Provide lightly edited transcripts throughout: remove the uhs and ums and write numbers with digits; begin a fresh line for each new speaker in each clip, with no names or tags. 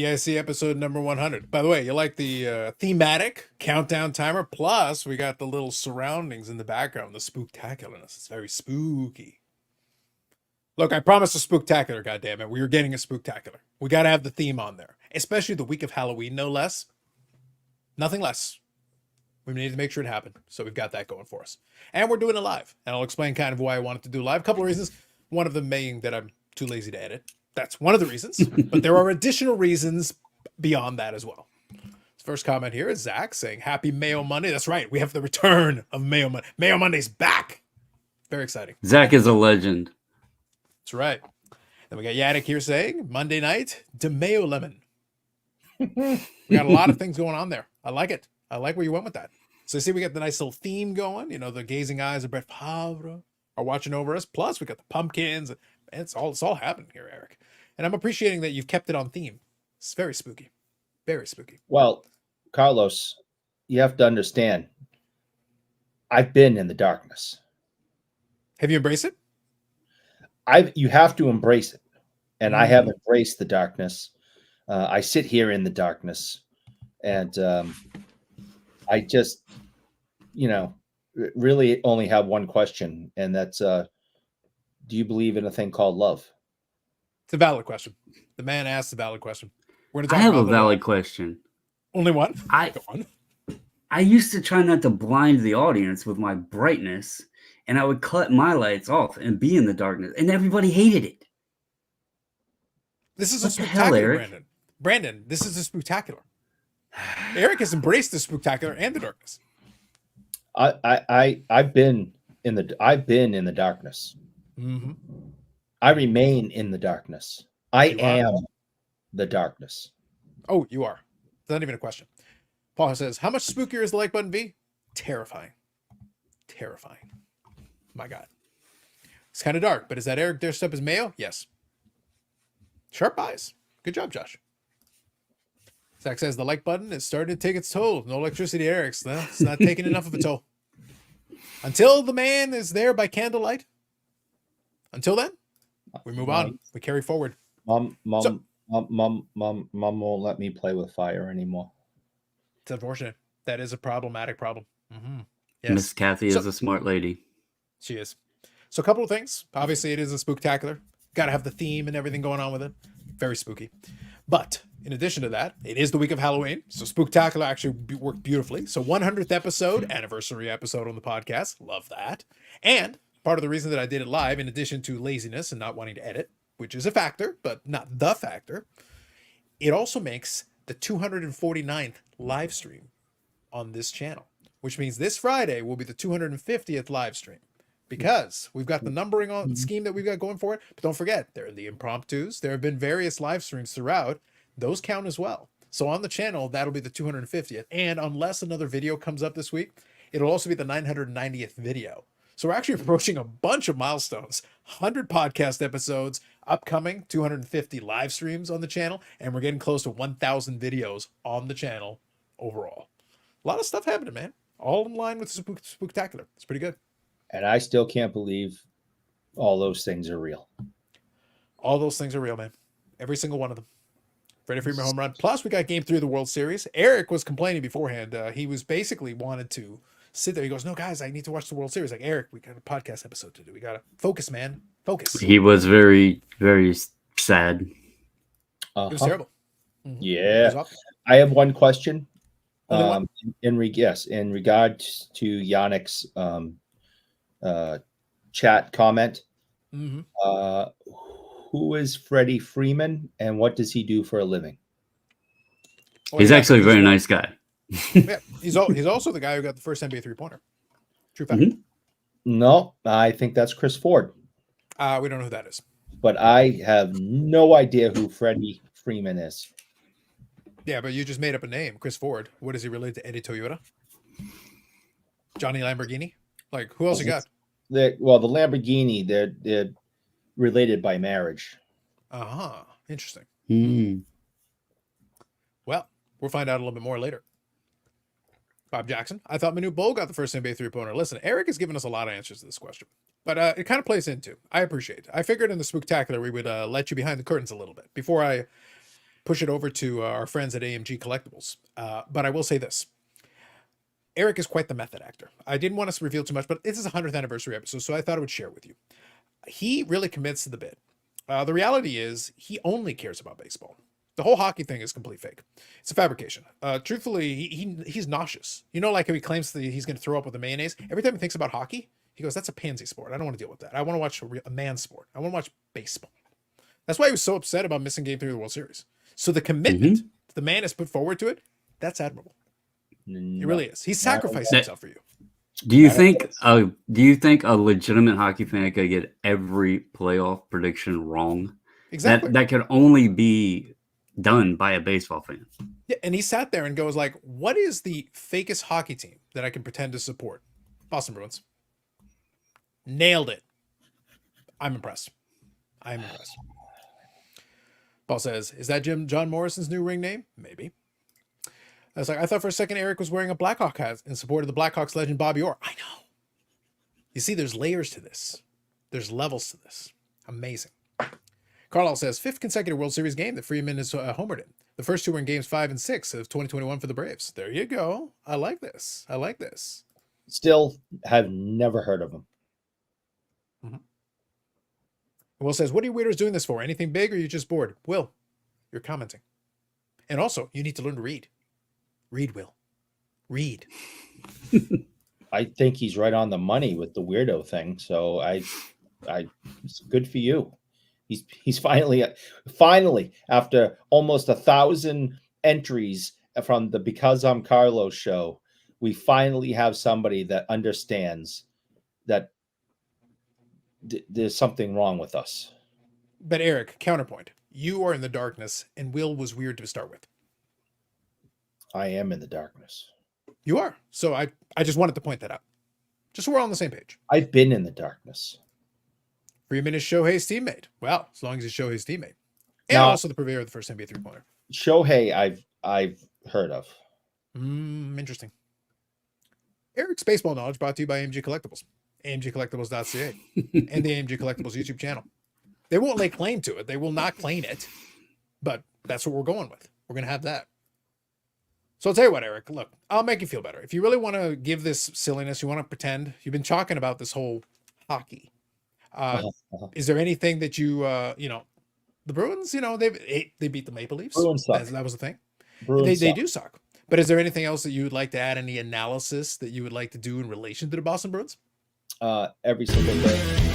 BIC episode number 100. By the way, you like the thematic countdown timer? Plus, we got the little surroundings in the background, the spooktacularness. It's very spooky. Look, I promised a spooktacular, goddammit. We were getting a spooktacular. We got to have the theme on there, especially the week of Halloween, no less. Nothing less. We needed to make sure it happened, so we've got that going for us. And we're doing it live, and I'll explain kind of why I wanted to do live. A couple of reasons. One of them being that I'm too lazy to edit. That's one of the reasons, but there are additional reasons beyond that as well. First comment here is Zach saying, Happy Mayo Monday. That's right. We have the return of Mayo Monday. Mayo Monday's back. Very exciting.
Zach is a legend.
That's right. Then we got Yannick here saying, Monday night, DeMayo Lemon. We got a lot of things going on there. I like it. I like where you went with that. So you see, we got the nice little theme going. You know, the gazing eyes of Brett Favre are watching over us. Plus, we got the pumpkins. It's all happening here, Eric. And I'm appreciating that you've kept it on theme. It's very spooky. Very spooky.
Well, Carlos, you have to understand, I've been in the darkness.
Have you embraced it?
You have to embrace it. And I have embraced the darkness. I sit here in the darkness. And I just, really only have one question. And that's, do you believe in a thing called love?
It's a valid question. The man asked a valid question. We're
I have a valid question.
Only one?
I used to try not to blind the audience with my brightness, and I would cut my lights off and be in the darkness, and everybody hated it.
This is a spooktacular, Brandon. Brandon, this is a spooktacular. Eric has embraced the spooktacular and the darkness.
I've been in the darkness.
Mm-hmm.
I remain in the darkness. I am the darkness.
Oh, you are. It's not even a question. Paul says, how much spookier is the like button V? Terrifying. Terrifying. My God. It's kind of dark, but is that Eric dressed up as Mayo? Yes. Sharp eyes. Good job, Josh. Zach says the like button is starting to take its toll. No electricity, Eric's. No, it's not taking enough of a toll. Until the man is there by candlelight. Until then, we move on. We carry forward.
Mom won't let me play with fire anymore.
It's unfortunate. That is a problematic problem. Mm-hmm.
Yes. Miss Kathy is a smart lady.
She is. So a couple of things. Obviously, it is a spooktacular. Got to have the theme and everything going on with it. Very spooky. But in addition to that, it is the week of Halloween. So spooktacular actually worked beautifully. So 100th episode, anniversary episode on the podcast. Love that. And part of the reason that I did it live, in addition to laziness and not wanting to edit, which is a factor, but not the factor, it also makes the 249th live stream on this channel, which means this Friday will be the 250th live stream because we've got the numbering on scheme that we've got going for it. But don't forget, there are the impromptus. There have been various live streams throughout. Those count as well. So on the channel, that'll be the 250th. And unless another video comes up this week, it'll also be the 990th video. So we're actually approaching a bunch of milestones, 100 podcast episodes, upcoming 250 live streams on the channel, and we're getting close to 1,000 videos on the channel overall. A lot of stuff happening, man. All in line with the spooktacular. It's pretty good.
And I still can't believe all those things are real.
All those things are real, man. Every single one of them. Freddie Freeman home run. Plus, we got game 3 of the World Series. Eric was complaining beforehand. He was basically wanted to sit there. He goes, no, guys, I need to watch the World Series. Like, Eric, we got a podcast episode to do. We got to focus, man. Focus.
He was very, very sad.
It was terrible.
Mm-hmm. Yeah. I have one question. In regards to Yannick's chat comment, who is Freddie Freeman and what does he do for a living?
He's actually a very nice guy.
Yeah, he's also the guy who got the first NBA three-pointer. True fact.
No, I think that's Chris Ford.
We don't know who that is.
But I have no idea who Freddie Freeman is.
Yeah, but you just made up a name, Chris Ford. What is he related to? Eddie Toyota? Johnny Lamborghini? Like, who else you got?
The Lamborghini, they're related by marriage.
Interesting. Well, we'll find out a little bit more later. Bob Jackson. I thought Manu Bol got the first NBA three-pointer. Listen, Eric has given us a lot of answers to this question. But it kind of plays into. I appreciate it. I figured in the Spooktacular we would let you behind the curtains a little bit before I push it over to our friends at AMG Collectibles. But I will say this. Eric is quite the method actor. I didn't want us to reveal too much, but this is a 100th anniversary episode, so I thought I would share it with you. He really commits to the bit. The reality is he only cares about baseball. The whole hockey thing is complete fake. It's a fabrication. Truthfully, he's nauseous. You know, like how he claims that he's going to throw up with the mayonnaise? Every time he thinks about hockey, he goes, that's a pansy sport. I don't want to deal with that. I want to watch a man's sport. I want to watch baseball. That's why he was so upset about missing Game 3 of the World Series. So the commitment the man has put forward to it, that's admirable. It really is. He's sacrificed himself for you.
Do you think a legitimate hockey fan could get every playoff prediction wrong?
Exactly.
That could only be done by a baseball fan.
Yeah, and he sat there and goes like, what is the fakest hockey team that I can pretend to support? Boston Bruins. Nailed it. I'm impressed. Paul says, is that John Morrison's new ring name? Maybe. I was like, I thought for a second Eric was wearing a Blackhawk hat in support of the Blackhawks legend Bobby Orr. I know. You see, there's layers to this. There's levels to this. Amazing. Carlisle says, 5th consecutive World Series game that Freeman is homered in. The first two were in games 5 and 6 of 2021 for the Braves. There you go. I like this.
Still have never heard of him.
Will says, what are you weirdos doing this for? Anything big or are you just bored? Will, you're commenting. And also, you need to learn to read. Read, Will. Read.
I think he's right on the money with the weirdo thing. So it's good for you. He's finally after almost 1,000 entries from the Because I'm Carlos show, we finally have somebody that understands that there's something wrong with us.
But Eric, counterpoint. You are in the darkness, and Will was weird to start with.
I am in the darkness.
You are. So I just wanted to point that out. Just so we're all on the same page.
I've been in the darkness.
Freeman is Shohei's teammate. Well, as long as he's Shohei's teammate. And
Now,
also the purveyor of the first NBA three-pointer.
Shohei, I've heard of.
Interesting. Eric's baseball knowledge brought to you by AMG Collectibles. AMGcollectibles.ca and the AMG Collectibles YouTube channel. They won't lay claim to it. They will not claim it. But that's what we're going with. We're going to have that. So I'll tell you what, Eric, look, I'll make you feel better. If you really want to give this silliness, you want to pretend, you've been talking about this whole hockey. Is there anything that you, the Bruins, they beat the Maple Leafs.
Bruins suck.
That was the thing.
Bruins
They do suck. But is there anything else that you would like to add? Any analysis that you would like to do in relation to the Boston Bruins?
Every single day.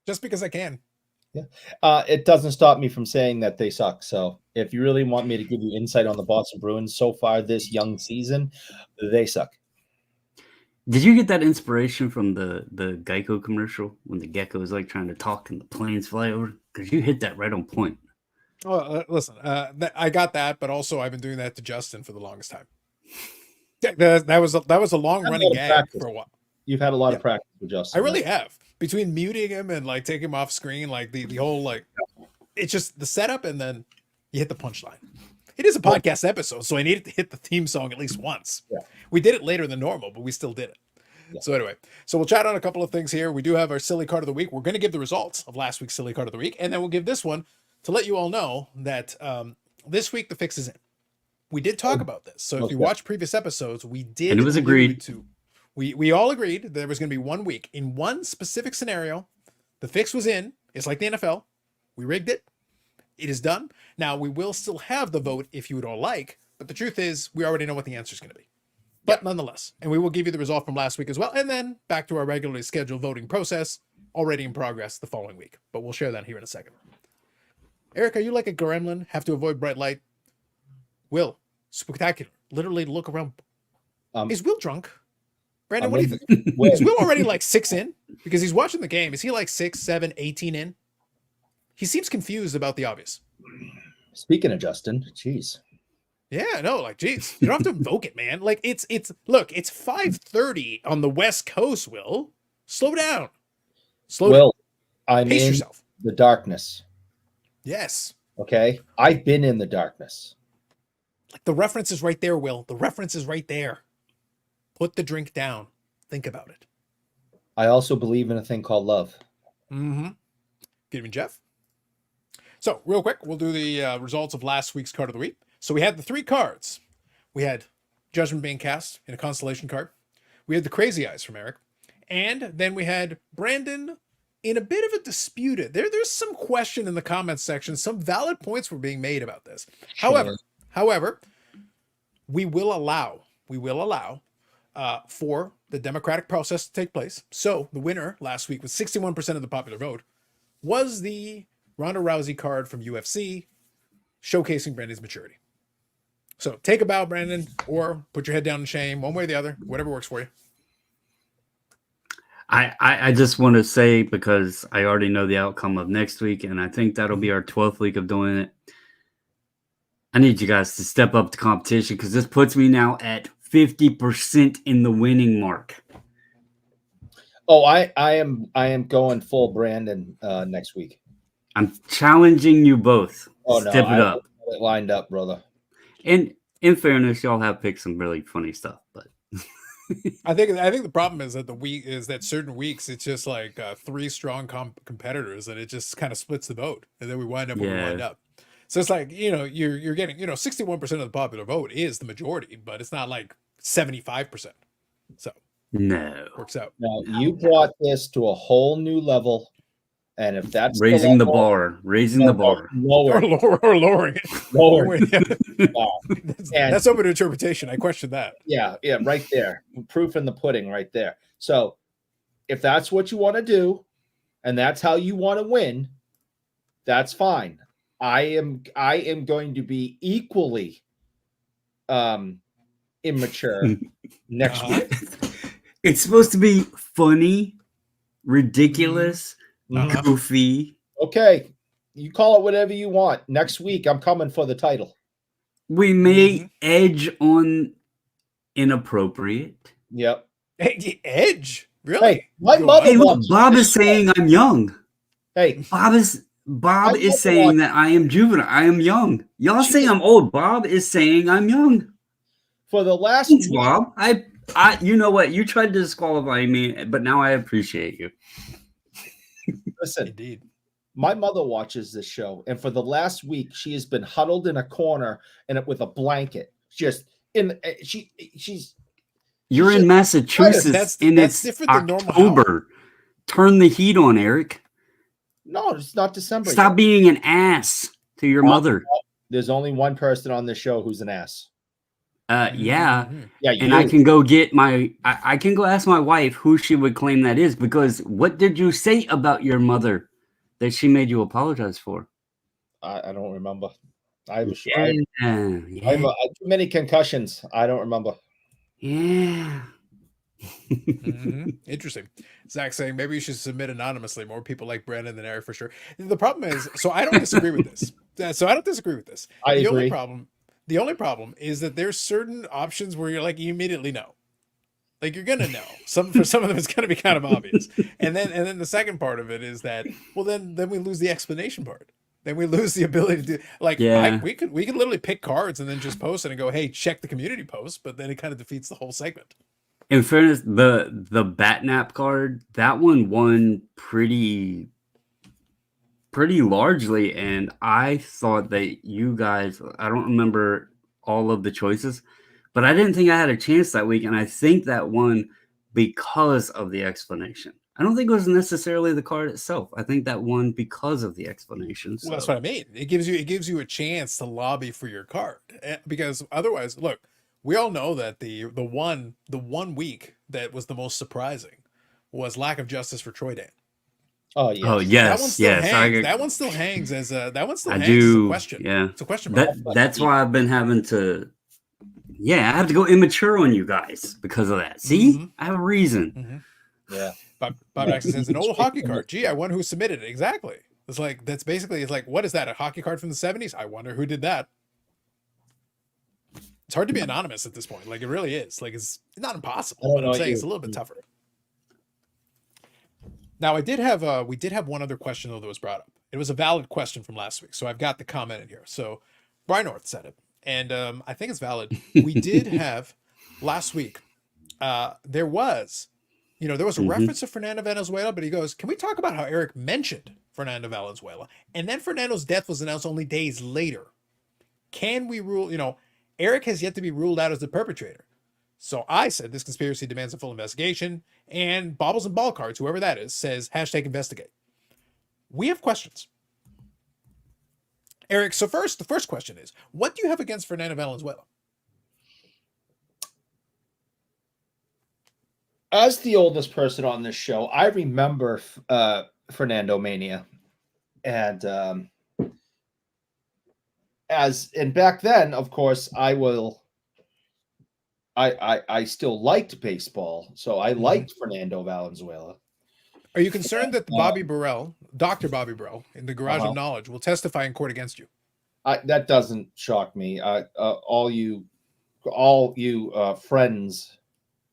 Just because I can.
Yeah. It doesn't stop me from saying that they suck. So if you really want me to give you insight on the Boston Bruins so far this young season, they suck.
Did you get that inspiration from the Geico commercial when the gecko is like trying to talk and the planes fly over? Because you hit that right on point.
Oh, listen, I got that, but also I've been doing that to Justin for the longest time. That was a long running gag for a while.
You've had a lot of practice with Justin.
I really have. Between muting him and like taking him off screen, like the whole like, it's just the setup and then you hit the punchline. It is a podcast episode, so I needed to hit the theme song at least once.
Yeah.
We did it later than normal, but we still did it. Yeah. So anyway, so we'll chat on a couple of things here. We do have our silly card of the week. We're going to give the results of last week's silly card of the week, and then we'll give this one to let you all know that this week the fix is in. We did talk about this. So if you watch previous episodes, we did.
And it was agreed.
We all agreed that there was going to be 1 week. In one specific scenario, the fix was in. It's like the NFL. We rigged it. It is done. Now, we will still have the vote if you would all like, but the truth is we already know what the answer is going to be. But nonetheless, and we will give you the result from last week as well, and then back to our regularly scheduled voting process, already in progress the following week. But we'll share that here in a second. Eric, are you like a gremlin? Have to avoid bright light? Will, Spooktacular. Literally look around. Is Will drunk? Brandon, what do you think? Is Will already like 6 in? Because he's watching the game. Is he like 6, 7, 18 in? He seems confused about the obvious.
Speaking of Justin, jeez.
Yeah, no, like, geez, you don't have to invoke it, man. Like, look, it's 5:30 on the West Coast, Will. Slow down.
Will, I'm
Pace
in
yourself.
the darkness.
Yes.
Okay. I've been in the darkness.
Like the reference is right there, Will. The reference is right there. Put the drink down. Think about it.
I also believe in a thing called love.
Mm-hmm. Good evening, Jeff. So, real quick, we'll do the results of last week's card of the week. So, we had the 3 cards. We had Judgment being cast in a constellation card. We had the Crazy Eyes from Eric. And then we had Brandon in a bit of a dispute. There's some question in the comments section. Some valid points were being made about this. However, we will allow for the democratic process to take place. So the winner last week with 61% of the popular vote was the Ronda Rousey card from UFC, showcasing Brandon's maturity. So take a bow, Brandon, or put your head down in shame, one way or the other, whatever works for you.
I just want to say, because I already know the outcome of next week, and I think that'll be our 12th week of doing it. I need you guys to step up the competition, because this puts me now at 50% in the winning mark.
Oh, I am going full Brandon next week.
I'm challenging you both.
Oh no,
Step it up.
Lined up, brother.
And in fairness, y'all have picked some really funny stuff, but
I think the problem is that certain weeks it's just like 3 strong competitors, and it just kind of splits the vote, and then we wind up where we wind up. So it's like, you're getting 61% of the popular vote is the majority, but it's not like 75%. So
no,
works out.
Now you brought this to a whole new level, and if that's
raising the bar,
or lowering it.
Lower. Wow.
That's open to interpretation. I question that.
Yeah, right there. Proof in the pudding right there. So if that's what you want to do, and that's how you want to win, that's fine. I am going to be equally immature next week.
It's supposed to be funny, ridiculous, goofy.
Okay, you call it whatever you want. Next week, I'm coming for the title.
We may edge on inappropriate.
Yep.
Hey, edge? Really?
Hey, my mother.
Hey, look, Bob is saying I'm young.
Hey,
Bob is saying that I am juvenile. I am young. Y'all say I'm old. Bob is saying I'm young.
For the last
Thanks, Bob. You know what? You tried to disqualify me, but now I appreciate you.
Listen,
Indeed.
My mother watches this show, and for the last week, she has been huddled in a corner and with a blanket. She's
You're in Massachusetts, and it's October. Turn the heat on, Eric.
No, it's not December.
Stop being an ass to your mother.
There's only one person on this show who's an ass.
Yeah. And
you.
I can go get I can go ask my wife who she would claim that is, because what did you say about your mother that she made you apologize for?
I don't remember. I have too many concussions. I don't remember.
Yeah.
Interesting. Zach saying maybe you should submit anonymously. More people like Brandon than Eric for sure. The problem is, so I don't disagree with this.
I agree.
The only problem is that there's certain options where you're like, you immediately know. Like you're gonna know. For some of them it's gonna be kind of obvious. And then the second part of it is that, well, then we lose the explanation part. Then we lose the ability to do, like, we could literally pick cards and then just post it and go, hey, check the community post, but then it kind of defeats the whole segment.
In fairness, the Batnap card, that one won pretty largely, and I thought that you guys, I don't remember all of the choices, but I didn't think I had a chance that week, and I think that won because of the explanation. I don't think it was necessarily the card itself. I think that won because of the explanation. So.
Well, that's what I mean. It gives you a chance to lobby for your card, because otherwise, look, we all know that the one week that was the most surprising was lack of justice for Troy Dan.
Oh yes. Oh yes,
that one still hangs as a question.
Yeah,
it's a question mark.
That's why I've been having to. Yeah, I have to go immature on you guys because of that. See, I have a reason.
Yeah.
Bob actually says an old hockey card. Gee, I wonder who submitted it. Exactly. It's like it's like, what is that? A hockey card from the 70s? I wonder who did that. It's hard to be anonymous at this point. Like it really is. Like it's not impossible, but I'm saying it's a little bit tougher. Now we did have one other question though that was brought up, It was a valid question from last week. So I've got the comment in here. So Brian North said it. And I think it's valid. We did have last week, there was a
Mhm.
reference to Fernando Valenzuela, but he goes, can we talk about how Eric mentioned Fernando Valenzuela? And then Fernando's death was announced only days later. Can we rule, Eric has yet to be ruled out as the perpetrator. So I said this conspiracy demands a full investigation, and Bobbles and Ball Cards, whoever that is, says #investigate. We have questions. Eric, so the first question is, what do you have against Fernando Valenzuela?
As the oldest person on this show, I remember Fernando Mania, and back then, of course, I still liked baseball, so I liked Fernando Valenzuela.
Are you concerned that Dr. Bobby Burrell, in the Garage of Knowledge, will testify in court against you?
That doesn't shock me. All you friends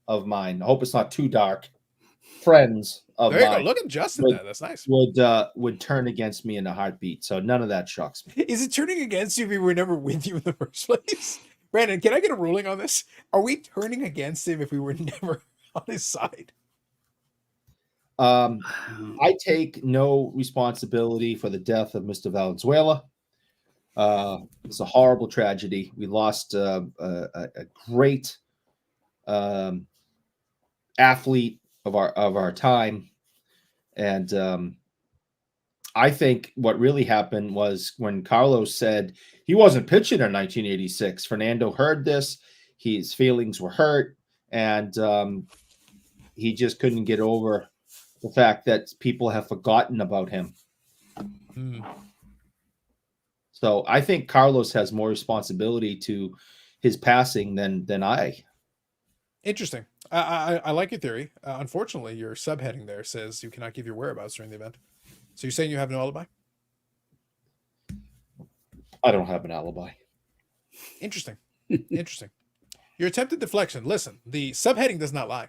of mine, I hope it's not too dark, friends of
there you
mine
go. Look at Justin there. That's nice.
Would turn against me in a heartbeat. So none of that shocks me.
Is it turning against you if we were never with you in the first place? Brandon, can I get a ruling on this? Are we turning against him if we were never on his side?
I take no responsibility for the death of Mr. Valenzuela. It's a horrible tragedy. We lost a great athlete of our time, and I think what really happened was when Carlos said he wasn't pitching in 1986. Fernando heard this, his feelings were hurt, and he just couldn't get over the fact that people have forgotten about him. So I think Carlos has more responsibility to his passing than I.
Interesting. I like your theory. Unfortunately, your subheading there says you cannot give your whereabouts during the event. So you're saying you have no alibi?
I don't have an alibi.
Interesting. Interesting. Your attempted deflection. Listen, the subheading does not lie.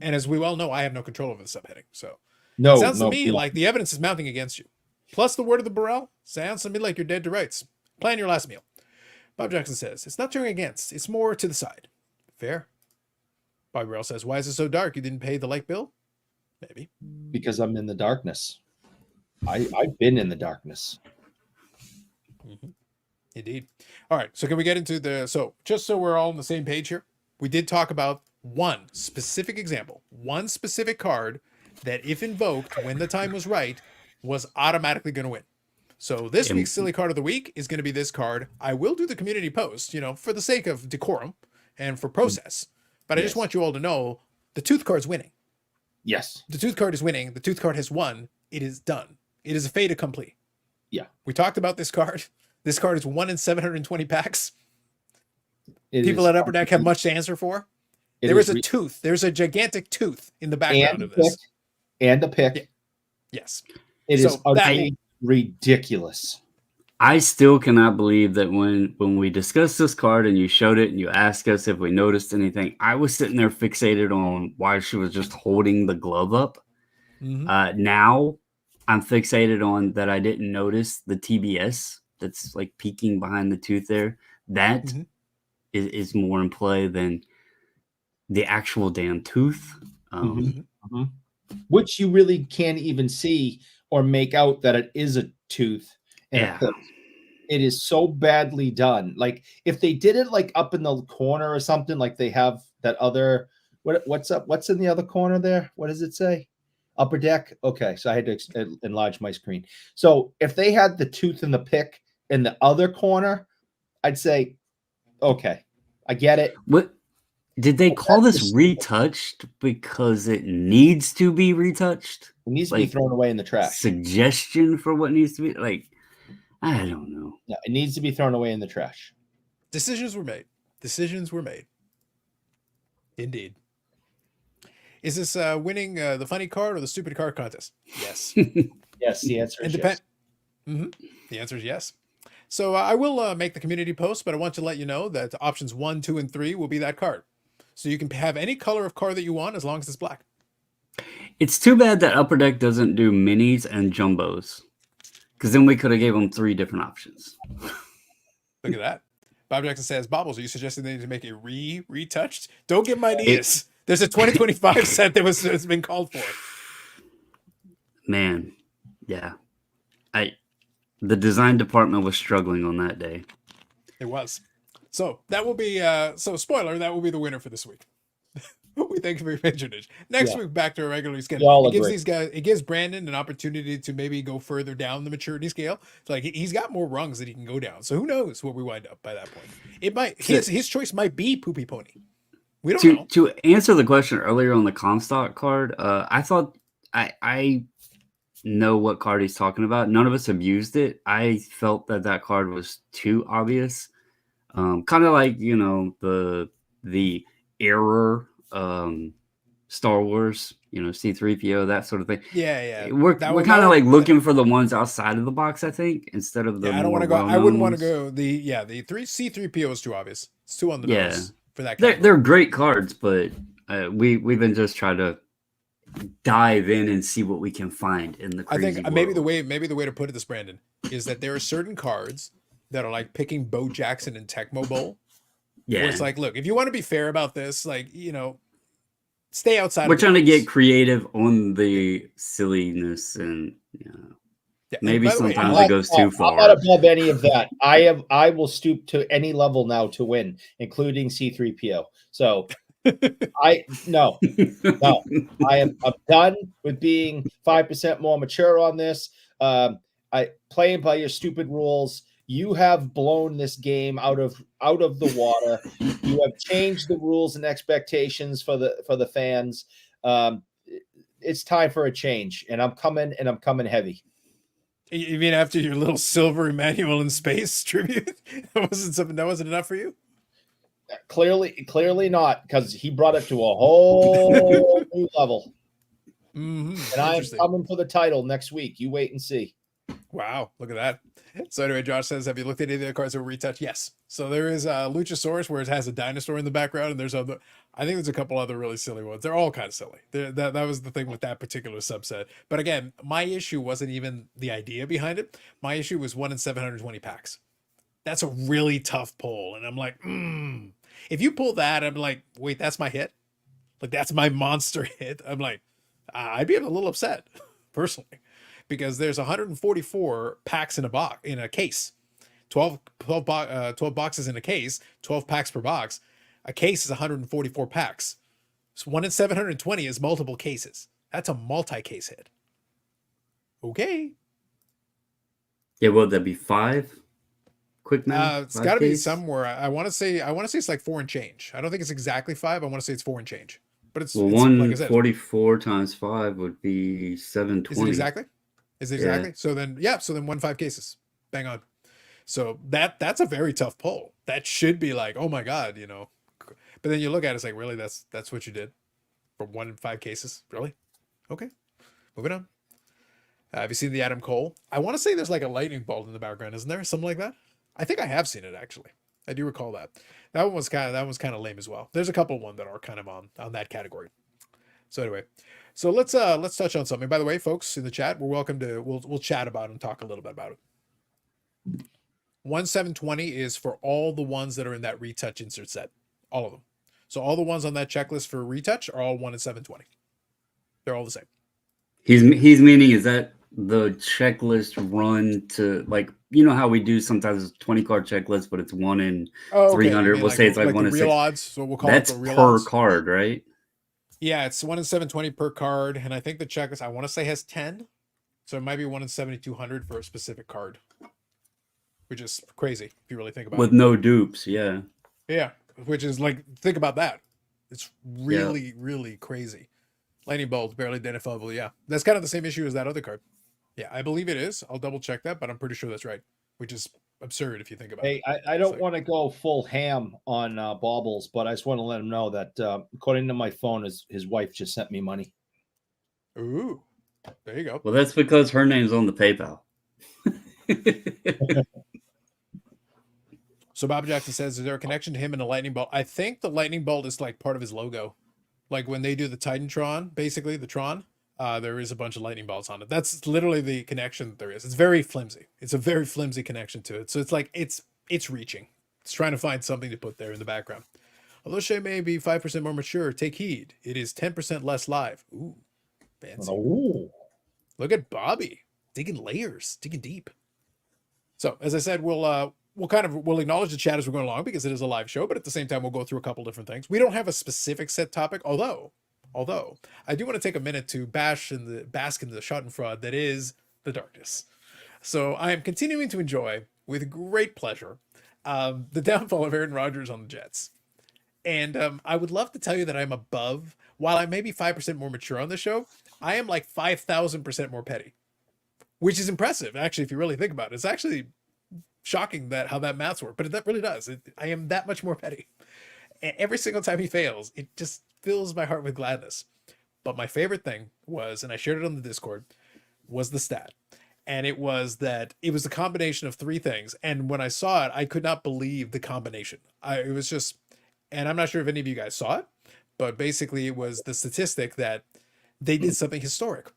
And as we well know, I have no control over the subheading. So it sounds to me like the evidence is mounting against you. Plus the word of the Burrell sounds to me like you're dead to rights. Plan your last meal. Bob Jackson says, it's not turning against. It's more to the side. Fair. Bobby Burrell says, why is it so dark? You didn't pay the light bill? Maybe.
Because I'm in the darkness. I've been in the darkness.
Indeed. All right. So can we get into just so we're all on the same page here, we did talk about one specific example, one specific card that if invoked when the time was right, was automatically going to win. So this week's silly card of the week is going to be this card. I will do the community post, for the sake of decorum and for process. But I just want you all to know the tooth card's winning.
Yes.
The tooth card is winning. The tooth card has won. It is done. It is a fait accompli.
Yeah.
We talked about this card. This card is 1 in 720 packs. People at Upper Deck have much to answer for. There is a tooth. There's a gigantic tooth in the background of this.
And a pick.
Yeah. Yes.
It is utterly ridiculous.
I still cannot believe that when we discussed this card and you showed it and you asked us if we noticed anything, I was sitting there fixated on why she was just holding the glove up. Now I'm fixated on that I didn't notice the TBS that's like peeking behind the tooth there. That is more in play than the actual damn tooth.
Which you really can't even see or make out that it is a tooth. And it is so badly done. Like if they did it like up in the corner or something, like they have that other what's in the other corner there? What does it say? Upper Deck. Okay, so I had to enlarge my screen. So if they had the tooth and the pick in the other corner, I'd say, okay, I get it.
What did they call this retouched because it needs to be retouched?
It needs to be thrown away in the trash.
Suggestion for what needs to be I don't know.
No, it needs to be thrown away in the trash.
Decisions were made. Indeed. Is this winning the funny card or the stupid card contest? Yes.
Yes, the answer is yes.
The answer is yes. So I will make the community post, but I want to let you know that options 1, 2, and 3 will be that card. So you can have any color of card that you want as long as it's black.
It's too bad that Upper Deck doesn't do minis and jumbos. Because then we could have gave him 3 different options.
Look at that. Bob Jackson says, Bobbles, are you suggesting they need to make it retouched? Don't give him ideas. There's a 2025 set that has been called for.
Man, yeah. The design department was struggling on that day.
It was. So that will be spoiler, that will be the winner for this week. We thank you for your patronage. Next week, back to a regular schedule. It gives Brandon an opportunity to maybe go further down the maturity scale. It's like he's got more rungs that he can go down. So who knows where we wind up by that point? It might his choice might be Poopy Pony. We don't know.
To answer the question earlier on the Comstock card, I thought I know what card he's talking about. None of us have used it. I felt that card was too obvious. Kind of like, the error Star Wars, C-3PO, that sort of thing.
Yeah.
We're kind of like looking for the ones outside of the box, I think, instead of the.
I don't want to go. I wouldn't want to go. The C-3PO is too obvious. It's too on the nose for that.
They're great cards, but we've been just trying to dive in and see what we can find in the crazy world.
maybe the way to put it, this Brandon, is that there are certain cards that are like picking Bo Jackson and Tecmo Bowl.
Yeah,
where it's like, look, if you want to be fair about this, like, stay outside.
We're trying to get creative on the silliness, and maybe sometimes it goes too far.
I'm not above any of that. I will stoop to any level now to win, including C-3PO. So I'm done with being 5% more mature on this. I playing by your stupid rules. You have blown this game out of the water. You have changed the rules and expectations for the fans. It's time for a change, and I'm coming heavy.
You mean after your little silver Emmanuel in space tribute? That wasn't enough for you?
Clearly not, because he brought it to a whole new level.
Mm-hmm.
And I am coming for the title next week. You wait and see.
Wow, look at that. So anyway, Josh says, have you looked at any of the cards that were retouched? Yes. So there is Luchasaurus, where it has a dinosaur in the background, and I think there's a couple other really silly ones. They're all kind of silly. That was the thing with that particular subset. But again, my issue wasn't even the idea behind it. My issue was 1 in 720 packs. That's a really tough pull. And I'm like, if you pull that, I'm like, wait, that's my hit? Like, that's my monster hit? I'm like, I'd be a little upset, personally. Because there's 144 packs in a case, 12 boxes in a case, 12 packs per box. A case is 144 packs. So 1 in 720 is multiple cases. That's a multi-case hit. Okay.
Yeah, will that be 5? Quick math.
It's got to be somewhere. I want to say it's like 4 and change. I don't think it's exactly 5. I want to say it's 4 and change. But it's
144 times 5 would be 720.
Is it exactly? Yeah. So then 1 5 cases. Bang on. So that's a very tough pull. That should be like, oh my God, But then you look at it, it's like, really, that's what you did for 1 in 5 cases? Really? Okay. Moving on. Have you seen the Adam Cole? I want to say there's like a lightning bolt in the background, isn't there? Something like that. I think I have seen it, actually. I do recall that. That one was kind of lame as well. There's a couple one that are kind of on that category. So anyway, so let's touch on something. By the way, folks in the chat, we're welcome to we'll chat about it and talk a little bit about it. 1/720 is for all the ones that are in that retouch insert set, all of them. So all the ones on that checklist for retouch are all 1 in 720. They're all the same. He's
meaning, is that the checklist run to, like, how we do sometimes 20 card checklist, but it's 1 in 300. We'll say it's like 1 in 6.
Odds, so we'll call
that's
it the real
per
odds.
Card, right?
Yeah, it's 1 in 720 per card, and I think the checklist, I want to say, has 10, so it might be 1 in 7,200 for a specific card, which is crazy if you really think about it.
With no dupes, yeah.
Yeah, which is like, think about that. It's really, really crazy. Lightning bolt, barely identifiable. Yeah, that's kind of the same issue as that other card. Yeah, I believe it is. I'll double check that, but I'm pretty sure that's right, which is absurd if you think about it.
Hey, I don't want to go full ham on Bobbles, but I just want to let him know that according to my phone, his wife just sent me money.
Ooh, there you go.
Well, that's because her name's on the PayPal.
So Bob Jackson says, is there a connection to him and the lightning bolt? I think the lightning bolt is like part of his logo. Like when they do the Titantron, basically the Tron, there is a bunch of lightning bolts on it. That's literally the connection that there is. It's very flimsy. It's a very flimsy connection to it. So it's like it's reaching. It's trying to find something to put there in the background. Although Shay may be 5% more mature, take heed. It is 10% less live. Ooh, fancy.
Oh.
Look at Bobby digging layers, digging deep. So as I said, we'll acknowledge the chat as we're going along because it is a live show, but at the same time we'll go through a couple different things. We don't have a specific set topic, although I do want to take a minute to bask in the schadenfreude that is the darkness. So I am continuing to enjoy with great pleasure the downfall of Aaron Rodgers on the Jets. And I would love to tell you that I'm above, while I may be 5% more mature on the show, I am like 5,000% more petty, which is impressive. Actually, if you really think about it, it's actually shocking that how that maths work, but that really does. I am that much more petty. And every single time he fails, it just fills my heart with gladness. But my favorite thing was, and I shared it on the Discord, was the stat. And it was that it was a combination of three things. And when I saw it, I could not believe the combination. It was just, and I'm not sure if any of you guys saw it, but basically it was the statistic that they did something historic.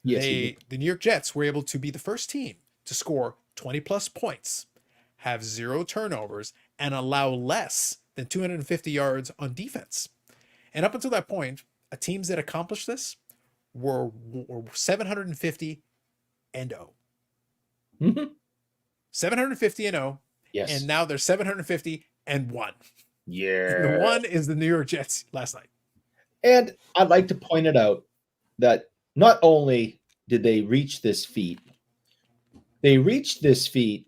Yes,
The New York Jets were able to be the first team to score 20 plus points, have 0 turnovers, and allow less than 250 yards on defense. And up until that point, teams that accomplished this were 750 and 0.
Mm-hmm.
750 and 0.
Yes.
And now they're 750 and 1.
Yeah.
The one is the New York Jets last night.
And I'd like to point it out that not only did they reach this feat, they reached this feat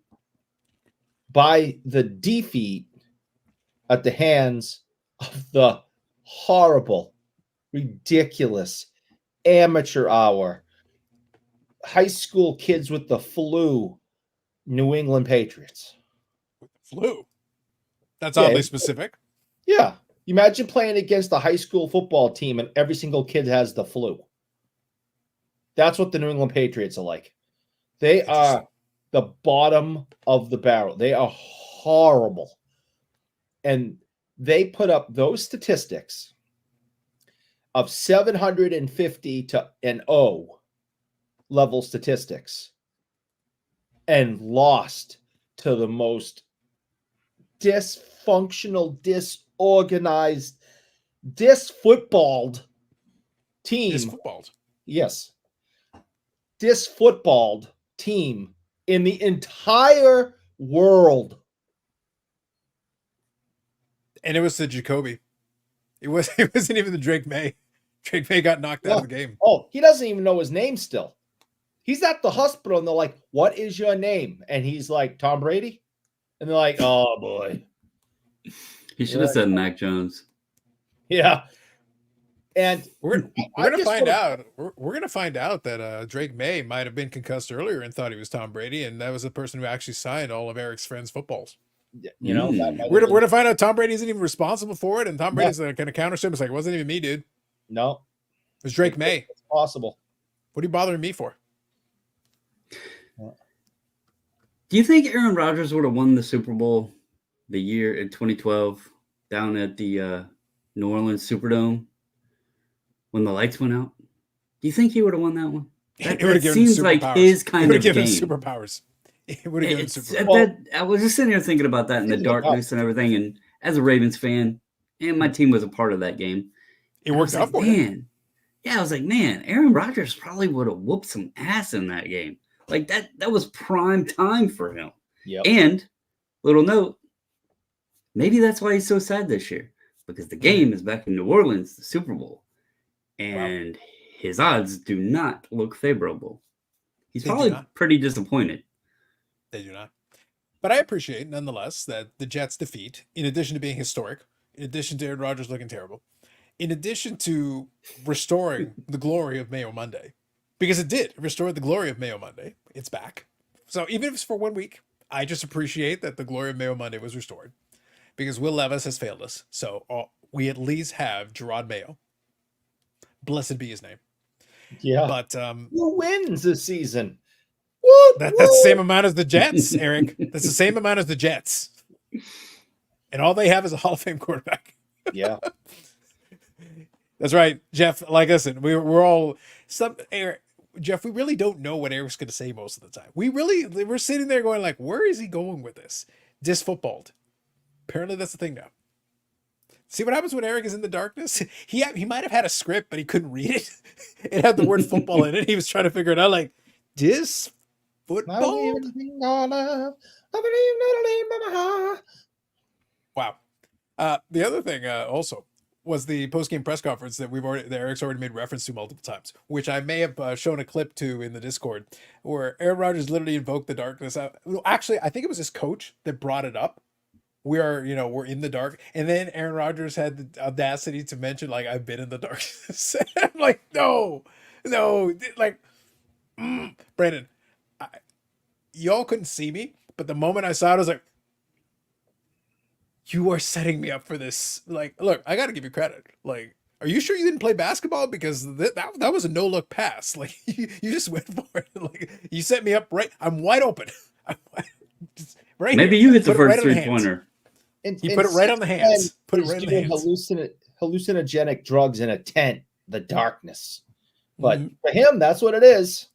by the defeat at the hands of the horrible, ridiculous, amateur hour, high school kids with the flu, New England Patriots.
Flu. That's oddly specific.
Yeah. Imagine playing against a high school football team and every single kid has the flu. That's what the New England Patriots are like. They are the bottom of the barrel. They are horrible. And they put up those statistics of 750 to an 0 level statistics and lost to the most dysfunctional, disorganized, disfootballed team.
Disfootballed.
Yes. Disfootballed team in the entire world.
And it was the Jacoby. It wasn't even the Drake May. Drake May got knocked out of the game.
Oh, he doesn't even know his name still. He's at the hospital and they're like, "What is your name?" And he's like, "Tom Brady." And they're like, "Oh boy."
He should have said Mac Jones.
Yeah. And
we're gonna find out. We're gonna find out that Drake May might have been concussed earlier and thought he was Tom Brady, and that was the person who actually signed all of Eric's friends' footballs.
You know,
we're gonna find out Tom Brady isn't even responsible for it, and Tom Brady's going to counter him. It's like, it wasn't even me, dude.
No,
it was Drake May.
It's possible.
What are you bothering me for?
Do you think Aaron Rodgers would have won the Super Bowl the year in 2012 down at the New Orleans Superdome when the lights went out? Do you think he would have won that one? That seems like his kind of game.
Superpowers. It would have given superpowers.
I was just sitting here thinking about that in the darkness and everything. And as a Ravens fan, and my team was a part of that game,
it worked out for him.
Yeah, I was like, man, Aaron Rodgers probably would have whooped some ass in that game. Like that was prime time for him.
Yep.
And little note, maybe that's why he's so sad this year, because the game is back in New Orleans, the Super Bowl, and his odds do not look favorable. He's probably pretty disappointed.
They do not. But I appreciate, nonetheless, that the Jets' defeat, in addition to being historic, in addition to Aaron Rodgers looking terrible, in addition to restoring the glory of Mayo Monday, because it did restore the glory of Mayo Monday. It's back. So even if it's for 1 week, I just appreciate that the glory of Mayo Monday was restored, because Will Levis has failed us. So we at least have Gerard Mayo. Blessed be his name.
Yeah.
But
who wins this season?
That's the same amount as the Jets, Eric. That's the same amount as the Jets. And all they have is a Hall of Fame quarterback.
Yeah.
That's right, Jeff. Like, listen, we're all Eric. Jeff, we really don't know what Eric's going to say most of the time. We're sitting there going like, where is he going with this? Disfootballed. Apparently, that's the thing now. See what happens when Eric is in the darkness? He might have had a script, but he couldn't read it. It had the word football in it. He was trying to figure it out. Like, disfootball. Wow. The other thing also was the post-game press conference that Eric's already made reference to multiple times, which I may have shown a clip to in the Discord, where Aaron Rodgers literally invoked the darkness. Actually, I think it was his coach that brought it up. We're in the dark, and then Aaron Rodgers had the audacity to mention, like, I've been in the darkness. I'm like, no, like, Brandon, y'all couldn't see me, but the moment I saw it, I was like, you are setting me up for this. Like, look, I got to give you credit. Like, are you sure you didn't play basketball? Because that was a no-look pass. Like, you just went for it. Like, you set me up right. I'm wide open. Right.
Maybe
here.
you get the
Put
first 3-pointer.
He put it right on the hands. Put it right in the hands.
Hallucinogenic drugs in a tent, the darkness. But for him, that's what it is.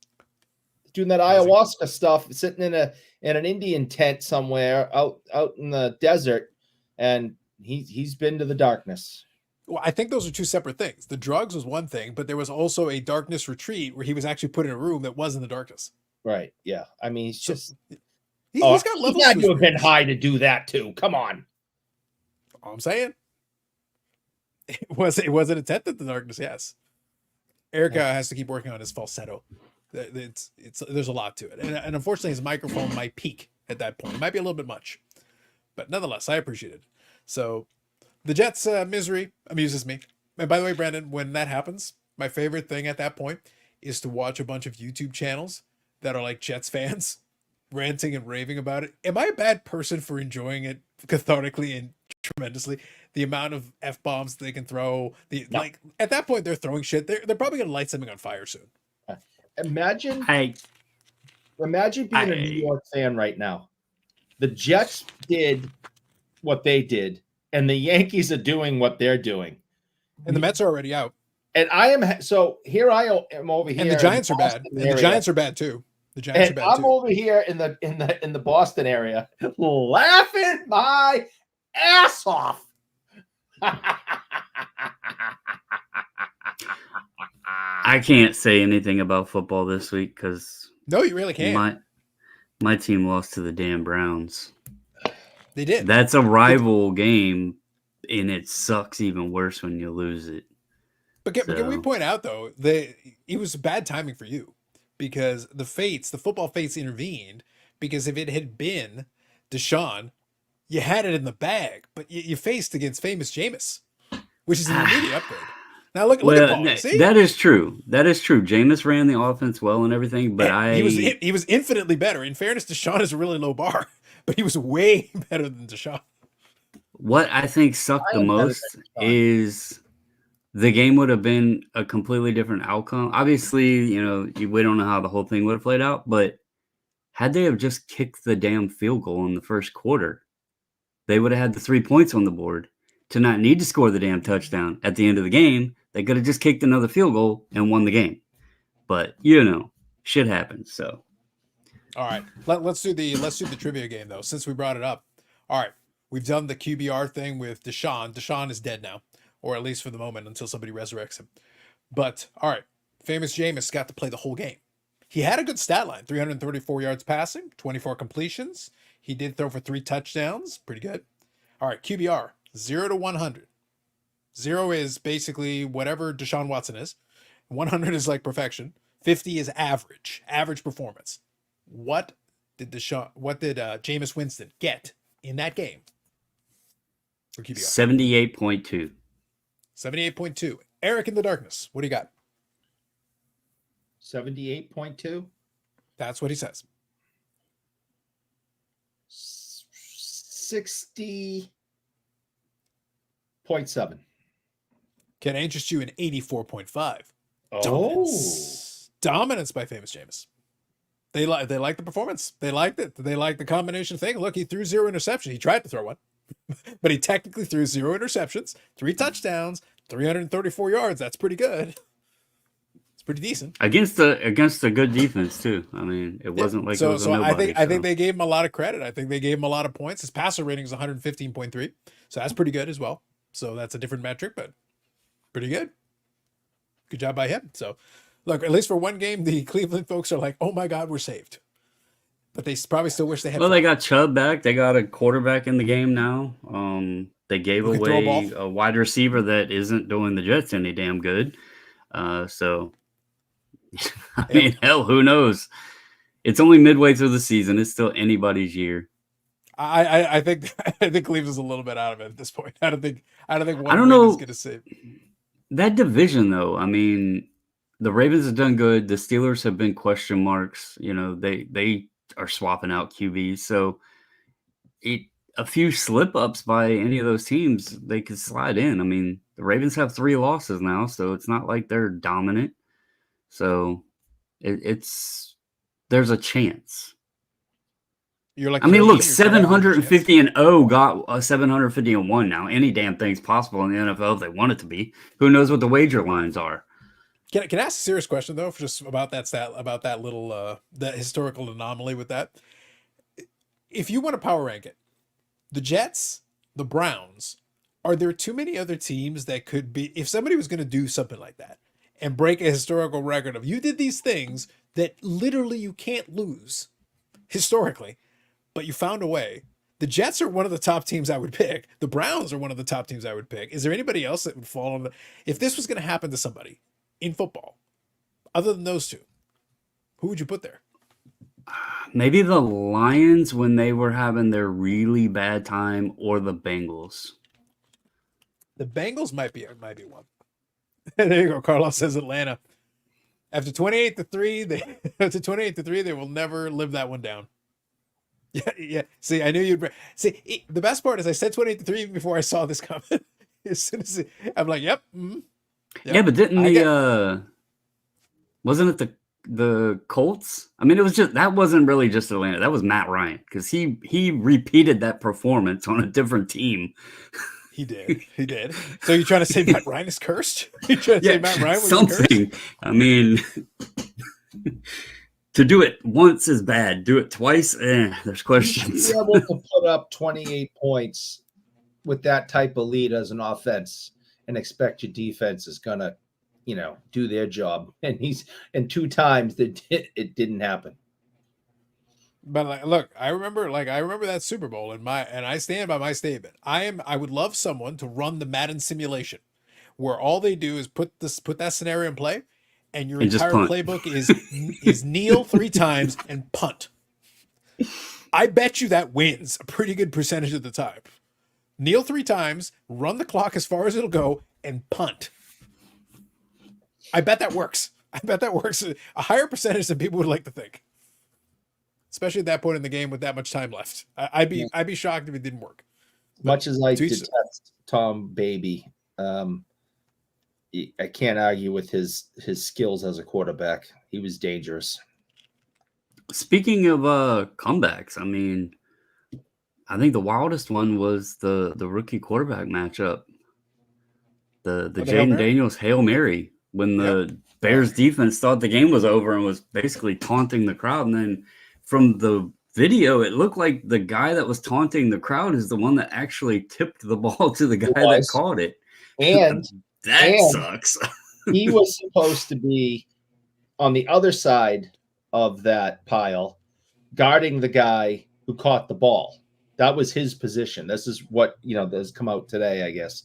Doing that ayahuasca stuff, sitting in an Indian tent somewhere out in the desert, and he's been to the darkness.
Well, I think those are two separate things. The drugs was one thing, but there was also a darkness retreat where he was actually put in a room that was in the darkness.
Right. Yeah. I mean, he's just.
He's got levels.
He had to have been high to do that too. Come on.
All I'm saying. It was an attempt at the darkness. Yes. Erica has to keep working on his falsetto. There's a lot to it, and unfortunately, his microphone might peak at that point. It might be a little bit much, but nonetheless, I appreciate it. So, the Jets' misery amuses me. And by the way, Brandon, when that happens, my favorite thing at that point is to watch a bunch of YouTube channels that are like Jets fans ranting and raving about it. Am I a bad person for enjoying it cathartically and tremendously? The amount of F-bombs they can throw. Like, at that point, they're throwing shit. They're probably gonna light something on fire soon.
Imagine being a New York fan right now. The Jets did what they did, and the Yankees are doing what they're doing.
And the Mets are already out.
And I am over here.
And the Giants are bad. And the Giants are bad too. The Giants are bad
too. I'm over here in the Boston area laughing my ass off.
I can't say anything about football this week because
no, you really can't.
My team lost to the damn Browns.
They did.
That's a rival game, and it sucks even worse when you lose it.
But can we point out though that it was bad timing for you because the football fates intervened, because if it had been Deshaun, you had it in the bag, but you faced against famous Jameis, which is an immediate upgrade. Now look at Paul. See?
That is true. Jameis ran the offense well and everything, but
he was infinitely better. In fairness, Deshaun is a really low bar, but he was way better than Deshaun.
What I think sucked the most is the game would have been a completely different outcome. Obviously, we don't know how the whole thing would have played out, but had they have just kicked the damn field goal in the first quarter, they would have had the 3 points on the board to not need to score the damn touchdown at the end of the game. They could have just kicked another field goal and won the game. But shit happens. So,
all right, let's do the trivia game though, since we brought it up. All right, we've done the QBR thing with Deshaun. Deshaun is dead now, or at least for the moment until somebody resurrects him. But all right, famous Jameis got to play the whole game. He had a good stat line: 334 yards passing, 24 completions. He did throw for 3 touchdowns, pretty good. All right, QBR 0 to 100. 0 is basically whatever Deshaun Watson is. 100 is like perfection. 50 is average performance. What did Jameis Winston get in that game for QBR?
78.2.
78.2. Eric in the darkness. What do you got?
78.2.
That's what he says.
60.7.
Can I interest you in 84.5?
Oh,
Dominance by famous Jameis. They like the performance. They liked it. They like the combination thing. Look, he threw 0 interceptions. He tried to throw one, but he technically threw 0 interceptions, 3 touchdowns, 334 yards. That's pretty good. It's pretty decent.
Against a good defense too. I mean, it wasn't like it was a nobody.
I think they gave him a lot of credit. I think they gave him a lot of points. His passer rating is 115.3, so that's pretty good as well. So that's a different metric, but pretty good. Good job by him. So, look, at least for one game, the Cleveland folks are like, "Oh my God, we're saved," but they probably still wish they had.
Well, they got Chubb back. They got a quarterback in the game now. They gave away a wide receiver that isn't doing the Jets any damn good. So. I mean, hell, who knows? It's only midway through the season. It's still anybody's year.
I think Cleveland's a little bit out of it at this point. I don't think one
know
is going to save
that division though. I mean, the Ravens have done good. The Steelers have been question marks. You know, they are swapping out QBs. So a few slip ups by any of those teams, they could slide in. I mean, the Ravens have 3 losses now, so it's not like they're dominant. So there's a chance.
You're like,
I mean, look, 750-0 got 750-1 now. Any damn thing's possible in the NFL if they want it to be. Who knows what the wager lines are?
Can I ask a serious question though, just about that stat, about that little that historical anomaly with that? If you want to power rank it, the Jets, the Browns, are there too many other teams that could be, if somebody was going to do something like that and break a historical record of you did these things that literally you can't lose historically, but you found a way. The Jets are one of the top teams I would pick. The Browns are one of the top teams I would pick. Is there anybody else that would fall on if this was going to happen to somebody in football, other than those two, who would you put there?
Maybe the Lions when they were having their really bad time, or the Bengals.
The Bengals might be one. There you go. Carlos says Atlanta. After 28-3, they will never live that one down. Yeah. See, I knew you'd. See, the best part is I said 28-3 before I saw this comment. As soon as I'm like, yep. Mm-hmm. Yep.
Yeah, but didn't wasn't it the Colts? I mean, that wasn't really just Atlanta. That was Matt Ryan, because he repeated that performance on a different team.
He did. So you're trying to say Matt Ryan is cursed? You're trying to say Matt Ryan was
something
cursed?
I mean, to do it once is bad. Do it twice, there's questions.
You should be able to put up 28 points with that type of lead as an offense and expect your defense is gonna, do their job. And 2 times that it didn't happen.
But look, I remember that Super Bowl, and I stand by my statement. I would love someone to run the Madden simulation, where all they do is put that scenario in play, and your entire playbook is kneel 3 times and punt. I bet you that wins a pretty good percentage of the time. Kneel 3 times, run the clock as far as it'll go, and punt. I bet that works. A higher percentage than people would like to think. Especially at that point in the game with that much time left. I'd be shocked if it didn't work.
Much as I detest Tom Baby, I can't argue with his skills as a quarterback. He was dangerous.
Speaking of comebacks, I mean, I think the wildest one was the rookie quarterback matchup. The Jaden Daniels Hail Mary, when the Bears defense thought the game was over and was basically taunting the crowd, and then from the video, it looked like the guy that was taunting the crowd is the one that actually tipped the ball to the guy that caught it.
And
that sucks.
He was supposed to be on the other side of that pile, guarding the guy who caught the ball. That was his position. This is what, has come out today, I guess,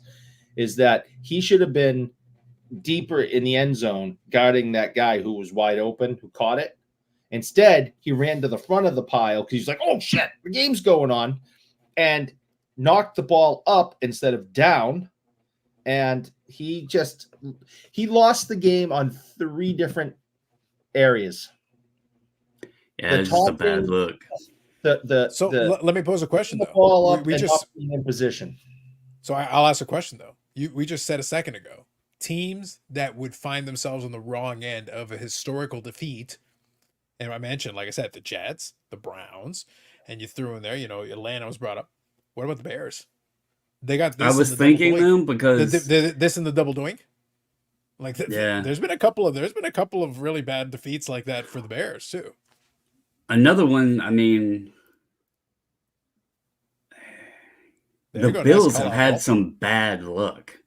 is that he should have been deeper in the end zone guarding that guy who was wide open, who caught it. Instead, he ran to the front of the pile because he's like, oh, shit, the game's going on, and knocked the ball up instead of down. And he lost the game on 3 different areas.
Yeah, it's just a bad look.
Let me pose a question, though.
Ball up we just in position.
So I'll ask a question, though. We just said a second ago, teams that would find themselves on the wrong end of a historical defeat. And I mentioned, like I said, the Jets, the Browns, and you threw in there, Atlanta was brought up. What about the Bears? They got
I
this.
was
in the double
thinking
doink.
them because
This in the double doink. Like
yeah,
there's been a couple of really bad defeats like that for the Bears too.
another one. I mean,
There
the
you go. Nice
Bills
call
have
out,
had
Paul.
some bad luck.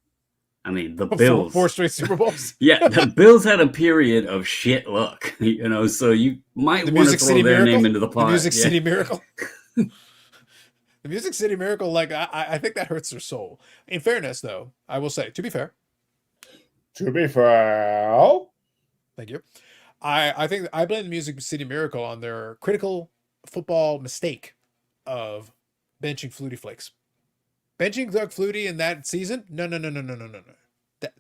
I mean, the
Four
Bills.
straight Super Bowls.
Yeah, the Bills had a period of shit luck, so you might
The
want to
Music
throw
City
their
Miracle.
name into the
The
pot.
Music
Yeah.
City Miracle. The Music City Miracle. Like I think that hurts their soul. In fairness, though, I will say, to be fair,
To be fair,
thank you. I think I blame the Music City Miracle on their critical football mistake of benching Flutie Flakes. Benching Doug Flutie in that season? No.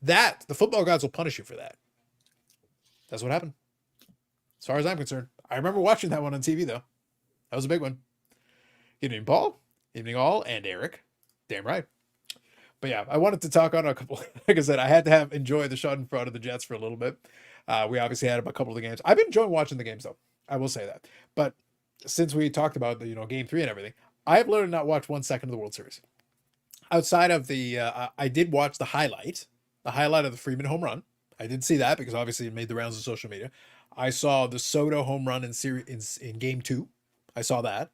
That the football gods will punish you for that. That's what happened. As far as I'm concerned. I remember watching that one on TV though. That was a big one. Good evening, Paul. Evening all and Eric. Damn right. But yeah, I wanted to talk on a couple. Like I said, I had to enjoy the Schadenfreude of the Jets for a little bit. We obviously had a couple of the games. I've been enjoying watching the games though. I will say that. But since we talked about the game 3 and everything, I have literally not watched 1 second of the World Series. Outside of the, I did watch the highlight of the Freeman home run. I did see that because obviously it made the rounds of social media. I saw the Soto home run in game 2. I saw that,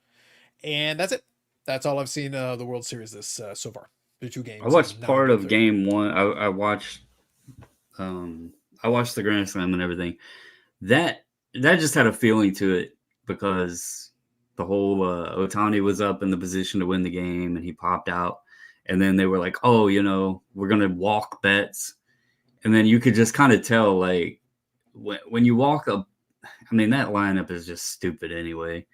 and that's it. That's all I've seen the World Series this so far. The 2 games.
I watched
now
part of
game 3.
game 1. I watched the Grand Slam and everything. That just had a feeling to it because the whole Ohtani was up in the position to win the game and he popped out. And then they were like, oh, we're going to walk bets. And then you could just kind of tell, like, when you walk up, I mean, that lineup is just stupid anyway.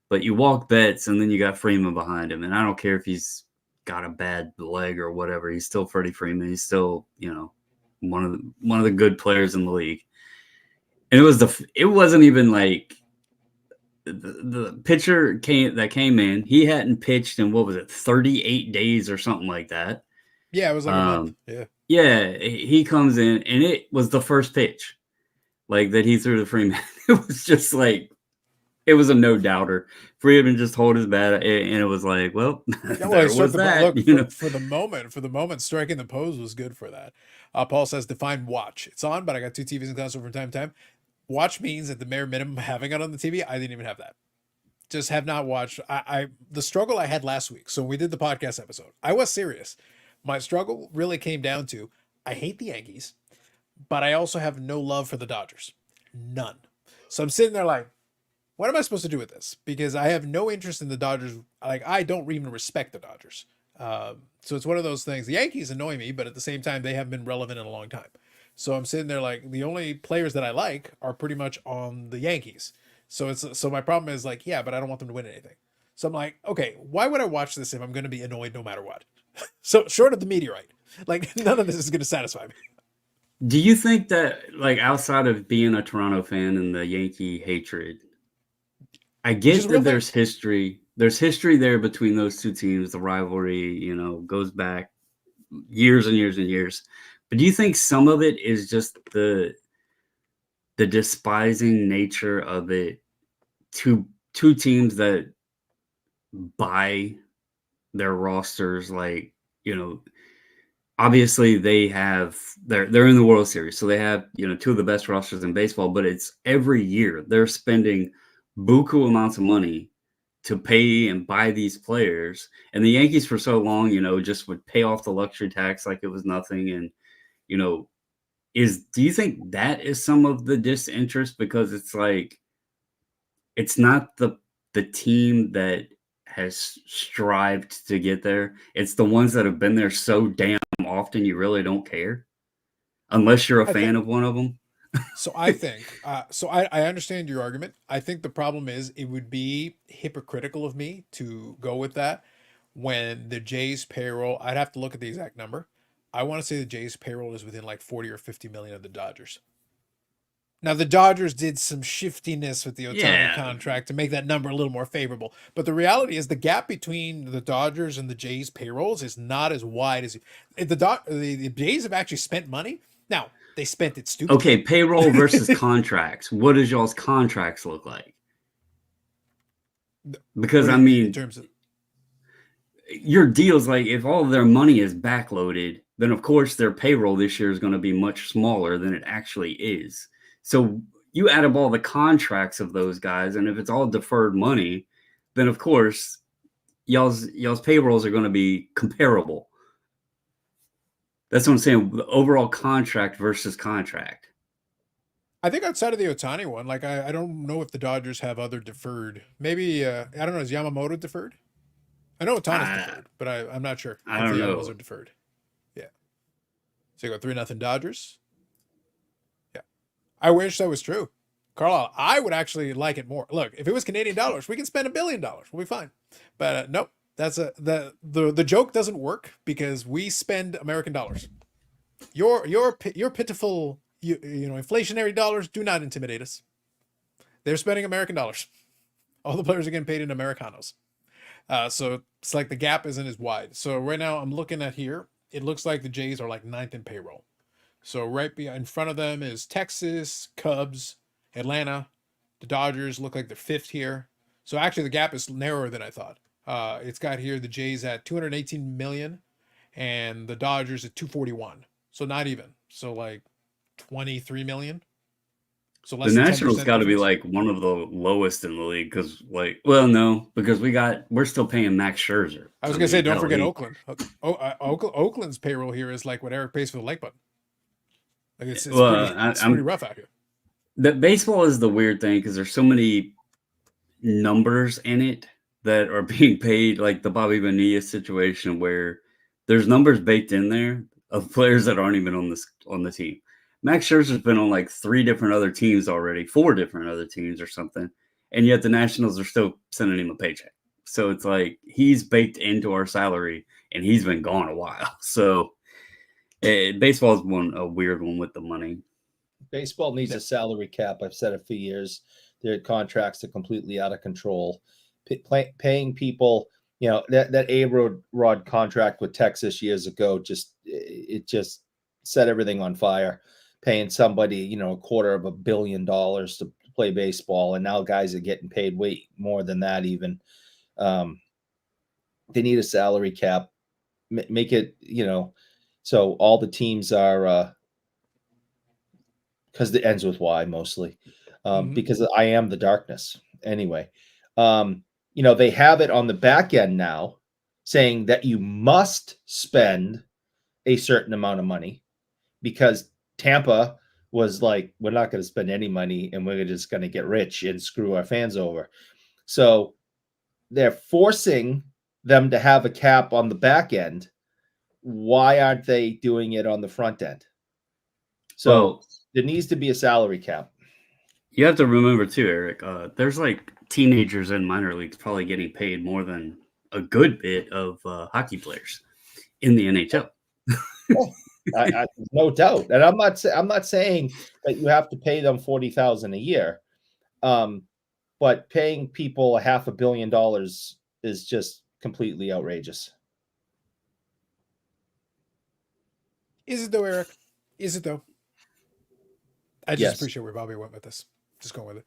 But you walk bets and then you got Freeman behind him. And I don't care if he's got a bad leg or whatever. He's still Freddie Freeman. He's still, one of the good players in the league. And it wasn't even like the pitcher that came in. He hadn't pitched in 38 days or something like that.
Yeah, it was like a month. Yeah.
Yeah, he comes in and it was the first pitch, like that he threw to Freeman. It was just like it was a no doubter. Freeman just hold his bat, and it was like, well, there was that.
Look, for the moment, striking the pose was good for that. Paul says, define watch. It's on, but I got 2 TVs in console from time to time. Watch means at the bare minimum having it on the TV. I didn't even have that. Just have not watched. The struggle I had last week. So we did the podcast episode. I was serious. My struggle really came down to I hate the Yankees, but I also have no love for the Dodgers. None. So I'm sitting there like, what am I supposed to do with this? Because I have no interest in the Dodgers. Like, I don't even respect the Dodgers. So it's one of those things. The Yankees annoy me, but at the same time, they haven't been relevant in a long time. So I'm sitting there like, the only players that I like are pretty much on the Yankees. So my problem is like, yeah, but I don't want them to win anything. So I'm like, okay, why would I watch this if I'm going to be annoyed no matter what? So short of the meteorite, like none of this is going to satisfy me.
Do you think that, like, outside of being a Toronto fan and the Yankee hatred, I get that there's history. There's history there between those two teams. The rivalry, goes back years and years and years. But do you think some of it is just the despising nature of it to two teams that buy their rosters? Like, obviously they're in the World Series, so they have, 2 of the best rosters in baseball, but it's every year they're spending buku amounts of money to pay and buy these players. And the Yankees for so long, just would pay off the luxury tax like it was nothing. And, do you think that is some of the disinterest? Because it's like, it's not the team that has strived to get there. It's the ones that have been there so damn often you really don't care unless you're a fan of one of them.
So I think, I understand your argument. I think the problem is it would be hypocritical of me to go with that when the Jays payroll, I'd have to look at the exact number. I want to say the Jays payroll is within like 40 or 50 million of the Dodgers. Now, the Dodgers did some shiftiness with the Ohtani contract to make that number a little more favorable. But the reality is the gap between the Dodgers and the Jays payrolls is not as wide as the Jays have actually spent money. Now, they spent it stupidly.
Okay, payroll versus contracts. What does y'all's contracts look like? Because, I mean,
in terms of
your deals, like if all of their money is backloaded, then of course their payroll this year is going to be much smaller than it actually is. So you add up all the contracts of those guys, and if it's all deferred money, then of course y'all's payrolls are going to be comparable. That's what I'm saying. The overall contract versus contract.
I think outside of the Otani one, like I don't know if the Dodgers have other deferred. Maybe I don't know. Is Yamamoto deferred? I know Otani's deferred, but I'm not sure
I
if
don't
the
know.
others are deferred. Yeah. So you go 3-0 Dodgers. Yeah. I wish that was true. Carlisle, I would actually like it more. Look, if it was Canadian dollars, we can spend $1 billion. We'll be fine. But nope, that's the joke doesn't work because we spend American dollars. Your pitiful inflationary dollars do not intimidate us. They're spending American dollars. All the players are getting paid in Americanos. So it's like the gap isn't as wide. So right now I'm looking at here. It looks like the Jays are like 9th in payroll. So right in front of them is Texas, Cubs, Atlanta. The Dodgers look like they're 5th here. So actually the gap is narrower than I thought. It's got here the Jays at 218 million and the Dodgers at 241. So not even. So like 23 million. So
The
less than
Nationals
10%
got to be
difference.
like one of the lowest in the league because, no, because we're still paying Max Scherzer.
I was gonna say, don't
hell,
forget Oakland. Oakland's payroll here is like what Eric pays for the like button. Like it's pretty rough out here.
That baseball is the weird thing because there's so many numbers in it that are being paid, like the Bobby Bonilla situation where there's numbers baked in there of players that aren't even on the team. Max Scherzer's been on like 3 different other teams already, 4 different other teams or something, and yet the Nationals are still sending him a paycheck. So it's like he's baked into our salary, and he's been gone a while. So baseball is a weird one with the money.
Baseball needs a salary cap. I've said it for years. Their contracts are completely out of control. Paying people, that A-Rod contract with Texas years ago just set everything on fire. Paying somebody, $250 million to play baseball, and now guys are getting paid way more than that even. They need a salary cap. Make it, so all the teams are because it ends with Y mostly, because I am the darkness anyway. They have it on the back end now saying that you must spend a certain amount of money because Tampa was like, we're not going to spend any money and we're just going to get rich and screw our fans over. So they're forcing them to have a cap on the back end. Why aren't they doing it on the front end? So there needs to be a salary cap.
You have to remember too, Eric, there's like teenagers in minor leagues probably getting paid more than a good bit of hockey players in the NHL.
No doubt. And I'm not saying that you have to pay them $40,000 a year. But paying people $500 million is just completely outrageous.
Is it though, Eric? Is it though? I just appreciate where Bobby went with this. Just going with it.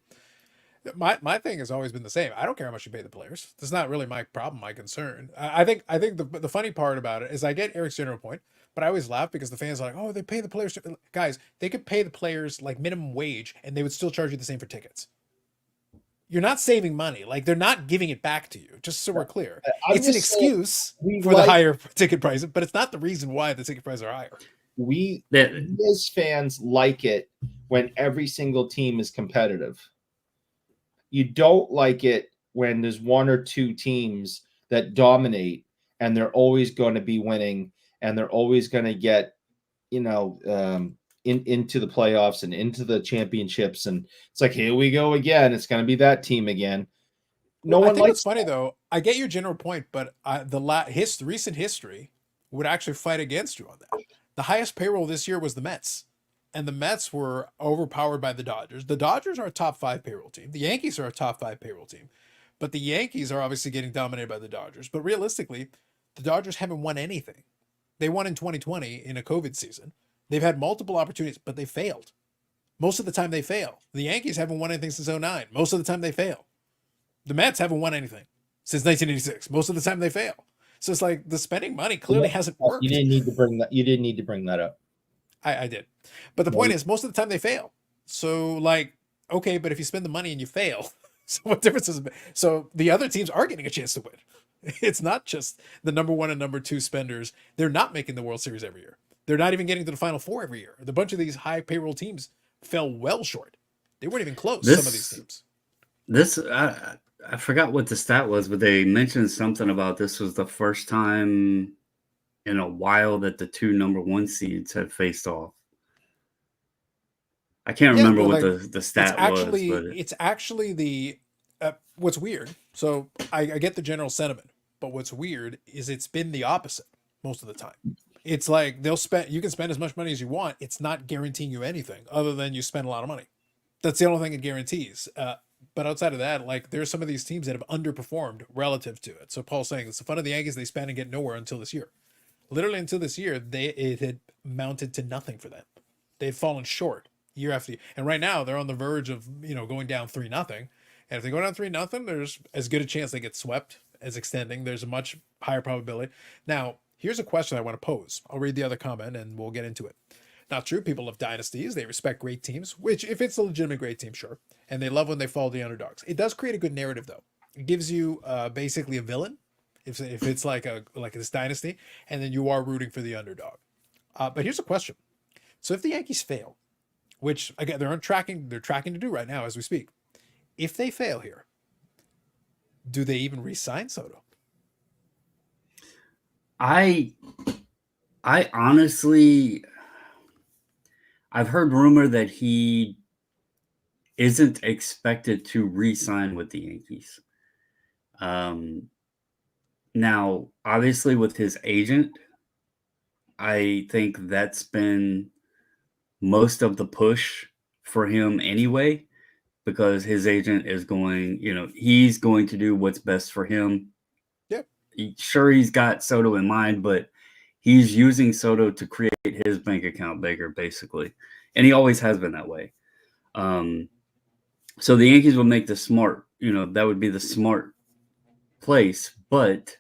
My thing has always been the same. I don't care how much you pay the players. That's not really my problem, my concern. I think the funny part about it is I get Eric's general point, but I always laugh because the fans are like, oh, they pay the players. Guys, they could pay the players like minimum wage and they would still charge you the same for tickets. You're not saving money. Like they're not giving it back to you, just so we're clear. It's an excuse for the higher ticket price, but it's not the reason why the ticket prices are higher.
We as fans like it when every single team is competitive. You don't like it when there's 1 or 2 teams that dominate and they're always going to be winning and they're always going to get, into the playoffs and into the championships. And it's like, here we go again. It's going to be that team again.
I think it's funny though. I get your general point, but recent history would actually fight against you on that. The highest payroll this year was the Mets. And the Mets were overpowered by the Dodgers. The Dodgers are a top 5 payroll team. The Yankees are a top 5 payroll team. But the Yankees are obviously getting dominated by the Dodgers. But realistically, the Dodgers haven't won anything. They won in 2020 in a COVID season. They've had multiple opportunities, but they failed. Most of the time they fail. The Yankees haven't won anything since 2009. Most of the time they fail. The Mets haven't won anything since 1986. Most of the time they fail. So it's like the spending money clearly hasn't worked.
You didn't need to bring that. You didn't need to bring that up.
I did. But the point is, most of the time they fail. So, like, okay, but if you spend the money and you fail, so what difference does it make? So the other teams are getting a chance to win. It's not just the number one and number two spenders. They're not making the World Series every year. They're not even getting to the Final Four every year. The bunch of these high payroll teams fell well short. They weren't even close, some of these teams.
I forgot what the stat was, but they mentioned something about this was the first time in a while that the two number one seeds had faced off. I can't remember what the stat was. But
it's actually the what's weird. So I get the general sentiment, but what's weird is it's been the opposite most of the time. It's like you can spend as much money as you want. It's not guaranteeing you anything other than you spend a lot of money. That's the only thing it guarantees. But outside of that, like there's some of these teams that have underperformed relative to it. So Paul's saying it's the fun of the Yankees. They spend and get nowhere until this year. Literally until this year, it had mounted to nothing for them. They've fallen short year after year. And right now they're on the verge of, going down 3-0. And if they go down 3-0, there's as good a chance they get swept as extending. There's a much higher probability. Now, here's a question I want to pose. I'll read the other comment and we'll get into it. Not true. People love dynasties. They respect great teams, which if it's a legitimate great team, sure. And they love when they follow the underdogs. It does create a good narrative though. It gives you basically a villain if it's like this dynasty, and then you are rooting for the underdog. But here's a question. So if the Yankees fail, which again they're tracking to do right now as we speak, if they fail here, do they even re-sign Soto?
I honestly, I've heard rumor that he isn't expected to re-sign with the Yankees. Now, obviously, with his agent, I think that's been most of the push for him anyway, because his agent is going, he's going to do what's best for him.
Yeah.
Sure, he's got Soto in mind, but he's using Soto to create his bank account bigger, basically. And he always has been that way. So the Yankees would make the smart, that would be the smart place. But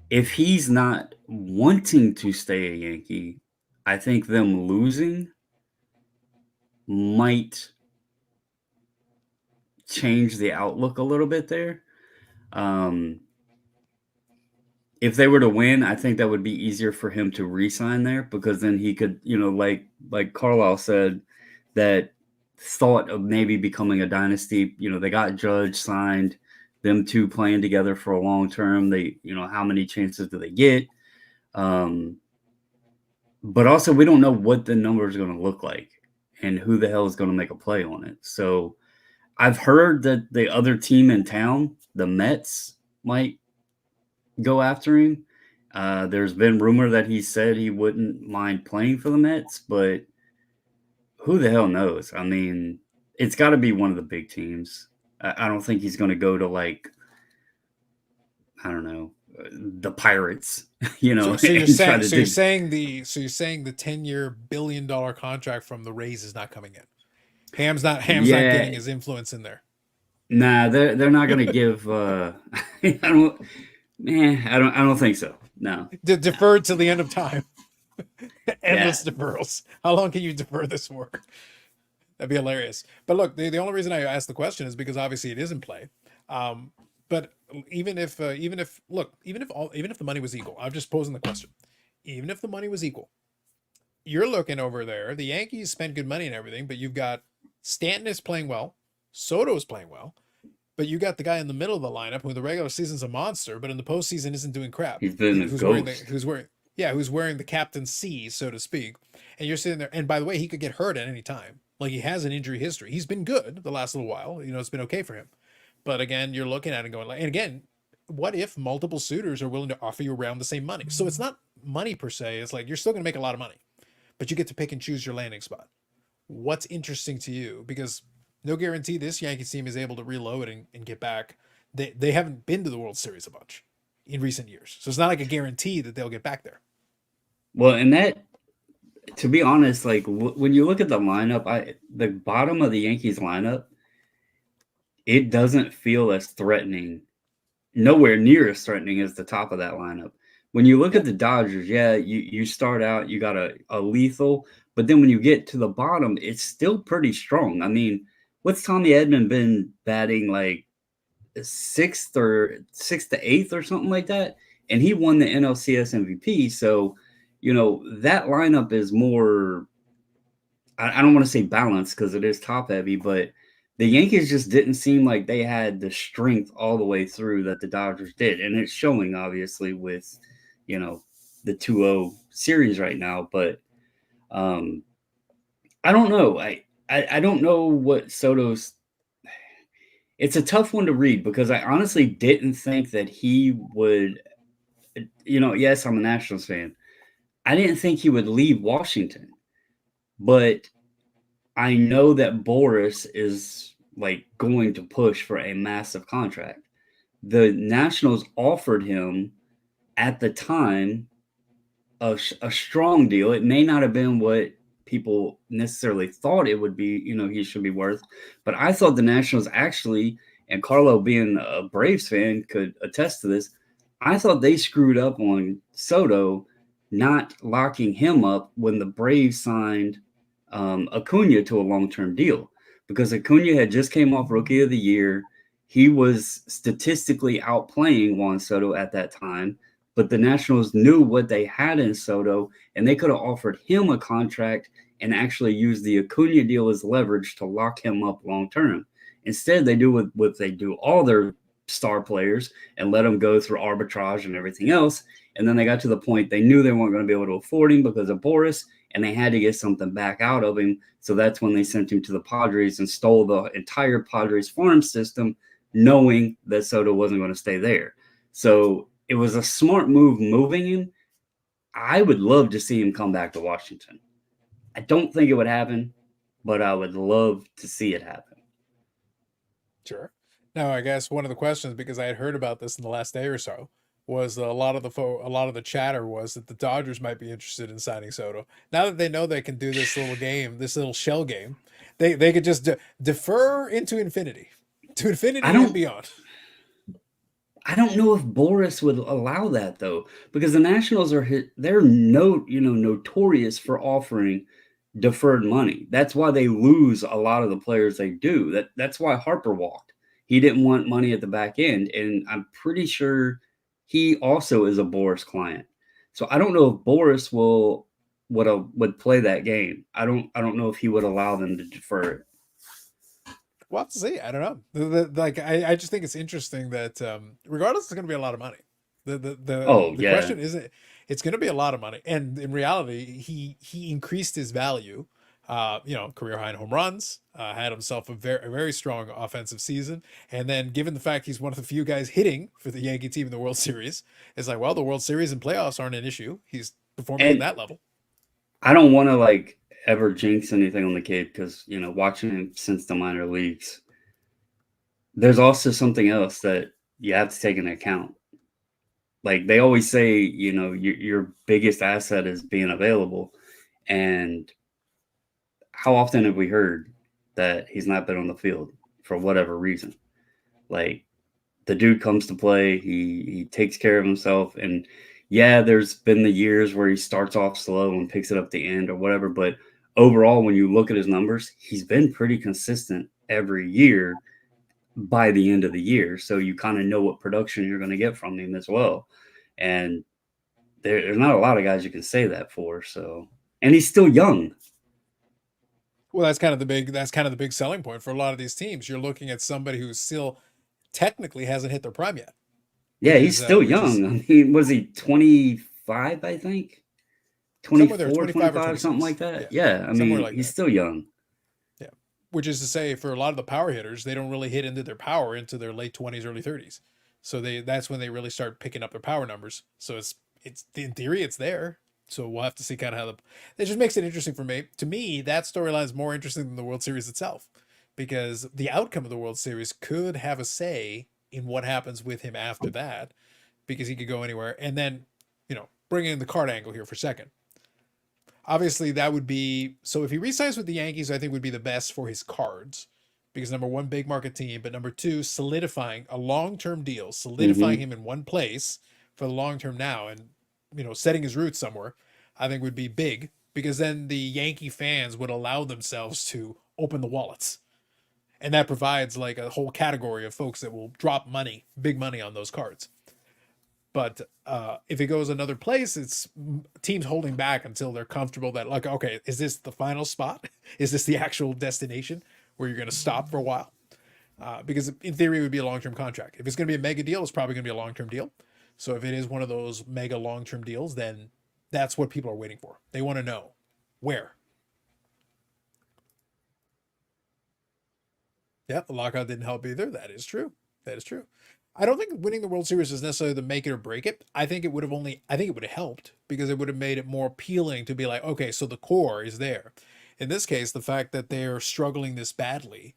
if he's not wanting to stay a Yankee, I think them losing might change the outlook a little bit there. If they were to win, I think that would be easier for him to re-sign there, because then he could, like Carlisle said, that thought of maybe becoming a dynasty. They got Judge signed, them two playing together for a long term. They, how many chances do they get? But also we don't know what the number is going to look like and who the hell is going to make a play on it. So I've heard that the other team in town, the Mets, might go after him. There's been rumor that he said he wouldn't mind playing for the Mets, but who the hell knows? I mean, it's got to be one of the big teams. I don't think he's going to go to the Pirates.
So you're saying the 10-year $1 billion contract from the Rays is not coming in. Ham's not getting his influence in there.
Nah, they're not going to give. I don't think so. No.
Deferred till the end of time. Endless deferrals. How long can you defer this for? That'd be hilarious. But look, the only reason I asked the question is because obviously it is in play. But even if the money was equal, I'm just posing the question. Even if the money was equal, you're looking over there. The Yankees spend good money and everything, but you've got Stanton is playing well, Soto is playing well, but you got the guy in the middle of the lineup who in the regular season's a monster, but in the postseason isn't doing crap.
He's been a ghost.
Who's wearing the captain's C, so to speak. And you're sitting there, and by the way, he could get hurt at any time. Like, he has an injury history. He's been good the last little while. It's been okay for him. But again, you're looking at it going, and again, what if multiple suitors are willing to offer you around the same money? So it's not money per se. It's like you're still going to make a lot of money, but you get to pick and choose your landing spot. What's interesting to you? Because no guarantee this Yankees team is able to reload and get back. They haven't been to the World Series a bunch in recent years. So it's not like a guarantee that they'll get back there.
Well, and that, to be honest, like when you look at the lineup, the bottom of the Yankees lineup, it doesn't feel as threatening nowhere near as threatening as the top of that lineup. When you look at the Dodgers, yeah, you start out, you got a lethal, but then when you get to the bottom, it's still pretty strong. I mean, what's Tommy Edman been batting like sixth to eighth or something like that? And he won the NLCS MVP. So, that lineup is more, I don't want to say balanced because it is top heavy, but the Yankees just didn't seem like they had the strength all the way through that the Dodgers did. And it's showing obviously with, the 2-0 series right now. But I don't know. I don't know what Soto's. It's a tough one to read because I honestly didn't think that he would, yes, I'm a Nationals fan. I didn't think he would leave Washington, but I know that Boris is like going to push for a massive contract. The Nationals offered him at the time a strong deal. It may not have been what people necessarily thought it would be, he should be worth, but I thought the Nationals actually, and Carlo being a Braves fan could attest to this, I thought they screwed up on Soto not locking him up when the Braves signed Acuna to a long-term deal, because Acuna had just came off Rookie of the Year. He was statistically outplaying Juan Soto at that time, but the Nationals knew what they had in Soto, and they could have offered him a contract and actually used the Acuna deal as leverage to lock him up long-term. Instead, they do what they do all their star players and let them go through arbitrage and everything else. And then they got to the point they knew they weren't going to be able to afford him because of Boris, and they had to get something back out of him. So that's when they sent him to the Padres and stole the entire Padres farm system, knowing that Soto wasn't going to stay there. So it was a smart move moving him. I would love to see him come back to Washington. I don't think it would happen, but I would love to see it happen.
Sure. Now, I guess one of the questions, because I had heard about this in the last day or so, was a lot of the chatter was that the Dodgers might be interested in signing Soto. Now that they know they can do this little game, this little shell game, they could just defer into infinity, to infinity and beyond.
I don't know if Boris would allow that though, because the Nationals they're notorious for offering deferred money. That's why they lose a lot of the players they do. That's why Harper walked. He didn't want money at the back end, and I'm pretty sure he also is a Boris client. So I don't know if Boris would play that game. I don't know if he would allow them to defer it.
We'll have to see. I don't know. I just think it's interesting that regardless, it's going to be a lot of money. The question isn't. It's going to be a lot of money, and in reality, he increased his value. Career high in home runs. Had himself a very strong offensive season, and then given the fact he's one of the few guys hitting for the Yankee team in the World Series, it's like, well, the World Series and playoffs aren't an issue. He's performing at that level.
I don't want to ever jinx anything on the kid because watching him since the minor leagues, there's also something else that you have to take into account. Like they always say, your biggest asset is being available, and how often have we heard that he's not been on the field for whatever reason? Like the dude comes to play, he takes care of himself, and yeah, there's been the years where he starts off slow and picks it up the end or whatever, but overall, when you look at his numbers, he's been pretty consistent every year by the end of the year. So you kind of know what production you're going to get from him as well. And there's not a lot of guys you can say that for. So, and he's still young.
Well, that's kind of the big selling point for a lot of these teams. You're looking at somebody who still technically hasn't hit their prime yet.
Yeah, he's still young. I mean, was he 25, I think? 24, 25, something like that. Yeah, I mean, he's still young.
Yeah, which is to say, for a lot of the power hitters, they don't really hit into their power into their late 20s, early 30s. So that's when they really start picking up their power numbers. So it's in theory, it's there. So we'll have to see kind of how it just makes it interesting for me. To me, that storyline is more interesting than the World Series itself, because the outcome of the World Series could have a say in what happens with him after that, because he could go anywhere. And then, bring in the card angle here for a second. Obviously, that would be, so if he re-signs with the Yankees, I think would be the best for his cards, because number one, big market team, but number two, solidifying a long-term deal, solidifying him in one place for the long term now, and setting his roots somewhere, I think would be big, because then the Yankee fans would allow themselves to open the wallets. And that provides like a whole category of folks that will drop money, big money on those cards. But if it goes another place, it's teams holding back until they're comfortable that, like, okay, is this the final spot? Is this the actual destination where you're going to stop for a while? Because in theory, it would be a long-term contract. If it's going to be a mega deal, it's probably going to be a long-term deal. So if it is one of those mega long-term deals, then that's what people are waiting for. They want to know where. Yeah, the lockout didn't help either. That is true. That is true. I don't think winning the World Series is necessarily the make it or break it. I think it would have helped, because it would have made it more appealing to be like, okay, so the core is there. In this case, the fact that they're struggling this badly,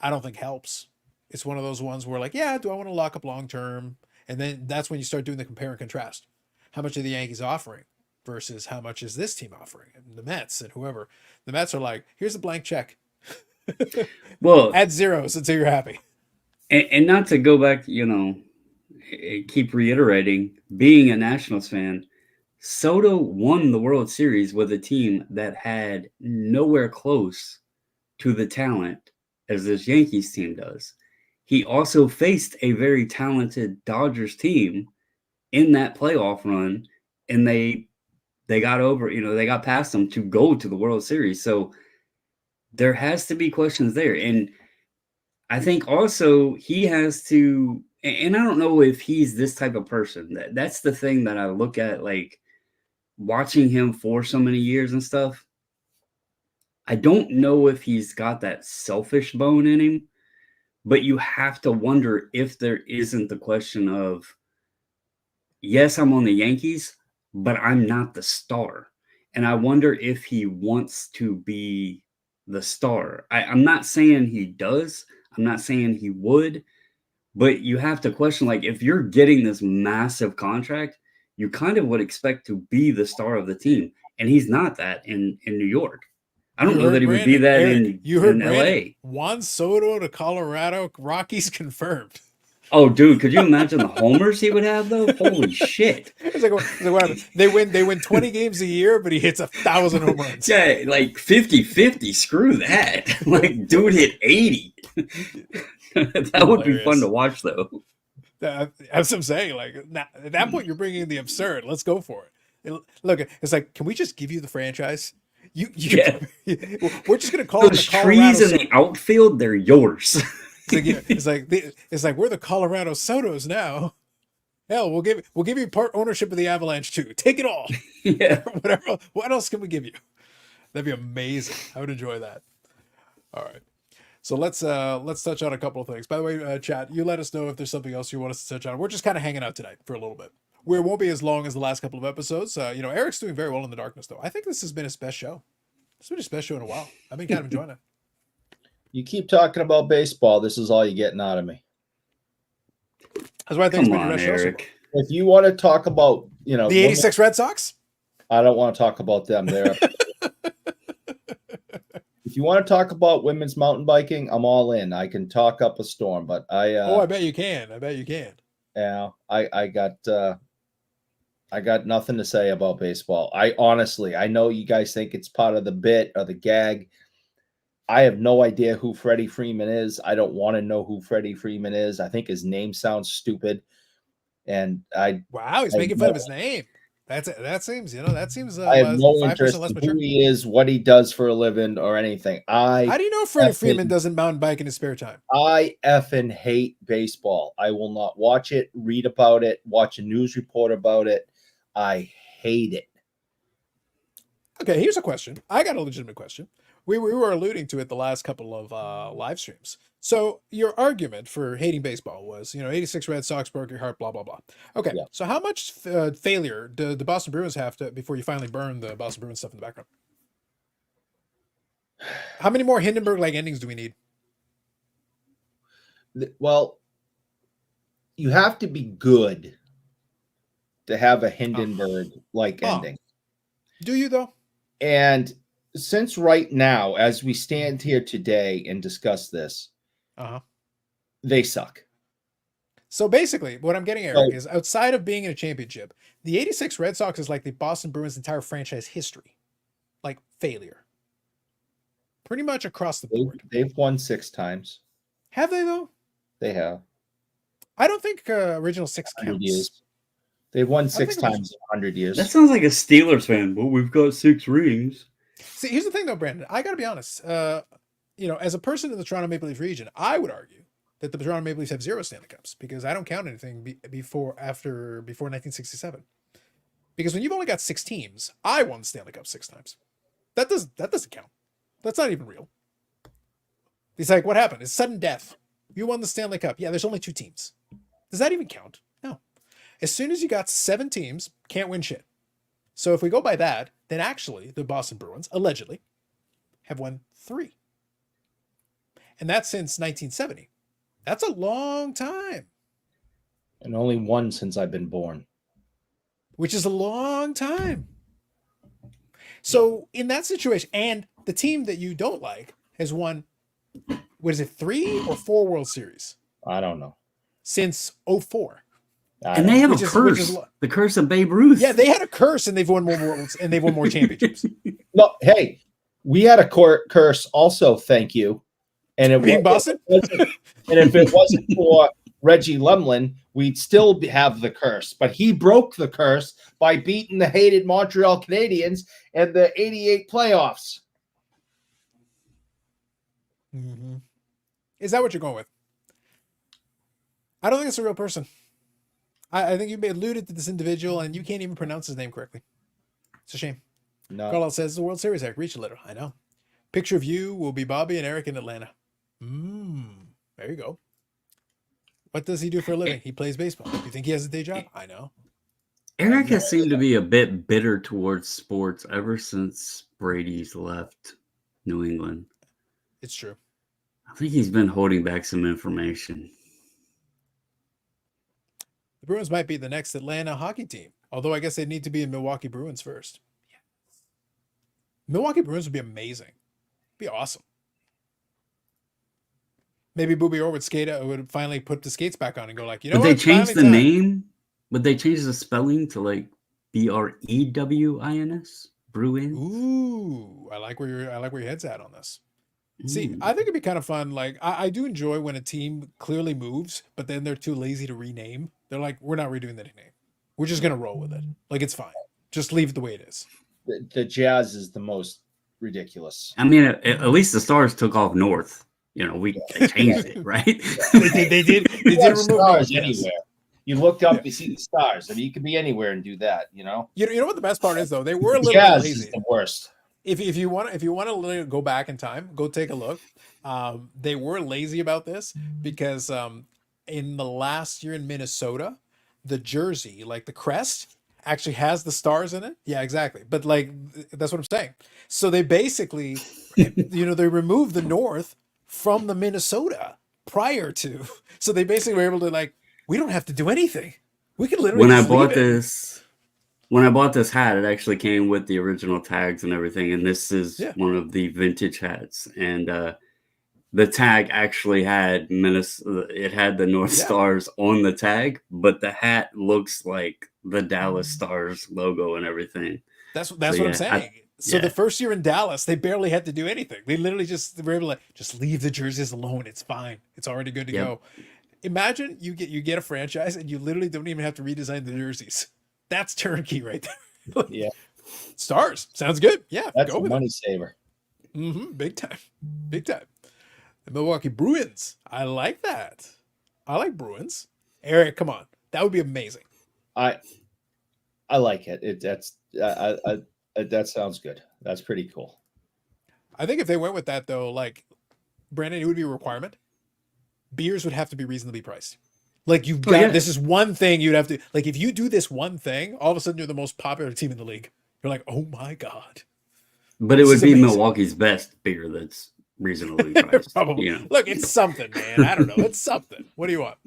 I don't think helps. It's one of those ones where, like, yeah, do I want to lock up long term? And then that's when you start doing the compare and contrast. How much are the Yankees offering versus how much is this team offering? And the Mets and whoever. The Mets are like, here's a blank check.
Well,
add zeros until you're happy.
And not to go back, keep reiterating, being a Nationals fan, Soto won the World Series with a team that had nowhere close to the talent as this Yankees team does. He also faced a very talented Dodgers team in that playoff run, and they got over, they got past them to go to the World Series. So there has to be questions there. And I think also he has to, and I don't know if he's this type of person. That's the thing that I look at, like watching him for so many years and stuff. I don't know if he's got that selfish bone in him, but you have to wonder if there isn't the question of, yes, I'm on the Yankees, but I'm not the star. And I wonder if he wants to be the star. I'm not saying he does. I'm not saying he would, but you have to question, like, if you're getting this massive contract, you kind of would expect to be the star of the team. And he's not that in New York. I don't know that he would be that in LA.
Juan Soto to Colorado Rockies confirmed.
Oh, dude, could you imagine the homers he would have, though? Holy shit.
It's like what happened? They win 20 games a year, but he hits 1,000 home runs.
Yeah, like 50-50. Screw that. Like, dude hit 80. That would be fun to watch, though.
That's what I'm saying. Like, at that point, you're bringing in the absurd. Let's go for it. Look, it's like, can we just give you the franchise?
Yeah.
We're just gonna call
those trees in the outfield. They're yours.
It's like we're the Colorado Sotos now. Hell, we'll give you part ownership of the Avalanche too. Take it all.
Yeah.
Whatever. What else can we give you? That'd be amazing. I would enjoy that. All right. So let's touch on a couple of things. By the way, chat, you let us know if there's something else you want us to touch on. We're just kind of hanging out tonight for a little bit. We won't be as long as the last couple of episodes. Eric's doing very well in the darkness, though. I think this has been his best show. It's been his best show in a while. I've been kind of enjoying it.
You keep talking about baseball. This is all you're getting out of me.
That's why I think it's been your best
Eric.
show.
If you want to talk about,
the 86 Red Sox,
I don't want to talk about them. There. If you want to talk about women's mountain biking, I'm all in. I can talk up a storm, but
I bet you can.
Yeah, I got nothing to say about baseball. I know you guys think it's part of the bit or the gag. I have no idea who Freddie Freeman is. I don't want to know who Freddie Freeman is. I think his name sounds stupid. And
he's making fun of his name. That seems
I have no interest in who he is, what he does for a living, or anything.
How do you know Freddie Freeman doesn't mountain bike in his spare time?
I effing hate baseball. I will not watch it, read about it, watch a news report about it. I hate it.
Okay, here's a question. I got a legitimate question. We were alluding to it the last couple of live streams. So your argument for hating baseball was, 86 Red Sox broke your heart, blah, blah, blah. Okay, yeah. So how much failure do the Boston Bruins have to before you finally burn the Boston Bruins stuff in the background? How many more Hindenburg-like endings do we need?
Well, you have to be good to have a Hindenburg-like ending.
Do you, though?
And since right now, as we stand here today and discuss this,
Uh-huh.
They suck.
So basically, what I'm getting, Eric, is outside of being in a championship, the 86 Red Sox is like the Boston Bruins' entire franchise history. Like failure. Pretty much across the board.
They've won 6 times.
Have they, though?
They have.
I don't think original 6 counts.
Years. They've won 6 times in 100 years.
That sounds like a Steelers fan. Well, we've got 6 rings.
See, here's the thing, though, Brandon. I got to be honest. As a person in the Toronto Maple Leaf region, I would argue that the Toronto Maple Leafs have 0 Stanley Cups because I don't count anything before 1967. Because when you've only got 6 teams, I won the Stanley Cup 6 times. That doesn't count. That's not even real. He's like, what happened? It's sudden death. You won the Stanley Cup. Yeah, there's only 2 teams. Does that even count? No. As soon as you got 7 teams, can't win shit. So if we go by that, then actually the Boston Bruins, allegedly, have won 3. And that's since 1970. That's a long time.
And only 1 since I've been born.
Which is a long time. So in that situation, and the team that you don't like has won, what is it, 3 or 4 World Series?
I don't know.
Since 04.
And they have a curse. The curse of Babe Ruth.
Yeah, they had a curse and they've won more worlds and they've won more championships.
No, hey, we had a curse also, thank you. And it
being Boston?
And if it wasn't for Reggie Lemlin, we'd still have the curse. But he broke the curse by beating the hated Montreal Canadiens in the 88 playoffs.
Mm-hmm. Is that what you're going with? I don't think it's a real person. I think you alluded to this individual and you can't even pronounce his name correctly. It's a shame.
No.
Carlisle says the World Series, Eric. Reach a little. I know. Picture of you will be Bobby and Eric in Atlanta. There you go. What does he do for a living? He plays baseball. You think he has a day job? I know.
Eric has seemed to be a bit bitter towards sports ever since Brady's left New England.
It's true.
I think he's been holding back some information.
The Bruins might be the next Atlanta hockey team. Although I guess they need to be in Milwaukee Bruins first. Yeah. Milwaukee Bruins would be amazing. It'd be awesome. Maybe Booby Orr would finally put the skates back on and go like, you know
what?
Would
they change the name? Would they change the spelling to like Brewins? Bruins?
Ooh, I like where your head's at on this. See, I think it'd be kind of fun. Like, I do enjoy when a team clearly moves, but then they're too lazy to rename. They're like, we're not redoing the nickname. We're just going to roll with it. Like, it's fine. Just leave it the way it is.
The Jazz is the most ridiculous.
I mean, at least the Stars took off north. You know, they changed it, right?
They did remove
stars
north,
anywhere. Yes. You looked up, you see the stars. I mean, you could be anywhere and do that, you know?
You know what the best part is, though? They were a little
Jazz
lazy.
Is the worst.
If you want to go back in time, go take a look. They were lazy about this because in the last year in Minnesota, the jersey, like the crest, actually has the stars in it. Yeah, exactly. But like that's what I'm saying. So they basically, they removed the North from the Minnesota prior to. So they basically were able to like, we don't have to do anything. We can literally.
When I bought this hat, it actually came with the original tags and everything. And this is one of the vintage hats. And the tag actually had it had the North Stars on the tag, but the hat looks like the Dallas Stars logo and everything.
That's what I'm saying. The first year in Dallas, they barely had to do anything. They literally were able to just leave the jerseys alone. It's fine. It's already good to go. Imagine you get a franchise and you literally don't even have to redesign the jerseys. That's turnkey right there.
Yeah.
Stars. Sounds good. Yeah.
That's a money saver.
Big time. Big time. The Milwaukee Bruins. I like that. I like Bruins. Eric, come on. That would be amazing.
I like it. That sounds good. That's pretty cool.
I think if they went with that though, like Brandon, it would be a requirement. Beers would have to be reasonably priced. Like you've got this is one thing you'd have to like if you do this one thing, all of a sudden you're the most popular team in the league. You're like, oh my God.
But it would be amazing. Milwaukee's best beer that's reasonably priced.
Probably. You know? Look, it's something, man. I don't know. It's something. What do you want?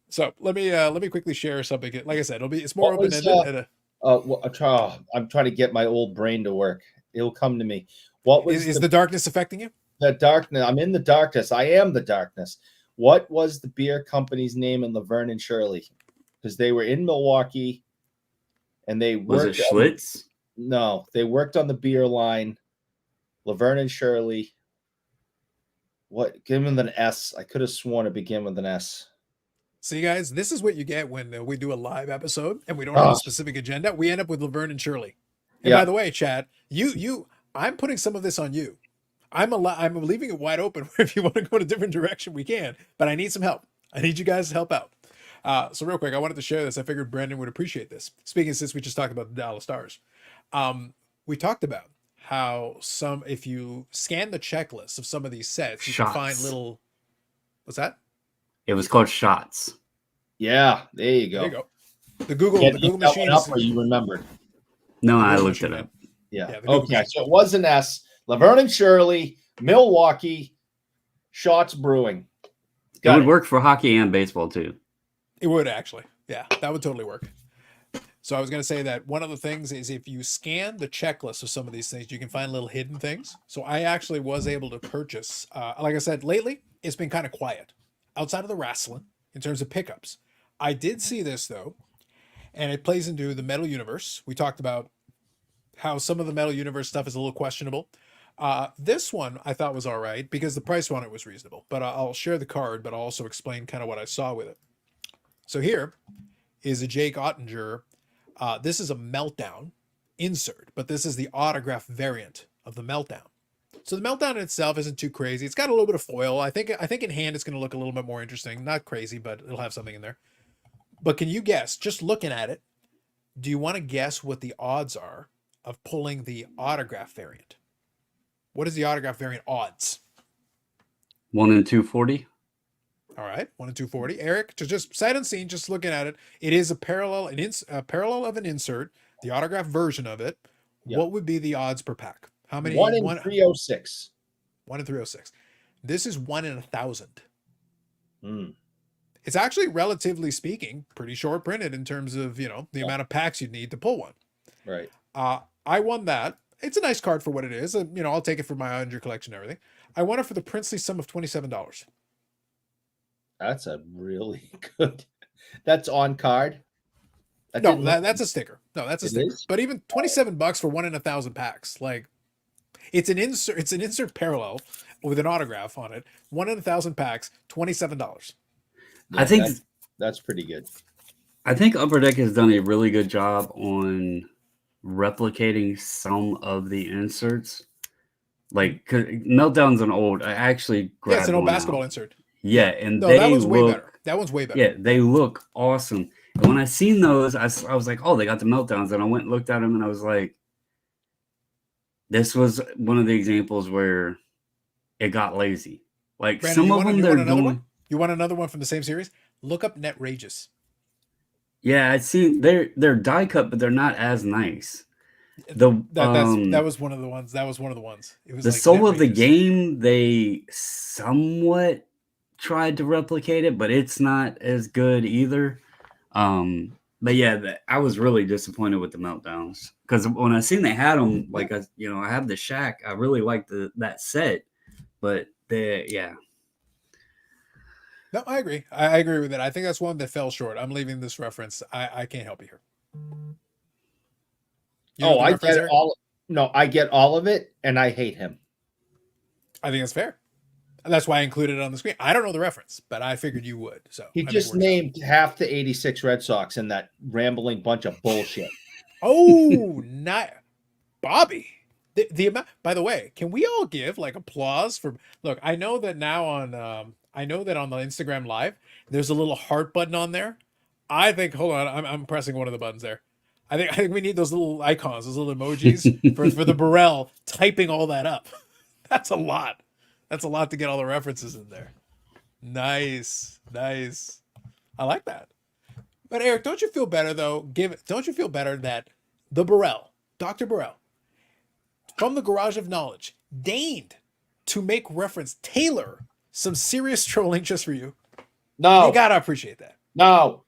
So let me quickly share something. Like I said, it's more open ended.
I'm trying to get my old brain to work. It'll come to me. What was
is the darkness affecting you?
The darkness. I'm in the darkness. I am the darkness. What was the beer company's name in Laverne and Shirley? Because they were in Milwaukee, and they
Was it
worked.
Schlitz?
No, they worked on the beer line. Laverne and Shirley. What? Give them an S. I could have sworn it began with an S.
See, guys, this is what you get when we do a live episode and we don't have a specific agenda. We end up with Laverne and Shirley. And by the way, Chad, I'm putting some of this on you. I'm leaving it wide open. If you want to go in a different direction, we can. But I need some help. I need you guys to help out. So real quick, I wanted to share this. I figured Brandon would appreciate this. Speaking, since we just talked about the Dallas Stars, we talked about how if you scan the checklist of some of these sets, you can find little. What's that?
It was called Shots.
Yeah, there you go.
There you go. The Google machine.
Up or you remembered?
No, I looked it up.
Yeah. Okay, so it was an S. Laverne and Shirley, Milwaukee, Shots Brewing.
It would work for hockey and baseball too.
It would actually. Yeah, that would totally work. So I was going to say that one of the things is if you scan the checklist of some of these things, you can find little hidden things. So I actually was able to purchase, like I said, lately, it's been kind of quiet outside of the wrestling in terms of pickups. I did see this though, and it plays into the Metal Universe. We talked about how some of the Metal Universe stuff is a little questionable. This one I thought was all right because the price on it was reasonable, but I'll share the card, but I'll also explain kind of what I saw with it. So here is a Jake Ottinger. This is a Meltdown insert, but this is the autograph variant of the Meltdown. So the Meltdown itself isn't too crazy. It's got a little bit of foil. I think in hand it's going to look a little bit more interesting. Not crazy, but it'll have something in there. But can you guess, just looking at it, do you want to guess what the odds are of pulling the autograph variant? What is the autograph variant odds?
1 in 240.
All right, 1 in 240. Eric, to just sight unseen, just looking at it, it is a parallel of an insert, the autograph version of it. Yep. What would be the odds per pack? How many?
1 in 306.
1 in 306. This is 1 in 1,000.
Mm.
It's actually, relatively speaking, pretty short printed in terms of, the amount of packs you'd need to pull one.
Right.
I won that. It's a nice card for what it is. I'll take it for my Ottinger collection and everything. I won it for the princely sum of $27.
That's a really good. That's on card.
That's a sticker. No, that's a sticker. Is? But even $27 for 1 in 1,000 packs, like it's an insert. It's an insert parallel with an autograph on it. 1 in 1,000 packs, $27.
Yeah,
I think
that's pretty good.
I think Upper Deck has done a really good job on replicating some of the inserts. Like Meltdown's an old. I actually grabbed
it's an old basketball insert.
Yeah, and
that one's way better. That one's way better.
Yeah, they look awesome. And when I seen those, I was like, oh, they got the Meltdowns. And I went and looked at them, and I was like, this was one of the examples where it got lazy. Like
Brandon,
some of them, they're going.
You want another one from the same series? Look up Netrageous.
Yeah, I see. They're die cut, but they're not as nice.
That was one of the ones. That was one of the ones. It was
the
like
soul of the game. They somewhat tried to replicate it, but it's not as good either. But yeah, I was really disappointed with the Meltdowns because when I seen they had them, like I have the Shack. I really liked that set, but
No, I agree. I agree with that. I think that's one that fell short. I'm leaving this reference. I can't help you here.
I get it all. No, I get all of it, and I hate him.
I think that's fair. And that's why I included it on the screen. I don't know the reference, but I figured you would. So
he just named half the 86 Red Sox in that rambling bunch of bullshit.
Oh, not Bobby. The amount. By the way, can we all give like applause for? Look, I know that now on the Instagram Live, there's a little heart button on there. I think. Hold on, I'm pressing one of the buttons there. I think we need those little icons, those little emojis for the Burrell typing all that up. That's a lot. That's a lot to get all the references in there. Nice. I like that. But Eric, don't you feel better though? Don't you feel better that the Burrell, Dr. Burrell, from the Garage of Knowledge, deigned to make reference, tailor some serious trolling just for you?
No.
You gotta appreciate that.
No.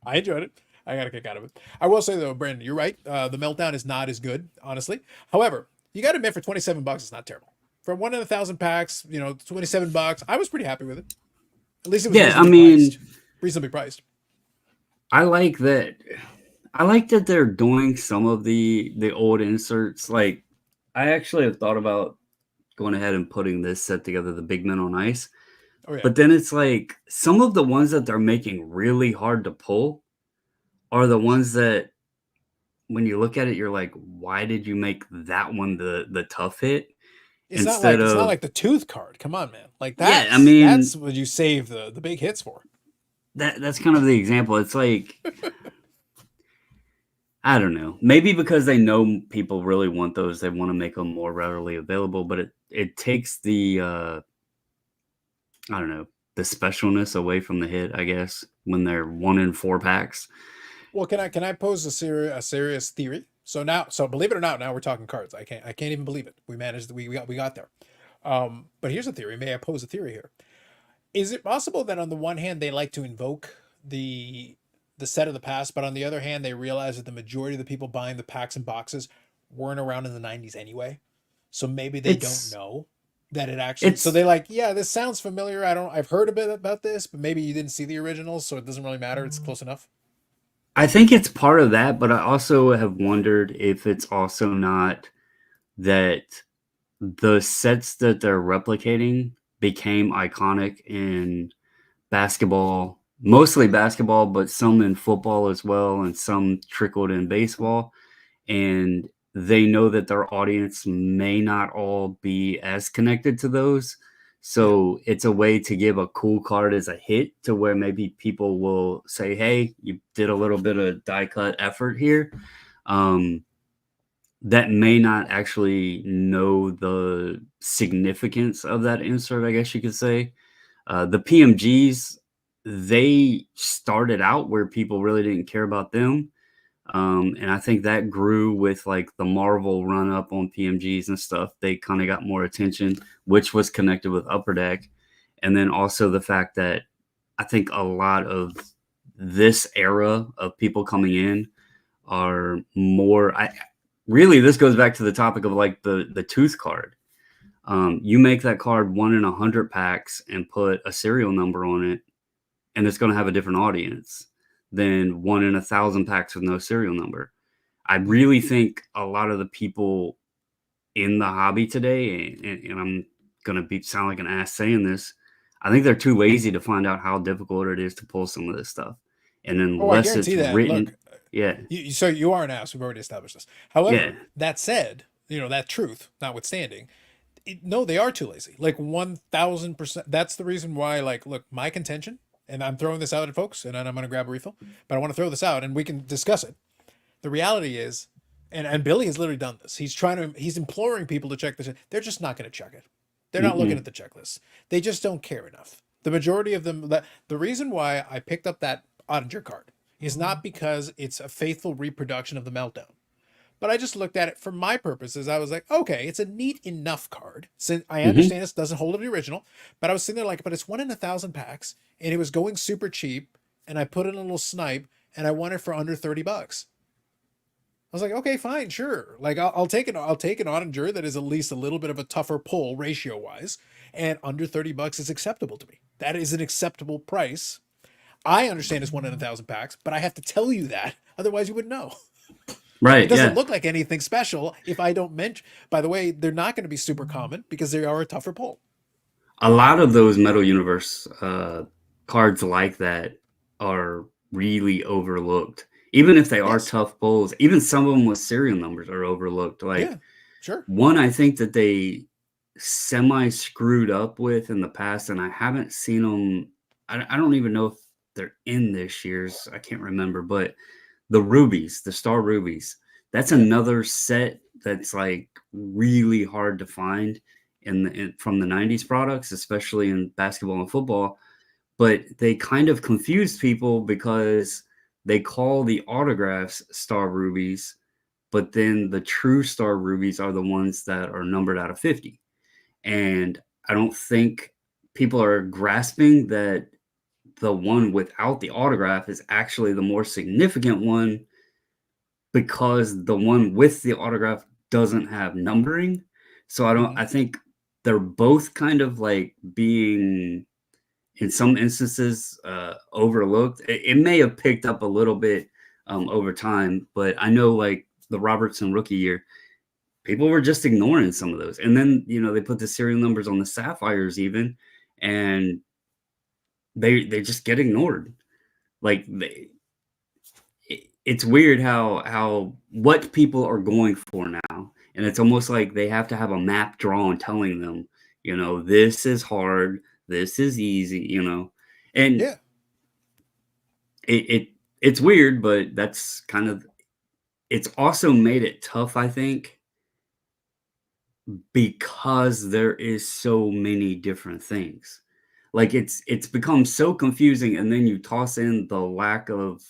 I enjoyed it. I got a kick out of it. I will say though, Brandon, you're right. The Meltdown is not as good, honestly. However, you got to admit for $27, it's not terrible. for 1 in 1,000 packs, $27. I was pretty happy with it. At least it was
Yeah, I mean,
reasonably priced.
I like that. I like that they're doing some of the old inserts. Like, I actually have thought about going ahead and putting this set together, the Big Men on Ice.
Oh yeah.
But then it's like some of the ones that they're making really hard to pull are the ones that, when you look at it, you're like, why did you make that one the tough hit?
It's not
Instead
like the tooth card. Come on, man. Like
Yeah,
that's
I mean,
that's what you save the big hits for.
that's kind of the example. It's like, I don't know. Maybe because they know people really want those, they want to make them more readily available. But it takes the I don't know, the specialness away from the hit, I guess, when they're 1 in 4 packs.
Well, can I pose a serious theory? So believe it or not, now we're talking cards. I can't even believe it. We managed. We got there. But here's a theory. May I pose a theory here? Is it possible that on the one hand they like to invoke the set of the past, but on the other hand they realize that the majority of the people buying the packs and boxes weren't around in the 90s anyway, so maybe they don't know that it actually. So they like, yeah, this sounds familiar. I've heard a bit about this, but maybe you didn't see the originals, so it doesn't really matter. It's close enough.
I think it's part of that, but I also have wondered if it's also not that the sets that they're replicating became iconic in basketball, mostly basketball, but some in football as well, and some trickled in baseball. And they know that their audience may not all be as connected to those. So it's a way to give a cool card as a hit to where maybe people will say, hey, you did a little bit of die cut effort here. That may not actually know the significance of that insert, I guess you could say. The PMGs, they started out where people really didn't care about them. And I think that grew with like the Marvel run up on PMGs and stuff. They kind of got more attention, which was connected with Upper Deck. And then also the fact that I think a lot of this era of people coming in are more, really, this goes back to the topic of like the tooth card. You make that card 1 in 100 packs and put a serial number on it, and it's going to have a different audience than 1 in 1,000 packs with no serial number. I really think a lot of the people in the hobby today, and I'm going to sound like an ass saying this, I think they're too lazy to find out how difficult it is to pull some of this stuff. And unless it's written,
Look,
yeah.
So you are an ass. We've already established this. However, that said, that truth notwithstanding, no, they are too lazy. Like 1,000%. That's the reason why. Like, look, my contention. And I'm throwing this out at folks, and then I'm going to grab a refill. But I want to throw this out, and we can discuss it. The reality is, and Billy has literally done this. He's imploring people to check this. They're just not going to check it. They're not looking at the checklist. They just don't care enough. The majority of them. The reason why I picked up that Ottinger card is not because it's a faithful reproduction of the Meltdown. But I just looked at it for my purposes. I was like, okay, it's a neat enough card. So I understand this doesn't hold the original, but I was sitting there like, but it's 1 in 1,000 packs, and it was going super cheap, and I put in a little snipe, and I won it for under $30. I was like, okay, fine, sure. Like I'll take an Ottinger that is at least a little bit of a tougher pull ratio wise, and under $30 is acceptable to me. That is an acceptable price. I understand it's 1 in 1,000 packs, but I have to tell you that, otherwise you wouldn't know.
Right.
It doesn't look like anything special if I don't mention. By the way, they're not going to be super common because they are a tougher pull.
A lot of those Metal Universe cards like that are really overlooked. Even if they are tough pulls, even some of them with serial numbers are overlooked. Like,
sure.
One I think that they semi screwed up with in the past, and I haven't seen them. I don't even know if they're in this year's. I can't remember, but the rubies, the star rubies, that's another set that's like really hard to find from the 90s products, especially in basketball and football. But they kind of confuse people because they call the autographs star rubies, but then the true star rubies are the ones that are numbered out of 50. And I don't think people are grasping that the one without the autograph is actually the more significant one, because the one with the autograph doesn't have numbering. So I think they're both kind of like being, in some instances, overlooked. It may have picked up a little bit over time, but I know like the Robertson rookie year, people were just ignoring some of those. And then, they put the serial numbers on the Sapphires even, and they just get ignored. Like it's weird how what people are going for now. And it's almost like they have to have a map drawn telling them, this is hard, this is easy, and
Yeah.
it's weird, but that's kind of, it's also made it tough, I think, because there is so many different things. Like it's become so confusing, and then you toss in the lack of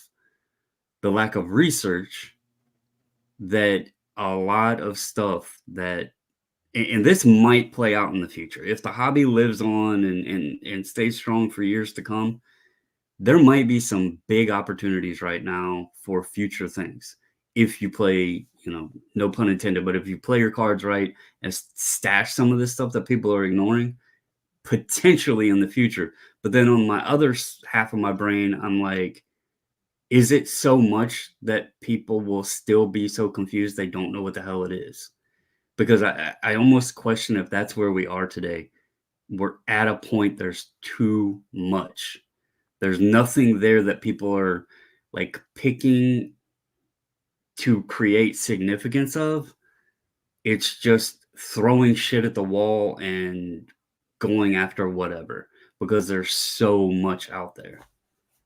research, that a lot of stuff that, and this might play out in the future if the hobby lives on and stays strong for years to come. There might be some big opportunities right now for future things if you play, no pun intended, but if you play your cards right and stash some of this stuff that people are ignoring, potentially in the future. But then on my other half of my brain, I'm like, is it so much that people will still be so confused they don't know what the hell it is? Because I almost question if that's where we are today. We're at a point, there's too much. There's nothing there that people are like picking to create significance of. It's just throwing shit at the wall and going after whatever, because there's so much out there.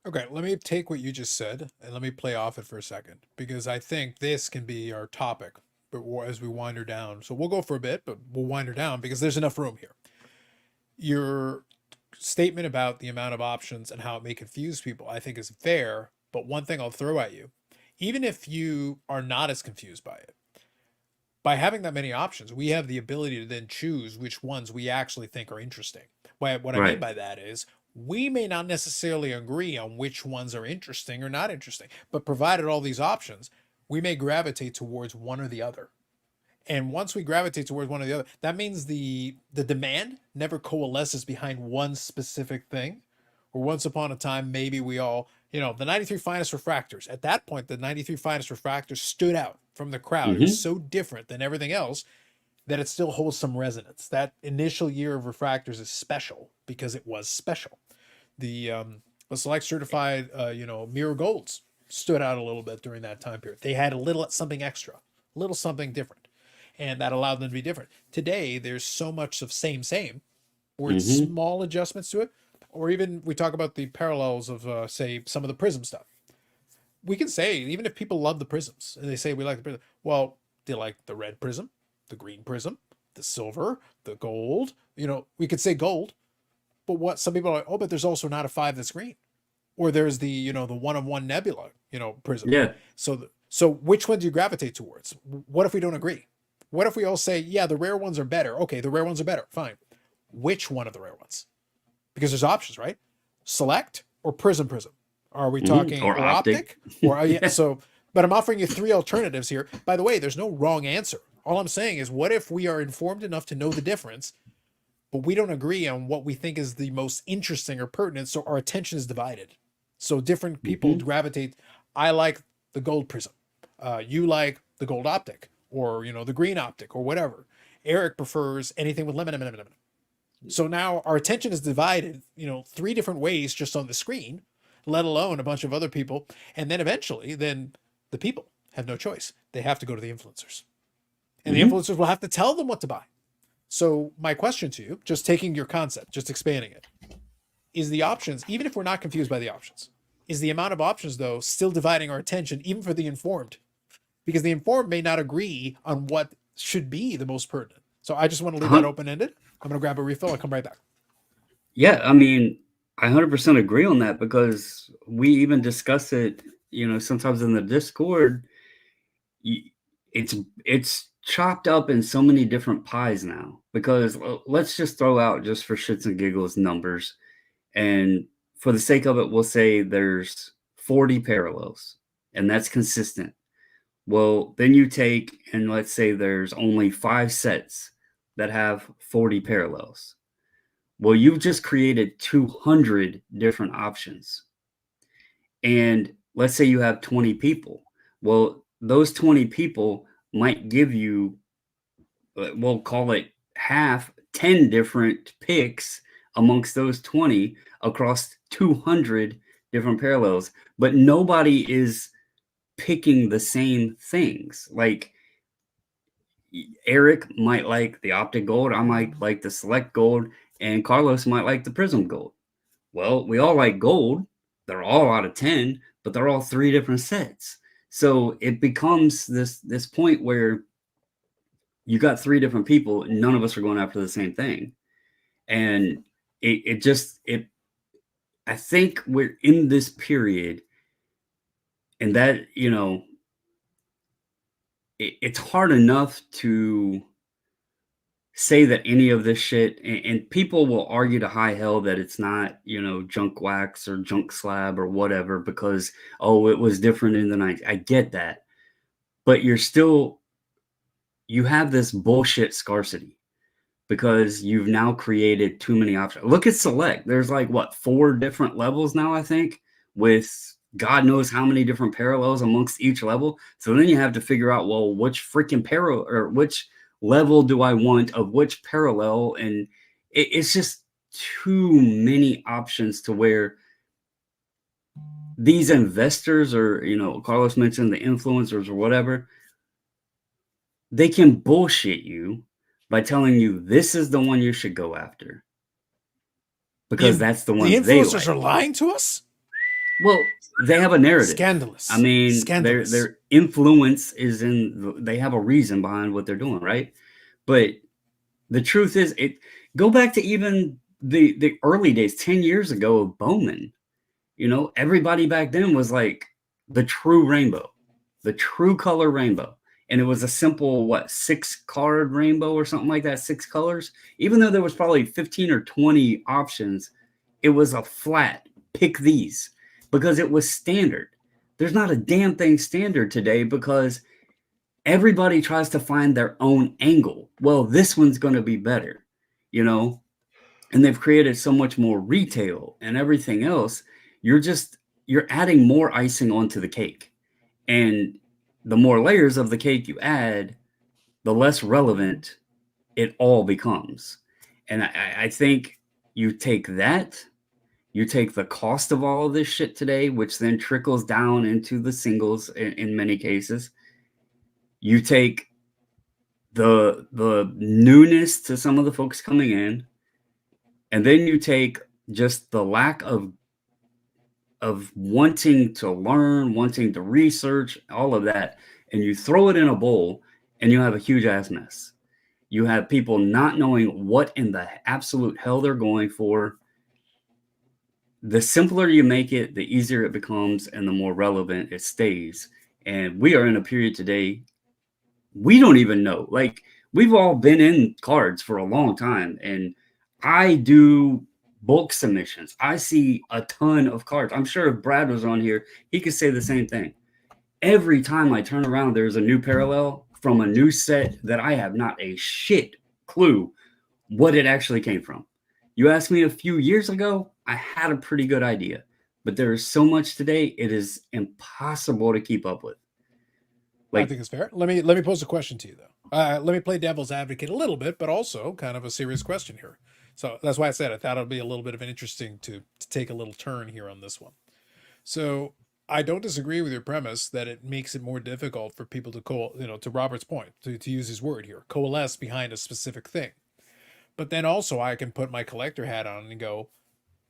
Okay, let me take what you just said and let me play off it for a second, because I think this can be our topic, but as we wind her down. So we'll go for a bit, but we'll wind her down because there's enough room here. Your statement about the amount of options and how it may confuse people, I think, is fair. But one thing I'll throw at you, even if you are not as confused by it, by having that many options, we have the ability to then choose which ones we actually think are interesting. What I mean
Right.
by that is we may not necessarily agree on which ones are interesting or not interesting, but provided all these options, we may gravitate towards one or the other. And once we gravitate towards one or the other, that means the demand never coalesces behind one specific thing. Or once upon a time, maybe we all, the 93 finest refractors. At that point, the 93 finest refractors stood out from the crowd. It was so different than everything else that it still holds some resonance. That initial year of refractors is special because it was special. The select certified, mirror golds stood out a little bit during that time period. They had a little something extra, a little something different, and that allowed them to be different. Today, there's so much of same, or it's small adjustments to it, or even we talk about the parallels of, say, some of the prism stuff. We can say, even if people love the prisms and they say we like the prism, well, they like the red prism, the green prism, the silver, the gold. We could say gold, but what some people are like, oh, but there's also not a 5 that's green, or there's the the 1-of-1 nebula prism.
Yeah.
So which one do you gravitate towards? What if we don't agree? What if we all say, yeah, the rare ones are better? Okay, the rare ones are better. Fine. Which one of the rare ones? Because there's options, right? Select or prism. Are we talking
Or optic?
Or yeah. So, but I'm offering you 3 alternatives here. By the way, there's no wrong answer. All I'm saying is, what if we are informed enough to know the difference, but we don't agree on what we think is the most interesting or pertinent, so our attention is divided. So different people gravitate. I like the gold prism. You like the gold optic, or the green optic, or whatever. Eric prefers anything with lemon. So now our attention is divided, 3 different ways just on the screen, let alone a bunch of other people. And then eventually, the people have no choice. They have to go to the influencers. And the influencers will have to tell them what to buy. So my question to you, just taking your concept, just expanding it, is the options, even if we're not confused by the options, is the amount of options, though, still dividing our attention, even for the informed? Because the informed may not agree on what should be the most pertinent. So I just want to leave that open-ended. I'm going to grab a refill. I'll come right back.
Yeah, I mean, I 100% agree on that, because we even discuss it, sometimes in the Discord. It's chopped up in so many different pies now, because let's just throw out, just for shits and giggles, numbers. And for the sake of it, we'll say there's 40 parallels, and that's consistent. Well, then you take, and let's say there's only 5 sets that have 40 parallels. Well, you've just created 200 different options. And let's say you have 20 people. Well, those 20 people might give you, we'll call it half, 10 different picks amongst those 20 across 200 different parallels. But nobody is picking the same things. Like Eric might like the optic gold, I might like the select gold, and Carlos might like the prism gold. Well, we all like gold. They're all out of 10, but they're all 3 different sets. So it becomes this point where you got 3 different people, and none of us are going after the same thing. And it I think we're in this period, and that, it's hard enough to say that any of this shit, and people will argue to high hell that it's not, junk wax or junk slab or whatever, because, it was different in the 90s. I get that. But you have this bullshit scarcity because you've now created too many options. Look at Select. There's like, 4 different levels now, I think, with God knows how many different parallels amongst each level. So then you have to figure out, well, which freaking parallel or which level do I want of which parallel? And it's just too many options to where these investors, or, Carlos mentioned the influencers or whatever, they can bullshit you by telling you this is the one you should go after because that's the one
the
they
influencers
like.
are lying to us.
Well, they have a narrative.
Scandalous.
I mean,
Scandalous.
their influence is they have a reason behind what they're doing, right? But the truth is, go back to even the early days, 10 years ago of Bowman. Everybody back then was like the true rainbow, the true color rainbow. And it was a simple, 6-card rainbow or something like that, 6 colors. Even though there was probably 15 or 20 options, it was a flat, pick these, because it was standard. There's not a damn thing standard today because everybody tries to find their own angle. Well, this one's going to be better, and they've created so much more retail and everything else. You're adding more icing onto the cake. And the more layers of the cake you add, the less relevant it all becomes. And I think you take that, you take the cost of all of this shit today, which then trickles down into the singles in many cases. You take the newness to some of the folks coming in, and then you take just the lack of wanting to learn, wanting to research, all of that, and you throw it in a bowl, and you have a huge ass mess. You have people not knowing what in the absolute hell they're going for. The simpler you make it, the easier it becomes, and the more relevant it stays. And we are in a period today, we don't even know. Like, we've all been in cards for a long time, and I do bulk submissions. I see a ton of cards. I'm sure if Brad was on here, he could say the same thing. Every time I turn around, there's a new parallel from a new set that I have not a shit clue what it actually came from. You asked me a few years ago, I had a pretty good idea, but there is so much today, it is impossible to keep up with.
I think it's fair. Let me pose a question to you, though. Let me play devil's advocate a little bit, but also kind of a serious question here. So that's why I said I thought it'd be a little bit of an interesting to take a little turn here on this one. So I don't disagree with your premise that it makes it more difficult for people to to Robert's point, to use his word here, coalesce behind a specific thing. But then also I can put my collector hat on and go,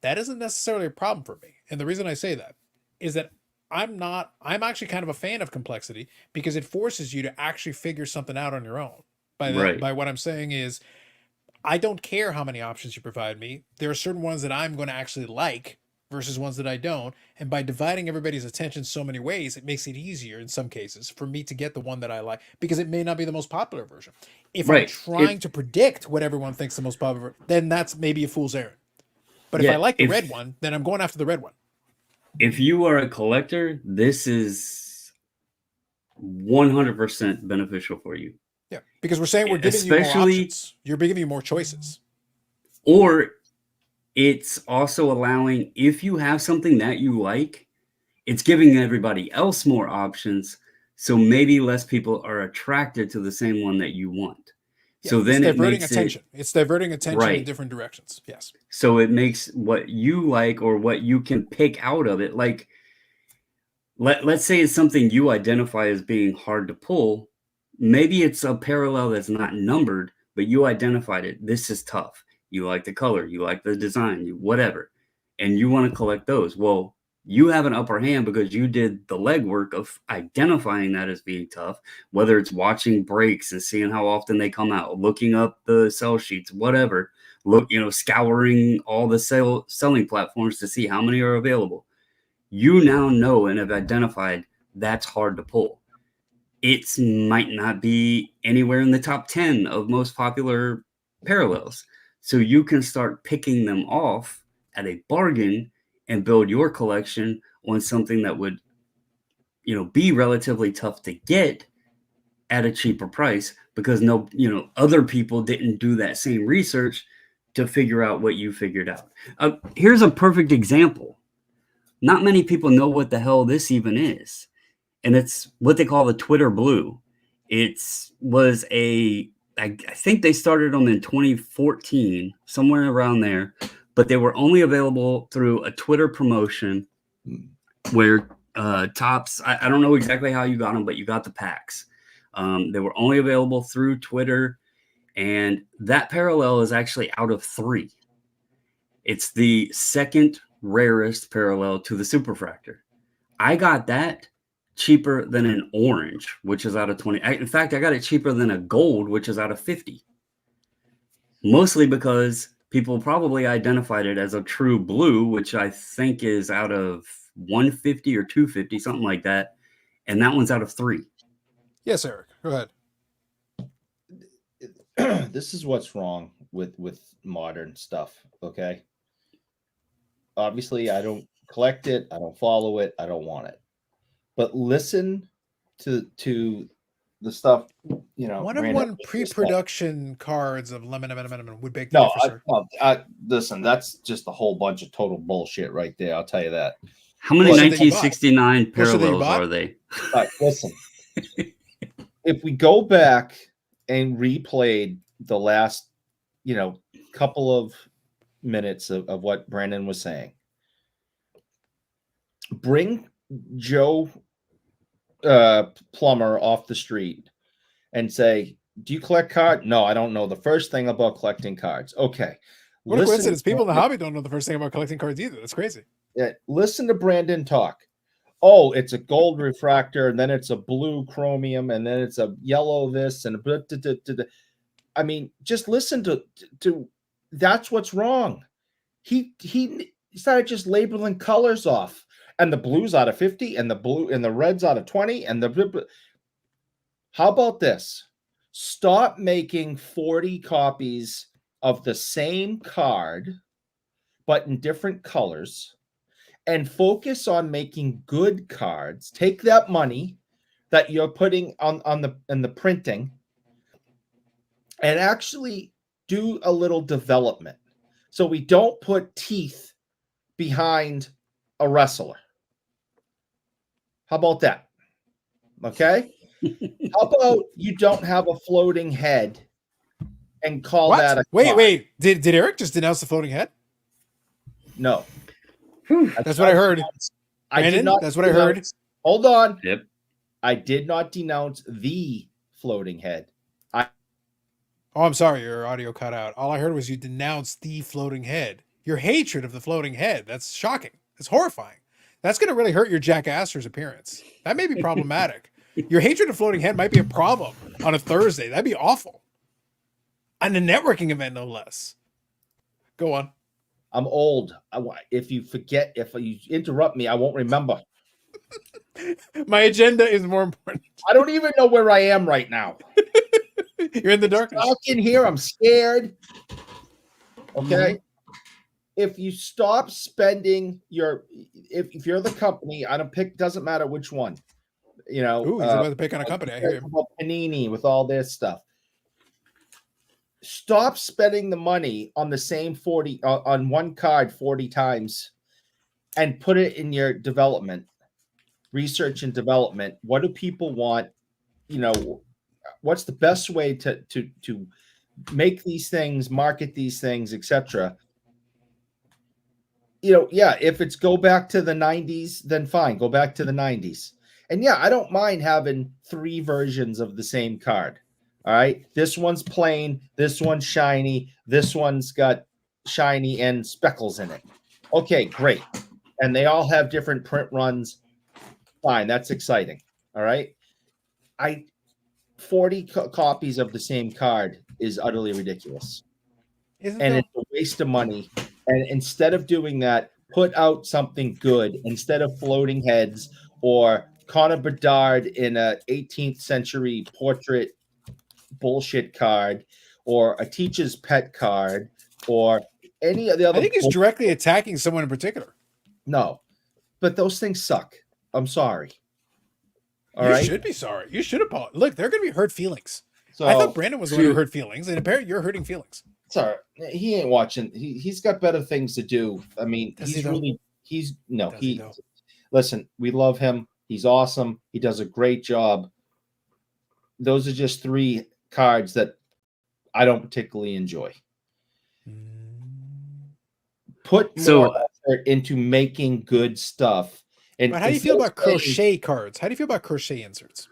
that isn't necessarily a problem for me. And the reason I say that is that I'm actually kind of a fan of complexity because it forces you to actually figure something out on your own. By what I'm saying is, I don't care how many options you provide me. There are certain ones that I'm going to actually like versus ones that I don't. And by dividing everybody's attention so many ways, it makes it easier in some cases for me to get the one that I like because it may not be the most popular version. If I'm trying to predict what everyone thinks the most popular, then that's maybe a fool's errand. But if I like the red one, then I'm going after the red one.
If you are a collector, this is 100% beneficial for you.
Yeah, because we're saying we're giving you more options. You're giving you more choices.
Or it's also allowing, if you have something that you like, it's giving everybody else more options. So maybe less people are attracted to the same one that you want.
Yeah,
so then it
diverting
makes
attention. It's diverting attention in
Right.
different directions. Yes.
So it makes what you like or what you can pick out of it. Like, let's say it's something you identify as being hard to pull. Maybe it's a parallel that's not numbered, but you identified it. This is tough. You like the color, you like the design, whatever, and you want to collect those. Well, you have an upper hand because you did the legwork of identifying that as being tough, whether it's watching breaks and seeing how often they come out, looking up the sell sheets, whatever, scouring all the selling platforms to see how many are available. You now know and have identified that's hard to pull. It might not be anywhere in the top 10 of most popular parallels. So you can start picking them off at a bargain and build your collection on something that would, be relatively tough to get at a cheaper price because other people didn't do that same research to figure out what you figured out. Here's a perfect example. Not many people know what the hell this even is. And it's what they call the Twitter Blue. I think they started them in 2014, somewhere around there, but they were only available through a Twitter promotion where Topps, I don't know exactly how you got them, but you got the packs. They were only available through Twitter, and that parallel is actually out of 3. It's the second rarest parallel to the Superfractor. I got that cheaper than an orange, which is out of 20. In fact, I got it cheaper than a gold, which is out of 50. Mostly because people probably identified it as a true blue, which I think is out of 150 or 250, something like that. And that one's out of 3.
Yes, Eric, go ahead.
This is what's wrong with modern stuff. Okay. Obviously, I don't collect it. I don't follow it. I don't want it. But listen to the stuff,
One of one pre-production cards of lemon would bake the
no, listen, that's just a whole bunch of total bullshit right there. I'll tell you that.
How many 1969 parallels are they?
Right, listen, if we go back and replayed the last, couple of minutes of what Brandon was saying, bring Joe Plumber off the street and say, do you collect cards? No, I don't know the first thing about collecting cards. Okay.
What a coincidence. People in the hobby don't know the first thing about collecting cards either. That's crazy.
Yeah, listen to Brandon talk. Oh, it's a gold refractor, and then it's a blue chromium, and then it's a yellow this, and I mean, just listen to that's what's wrong. He started just labeling colors off. And the blue's out of 50, and the blue and the red's out of 20, and how about this? Stop making 40 copies of the same card, but in different colors, and focus on making good cards. Take that money that you're putting on the printing and actually do a little development. So we don't put teeth behind a wrestler. How about that? Okay. How about you don't have a floating head and call that a
wait. Did Eric just denounce the floating head?
No.
That's what I heard. That's what I heard.
Hold on.
Yep.
I did not denounce the floating head.
I'm sorry, your audio cut out. All I heard was you denounced the floating head. Your hatred of the floating head. That's shocking. It's horrifying. That's going to really hurt your Jack Astor's appearance. That may be problematic. Your hatred of floating head might be a problem on a Thursday. That'd be awful. On a networking event, no less. Go on.
I'm old. If you interrupt me, I won't remember.
My agenda is more important.
I don't even know where I am right now.
You're in the darkness.
Stuck in here. I'm scared. Okay. If you stop spending if you're the company, doesn't matter which one, You know,
Ooh, he's about to pick on a company. I hear him.
Panini with all this stuff. Stop spending the money on the same 40 on one card 40 times and put it in your development, research and development. What do people want? You know, what's the best way to make these things, market these things, etc. You know, yeah, if it's go back to the 90s, then fine, go back to the 90s. And yeah, I don't mind having 3 versions of the same card. All right. This one's plain, this one's shiny, this one's got shiny and speckles in it. Okay, great. And they all have different print runs. Fine, that's exciting. All right. 40 copies of the same card is utterly ridiculous.
Isn't
And
though?
it's a waste of money. And instead of doing that, put out something good instead of floating heads or Connor Bedard in a 18th century portrait bullshit card or a teacher's pet card or any of the other.
I think he's directly attacking someone in particular.
No, but those things suck. I'm sorry. All
you
right.
should be sorry. You should apologize. Look, they're going to be hurt feelings.
So
I thought Brandon was the one who hurt feelings, and apparently you're hurting feelings.
sorry, he ain't watching. He's got better things to do. I mean,
Does
he's
he though?
really he's no
Does he
he.
though?
Listen, we love him. He's awesome. He does a great job. Those are just 3 cards that I don't particularly enjoy. Put more effort into making good stuff. And
But how do you feel about crochet cards? How do you feel about crochet inserts?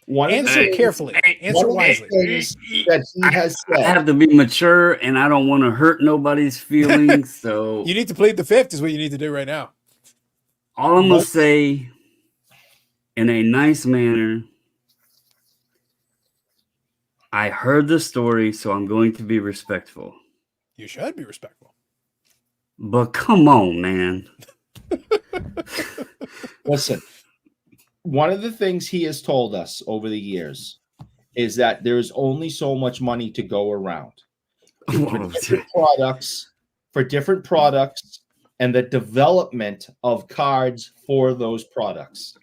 Answer carefully. Answer wisely.
That he has
I
said.
have to be mature, and I don't want to hurt nobody's feelings. So
You need to plead the fifth is what you need to do right now.
all I'm gonna say, in a nice manner, I heard the story, so I'm going to be respectful.
You should be respectful.
But come on, man.
Listen, one of the things he has told us over the years is that there's only so much money to go around for different products and the development of cards for those products.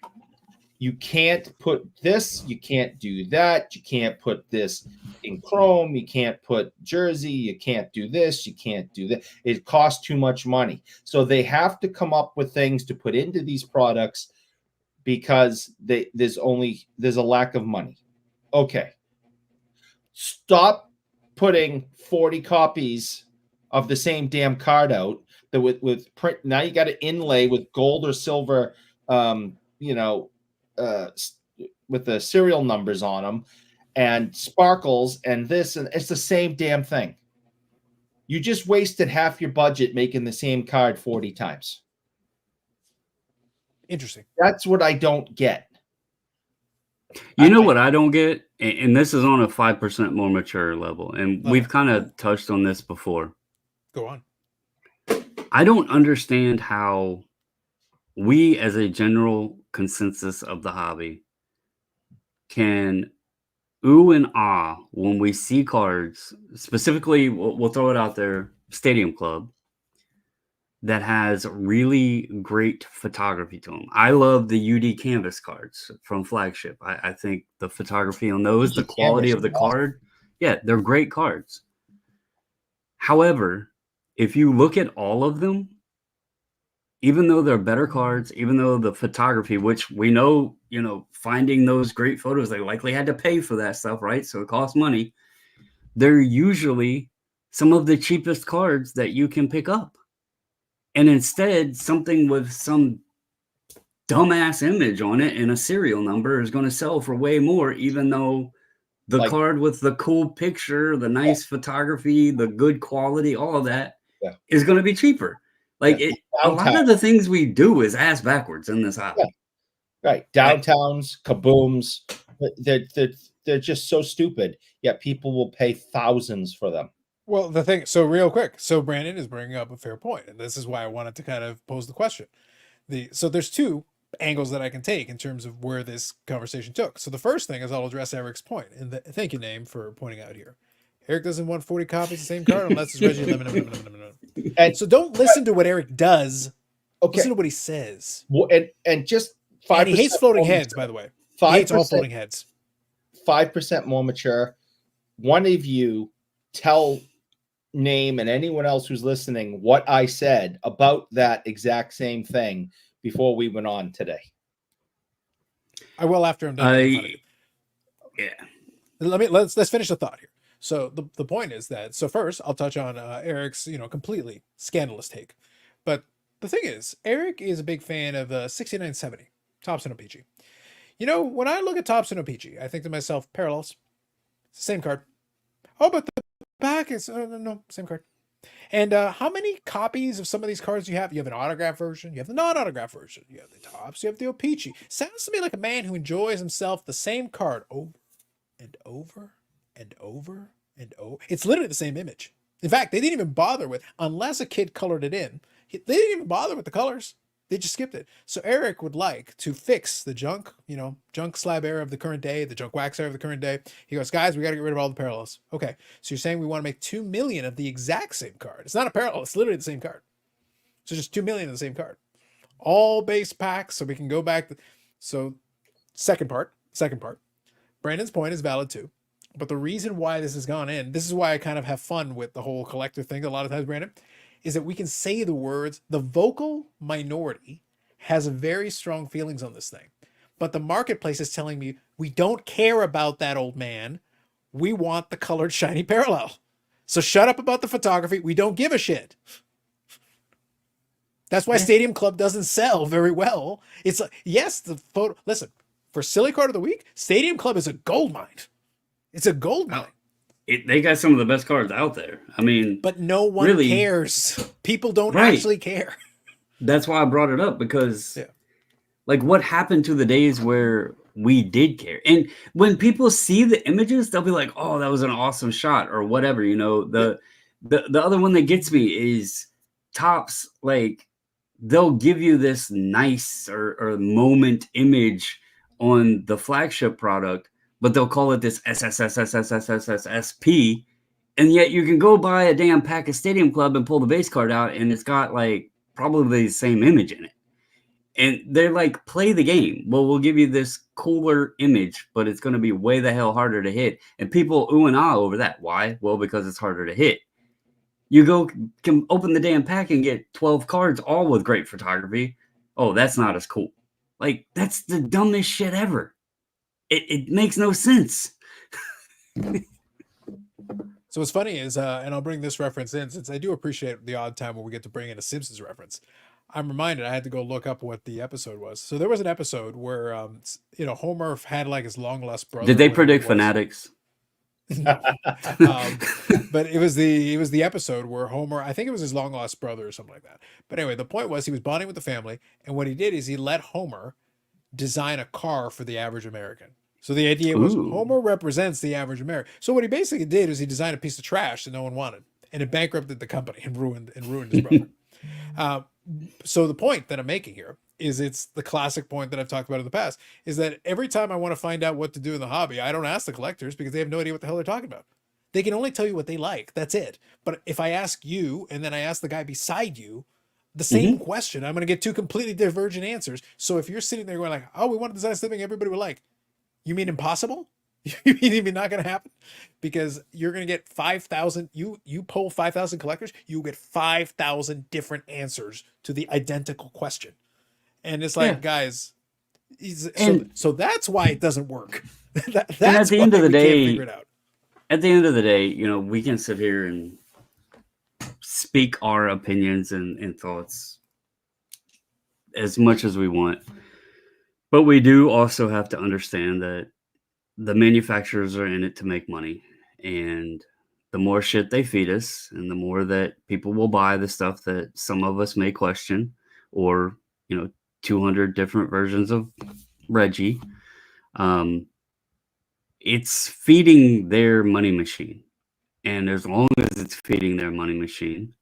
You can't put this, you can't do that, you can't put this in chrome, you can't put jersey, you can't do this, you can't do that. It costs too much money. So they have to come up with things to put into these products because there's a lack of money. Okay. Stop putting 40 copies of the same damn card out that with print. Now you got to inlay with gold or silver, with the serial numbers on them and sparkles and this, and it's the same damn thing. You just wasted half your budget making the same card 40 times.
Interesting.
That's what I don't get.
You know what I don't get? And this is on a 5% more mature level. And we've kind of touched on this before.
Go on.
I don't understand how we, as a general consensus of the hobby, can ooh and ah when we see cards, specifically, we'll throw it out there, Stadium Club, that has really great photography to them. I love the UD Canvas cards from Flagship. I think the photography on those, the quality of the card, yeah, they're great cards. However, if you look at all of them, even though they're better cards, even though the photography, which we know, finding those great photos, they likely had to pay for that stuff, right? So it costs money. They're usually some of the cheapest cards that you can pick up. And instead, something with some dumbass image on it and a serial number is going to sell for way more, even though the card with the cool picture, the nice photography, the good quality, all of that is going to be cheaper. A lot of the things we do is ass backwards in this hobby.
Yeah. Right. Downtowns, kabooms, they're just so stupid. Yet people will pay thousands for them.
Well, the thing, so real quick, so Brandon is bringing up a fair point, and this is why I wanted to kind of pose the question. So there's 2 angles that I can take in terms of where this conversation took. So the first thing is I'll address Eric's point, and thank you, Name, for pointing out here. Eric doesn't want 40 copies of the same card unless it's Reggie Lemon. And so don't listen to what Eric does. Okay. Listen to what he says.
Well, and just 5%.
And he hates floating heads, by the way. He hates all
5%,
folding heads.
5% more mature. One of you tell Name and anyone else who's listening what I said about that exact same thing before we went on today.
I will after I'm done making fun of you.
Yeah.
Let's finish the thought here. So the point is that, so first I'll touch on Eric's completely scandalous take, but the thing is, Eric is a big fan of 6970 Thompson O-Pg. When I look at Thompson O-Pg, I think to myself, parallels, same card. Oh, but the back is no, same card. And how many copies of some of these cards do you have? You have an autograph version, you have the non-autograph version, you have the tops, you have the O-Pg. Sounds to me like a man who enjoys himself the same card over and over and over and over. It's literally the same image. In fact, they didn't even bother with, unless a kid colored it in, they didn't even bother with the colors. They just skipped it. So Eric would like to fix the junk, junk slab era of the current day, the junk wax era of the current day. He goes, guys, we got to get rid of all the parallels. Okay. So you're saying we want to make 2 million of the exact same card. It's not a parallel. It's literally the same card. So just 2 million of the same card. All base packs. So we can go back. So second part. Brandon's point is valid too. But the reason why this has gone in, this is why I kind of have fun with the whole collector thing a lot of times, Brandon, is that we can say the words, the vocal minority has very strong feelings on this thing. But the marketplace is telling me, we don't care about that, old man. We want the colored shiny parallel. So shut up about the photography. We don't give a shit. That's why Stadium Club doesn't sell very well. It's like, yes, the photo. Listen, for Silly Card of the Week, Stadium Club is a gold mine. It's a gold mine.
They got some of the best cards out there. I mean,
but no one
really
cares. People don't actually care.
That's why I brought it up, because like, what happened to the days where we did care? And when people see the images, they'll be like, oh, that was an awesome shot or whatever. The other one that gets me is Topps. Like, they'll give you this nice or moment image on the flagship product, but they'll call it this SSSSSSSSSP, and yet you can go buy a damn pack of Stadium Club and pull the base card out, and it's got like probably the same image in it. And they're like, play the game. Well, we'll give you this cooler image, but it's going to be way the hell harder to hit. And people ooh and ah over that. Why? Well, because it's harder to hit. You can open the damn pack and get 12 cards, all with great photography. Oh, that's not as cool. Like, that's the dumbest shit ever. It makes no sense.
So what's funny is, and I'll bring this reference in, since I do appreciate the odd time when we get to bring in a Simpsons reference. I'm reminded, I had to go look up what the episode was. So there was an episode where, Homer had like his long lost brother.
Did they predict Fanatics?
No. But it was the episode where Homer, I think it was his long lost brother or something like that. But anyway, the point was he was bonding with the family, and what he did is he let Homer design a car for the average American. So the idea was Homer represents the average American. So what he basically did is he designed a piece of trash that no one wanted, and it bankrupted the company and ruined his brother. So the point that I'm making here is, it's the classic point that I've talked about in the past, is that every time I want to find out what to do in the hobby, I don't ask the collectors, because they have no idea what the hell they're talking about. They can only tell you what they like. That's it. But if I ask you, and then I ask the guy beside you the same question, I'm going to get two completely divergent answers. So if you're sitting there going like, oh, we want to design something everybody would like, you mean impossible? You mean even not going to happen? Because you're going to get 5,000, you poll 5,000 collectors, you get 5,000 different answers to the identical question. And it's like, guys, so that's why it doesn't work. That's
and at the end of the day,
figure it out.
At the end of the day, we can sit here and speak our opinions and thoughts as much as we want. But we do also have to understand that the manufacturers are in it to make money. And the more shit they feed us, and the more that people will buy the stuff that some of us may question, or, 200 different versions of Reggie, it's feeding their money machine. And as long as it's feeding their money machine,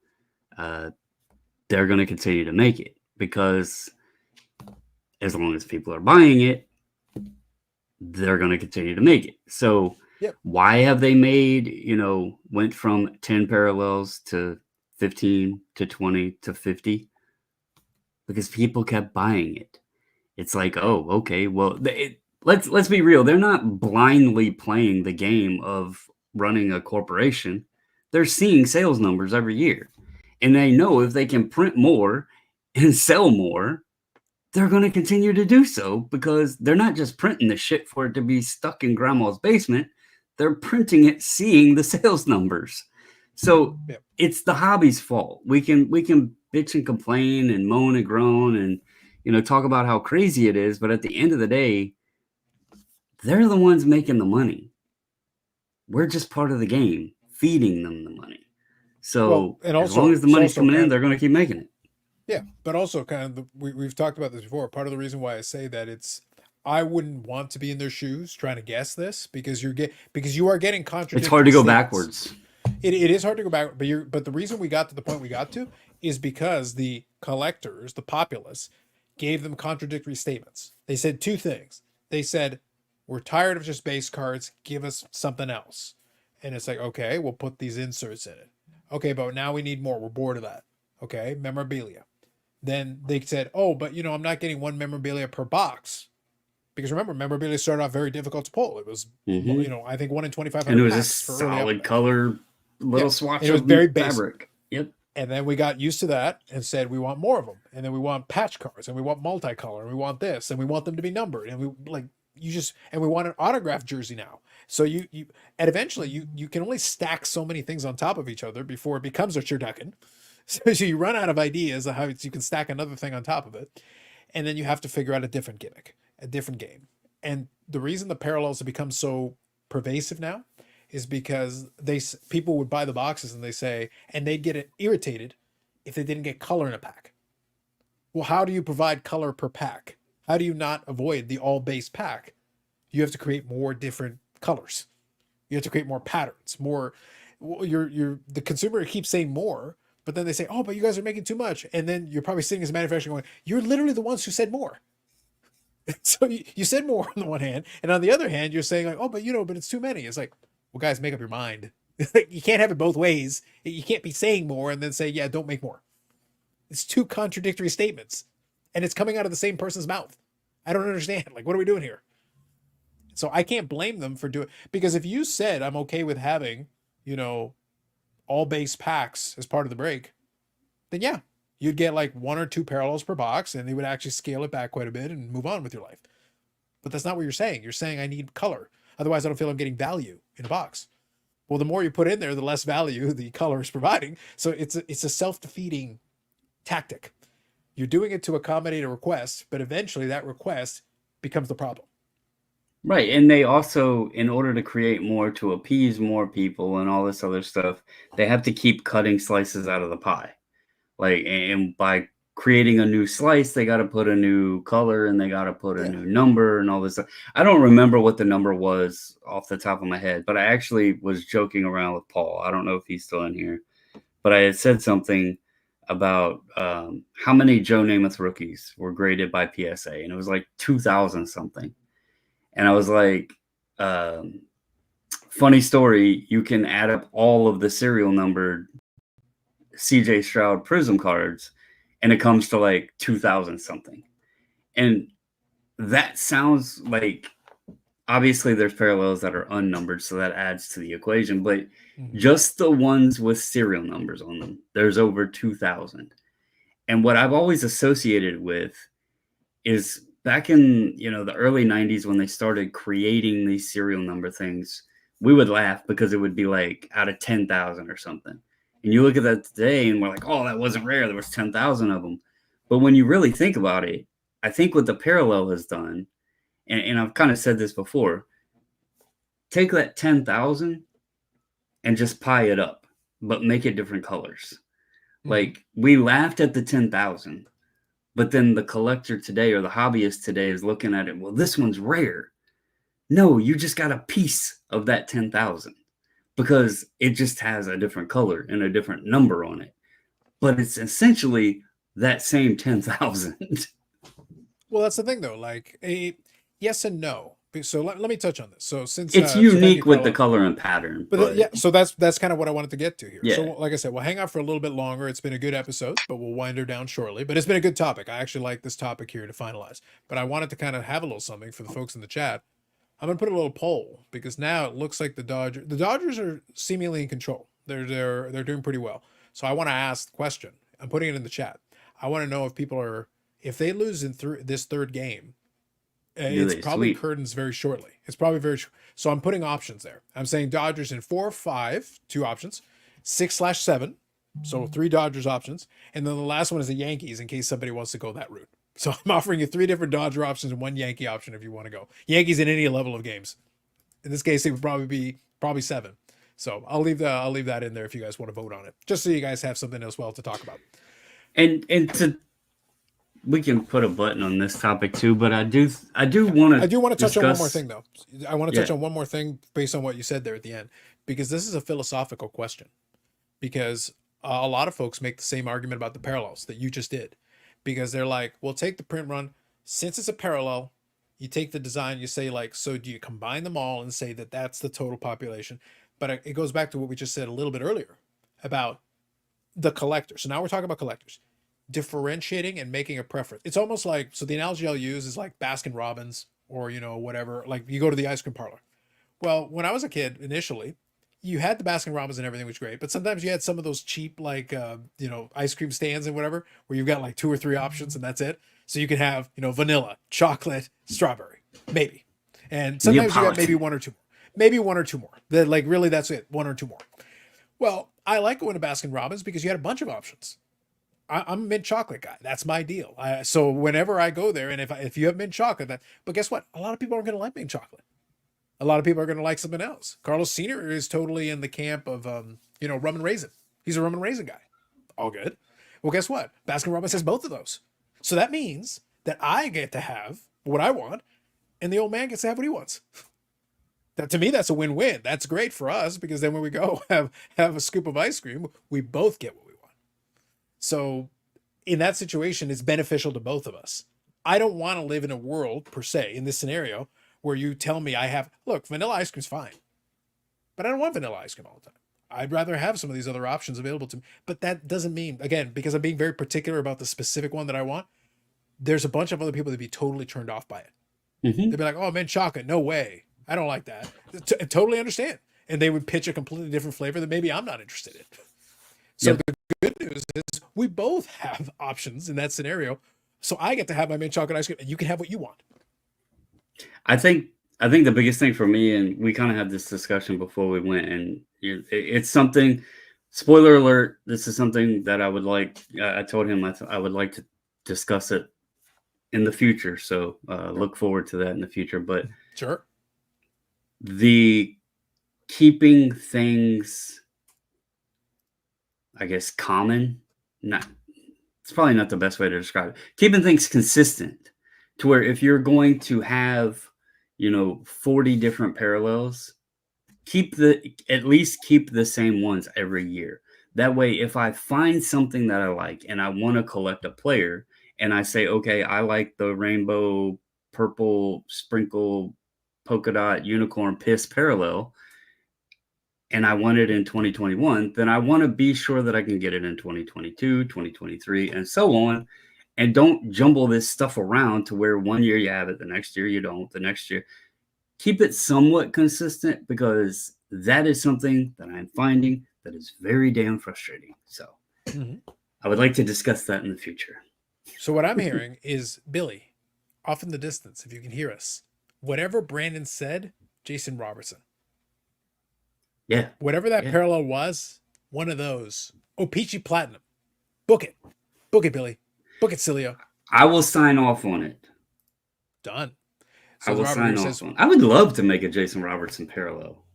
they're going to continue to make it, because as long as people are buying it, they're going to continue to make it. So why have they made, went from 10 parallels to 15 to 20 to 50? Because people kept buying it. It's like, oh, okay, well, let's be real. They're not blindly playing the game of running a corporation. They're seeing sales numbers every year. And they know if they can print more and sell more, they're going to continue to do so because they're not just printing the shit for it to be stuck in grandma's basement. They're printing it, seeing the sales numbers. So it's the hobby's fault. We can bitch and complain and moan and groan and talk about how crazy it is, but at the end of the day, they're the ones making the money. We're just part of the game, feeding them the money. So
and
as long as the money's coming in, they're going to keep making it.
Yeah, but also kind of we've talked about this before. Part of the reason why I say that I wouldn't want to be in their shoes trying to guess this because you are getting contradictory.
It's hard to go
statements.
backwards.
It is hard to go back, but the reason we got to the point we got to is because the collectors, the populace, gave them contradictory statements. They said two things. They said, "We're tired of just base cards. Give us something else." And it's like, okay, we'll put these inserts in it. Okay, but now we need more. We're bored of that. Okay, memorabilia. Then they said, "Oh, but I'm not getting one memorabilia per box." Because remember, memorabilia started off very difficult to pull. It was, I think 1 in 2,500.
And it was a solid color, little swatch
of
very
fabric.
Basic. Yep.
And then we got used to that and said we want more of them. And then we want patch cards and we want multicolor and we want this and we want them to be numbered and we want an autographed jersey now. So and eventually you can only stack so many things on top of each other before it becomes a turducken. So you run out of ideas of how you can stack another thing on top of it. And then you have to figure out a different gimmick, a different game. And the reason the parallels have become so pervasive now is because people would buy the boxes and they'd get irritated if they didn't get color in a pack. Well, how do you provide color per pack? How do you not avoid the all base pack? You have to create more different colors. You have to create more patterns, more. The consumer keeps saying more, but then they say, "Oh, but you guys are making too much," and then you're probably sitting as a manufacturer going, "You're literally the ones who said more." So you said more on the one hand, and on the other hand, you're saying like, "Oh, but but it's too many." It's like, well, guys, make up your mind. You can't have it both ways. You can't be saying more and then say, "Yeah, don't make more." It's two contradictory statements, and it's coming out of the same person's mouth. I don't understand. Like, what are we doing here? So I can't blame them for doing, because if you said I'm okay with having, all base packs as part of the break, then yeah, you'd get like 1 or 2 parallels per box and they would actually scale it back quite a bit and move on with your life. But that's not what you're saying. You're saying I need color. Otherwise I don't feel I'm getting value in a box. Well, the more you put in there, the less value the color is providing. So it's a self-defeating tactic. You're doing it to accommodate a request, but eventually that request becomes the problem.
Right. And they also, in order to create more, to appease more people and all this other stuff, they have to keep cutting slices out of the pie. Like, and by creating a new slice, they got to put a new color and they got to put a new number and all this stuff. I don't remember what the number was off the top of my head, but I actually was joking around with Paul. I don't know if he's still in here, but I had said something about how many Joe Namath rookies were graded by PSA, and it was like 2,000 something. And I was like, funny story, you can add up all of the serial numbered CJ Stroud Prism cards, and it comes to like 2,000 something. And that sounds like, obviously there's parallels that are unnumbered, so that adds to the equation, but just the ones with serial numbers on them, there's over 2,000. And what I've always associated with is back in the early 90s when they started creating these serial number things, we would laugh because it would be like out of 10,000 or something. And you look at that today and we're like, oh, that wasn't rare. There was 10,000 of them. But when you really think about it, I think what the parallel has done, and I've kind of said this before, take that 10,000 and just pie it up, but make it different colors. Like, we laughed at the 10,000. But then the collector today or the hobbyist today is looking at it, well, this one's rare. No, you just got a piece of that 10,000 because it just has a different color and a different number on it. But it's essentially that same 10,000.
Well, that's the thing, though. Like, yes and no. So let me touch on this. So since
It's
so thank you,
unique with the
Carlo.
color and pattern,
But yeah, so that's kind of what I wanted to get to here. So
yeah.
like I said, we'll hang out for a little bit longer. It's been a good episode, but we'll wind her down shortly. But it's been a good topic. I actually like this topic here to finalize. But I wanted to kind of have a little something for the folks in the chat. I'm gonna put a little poll because now it looks like the Dodgers are seemingly in control. They're doing pretty well. So I want to ask the question. I'm putting it in the chat. I want to know if they lose in this third game,
Do
it's
they
probably
sweep?
curtains very shortly. It's probably so I'm putting options there. I'm saying Dodgers in 4 or 5, 2 options, 6/7, so 3 Dodgers options, and then the last one is the Yankees in case somebody wants to go that route. So I'm offering you 3 different Dodger options and 1 Yankee option if you want to go. Yankees in any level of games. In this case, it would probably be 7. So I'll leave that in there if you guys want to vote on it, just so you guys have something as well to talk about.
And we can put a button on this topic too, but I do want
to touch on one more thing though. I want to touch on one more thing based on what you said there at the end, because this is a philosophical question. Because a lot of folks make the same argument about the parallels that you just did, because they're like, "Well, take the print run. Since it's a parallel, you take the design. You say like, so do you combine them all and say that that's the total population?" But it goes back to what we just said a little bit earlier about the collector. So now we're talking about collectors differentiating and making a preference. It's almost like, so the analogy I'll use is like Baskin Robbins or, whatever, like you go to the ice cream parlor. Well, when I was a kid, initially, you had the Baskin Robbins and everything was great, but sometimes you had some of those cheap, like, ice cream stands and whatever, where you've got like 2 or 3 options and that's it. So you can have, vanilla, chocolate, strawberry, maybe. And sometimes you got maybe 1 or 2 more. Maybe 1 or 2 more. Like, really, that's it. 1 or 2 more. Well, I like going to Baskin Robbins because you had a bunch of options. I'm a mint chocolate guy. That's my deal. So whenever I go there, and if you have mint chocolate, but guess what? A lot of people aren't going to like mint chocolate. A lot of people are going to like something else. Carlos Sr. is totally in the camp of, rum and raisin. He's a rum and raisin guy. All good. Well, guess what? Baskin Robbins has both of those. So that means that I get to have what I want, and the old man gets to have what he wants. That, to me, that's a win-win. That's great for us because then when we go have a scoop of ice cream, we both get what we want. So in that situation, it's beneficial to both of us. I don't want to live in a world, per se, in this scenario, where you tell me look, vanilla ice cream's fine, but I don't want vanilla ice cream all the time. I'd rather have some of these other options available to me. But that doesn't mean, again, because I'm being very particular about the specific one that I want, there's a bunch of other people that'd be totally turned off by it.
Mm-hmm.
They'd be like, "Oh, mint chocolate, no way. I don't like that." Totally understand. And they would pitch a completely different flavor that maybe I'm not interested in. So the good news is we both have options in that scenario. So I get to have my mint chocolate ice cream and you can have what you want.
I think the biggest thing for me, and we kind of had this discussion before we went, and it's something, spoiler alert, this is something that I would like, I told him I would like to discuss it in the future. So look forward to that in the future. But
sure,
the keeping things, I guess, common, it's probably not the best way to describe it. Keeping things consistent to where if you're going to have, 40 different parallels, at least keep the same ones every year. That way, if I find something that I like and I want to collect a player and I say, okay, I like the rainbow, purple, sprinkle, polka dot, unicorn, piss parallel, and I want it in 2021, then I want to be sure that I can get it in 2022, 2023, and so on. And don't jumble this stuff around to where one year you have it, the next year you don't, the next year. Keep it somewhat consistent because that is something that I'm finding that is very damn frustrating. So I would like to discuss that in the future.
So what I'm hearing is, Billy, off in the distance, if you can hear us, whatever Brandon said, Jason Robertson.
Yeah.
Whatever that parallel was, one of those. Oh, Peachy Platinum. Book it. Book it, Billy. Book it, Cilio.
I will sign off on it.
Done.
So I will sign off on it. I would love to make a Jason Robertson parallel.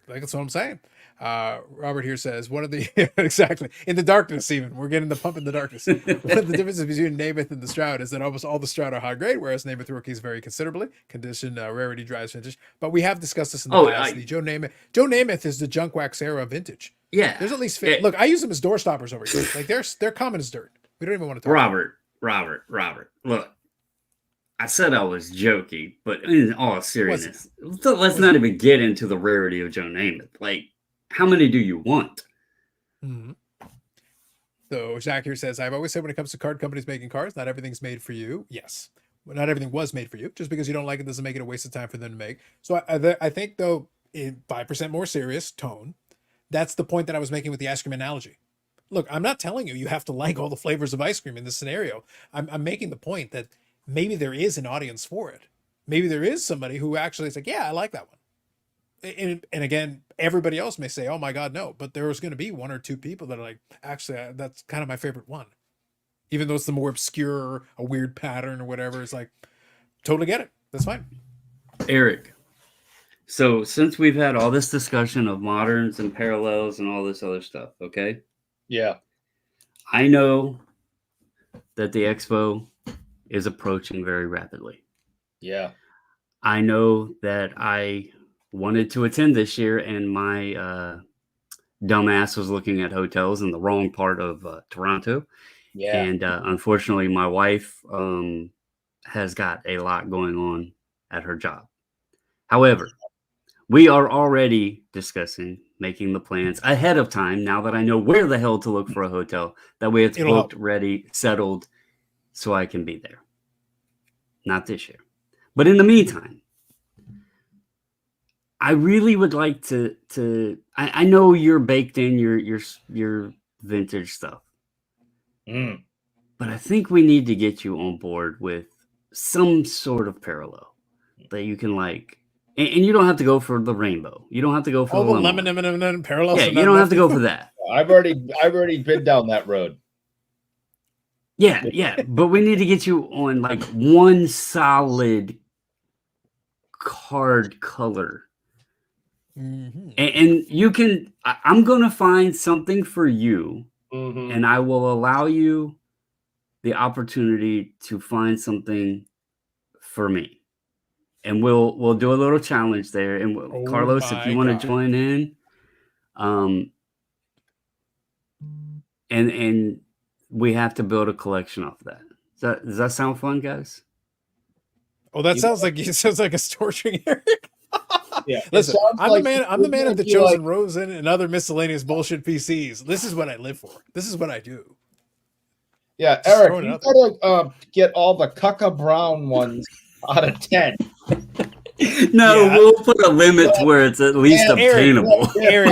Like, that's what I'm saying. Robert here says, one of the exactly in the darkness, even we're getting the pump in the darkness. One of the differences between Namath and the Stroud is that almost all the Stroud are high grade, whereas Namath rookies vary considerably. Condition, rarity drives vintage. But we have discussed this in the past. The Joe Namath is the junk wax era of vintage.
Yeah,
there's at least look. I use them as door stoppers over here. Like they're common as dirt. We don't even want to talk.
Robert. Look, I said I was joking, but in all seriousness, let's not even get into the rarity of Joe Namath. Like, how many do you want?
Mm-hmm. So Zach here says, I've always said when it comes to card companies making cards, not everything's made for you. Yes. Well, not everything was made for you. Just because you don't like it doesn't make it a waste of time for them to make. So I think, though, in 5% more serious tone, that's the point that I was making with the ice cream analogy. Look, I'm not telling you have to like all the flavors of ice cream in this scenario. I'm making the point that maybe there is an audience for it. Maybe there is somebody who actually is like, yeah, I like that one. And again, everybody else may say, oh my God, no. But there's going to be one or two people that are like, actually, that's kind of my favorite one. Even though it's the more obscure, a weird pattern or whatever, it's like, totally get it. That's fine.
Eric, so since we've had all this discussion of moderns and parallels and all this other stuff, okay?
Yeah.
I know that the expo is approaching very rapidly.
Yeah.
I know that I wanted to attend this year, and my dumbass was looking at hotels in the wrong part of Toronto.
Yeah.
And unfortunately, my wife has got a lot going on at her job. However, we are already discussing making the plans ahead of time now that I know where the hell to look for a hotel. That way it's booked, ready, settled, so I can be there. Not this year. But in the meantime, I really would like to I know you're baked in your vintage stuff. But I think we need to get you on board with some sort of parallel that you can like. And you don't have to go for the rainbow. You don't have to go for the
lemon parallels.
Yeah, you don't have to go for that.
I've already been down that road.
Yeah. But we need to get you on like one solid card color.
Mm-hmm.
And you can, I'm going to find something for you, and I will allow you the opportunity to find something for me. And we'll do a little challenge there. And Carlos, if you want to join in, and we have to build a collection off that. Does that sound fun, guys?
Oh, that sounds like a torturing Eric.
Yeah.
Listen, I'm the man of the chosen rosin and other miscellaneous bullshit PCs. This is what I live for. This is what I do.
Yeah, Eric, you gotta get all the Cucka Brown ones out of 10.
No, we'll put a limit to where it's at least obtainable.
Eric,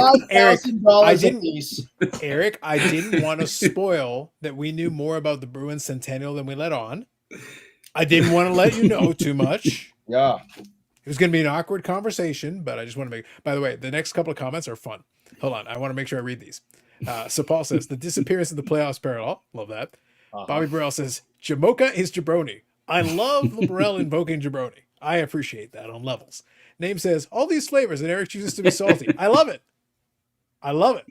I didn't want to spoil that we knew more about the Bruins Centennial than we let on. I didn't want to let you know too much.
Yeah.
It was going to be an awkward conversation, but I just want to make... By the way, the next couple of comments are fun. Hold on. I want to make sure I read these. So Paul says, the disappearance of the playoffs parallel. Love that. Bobby Burrell says, Jamocha is jabroni. I love Burrell invoking jabroni. I appreciate that on levels. Name says, all these flavors and Eric chooses to be salty. I love it. I love it.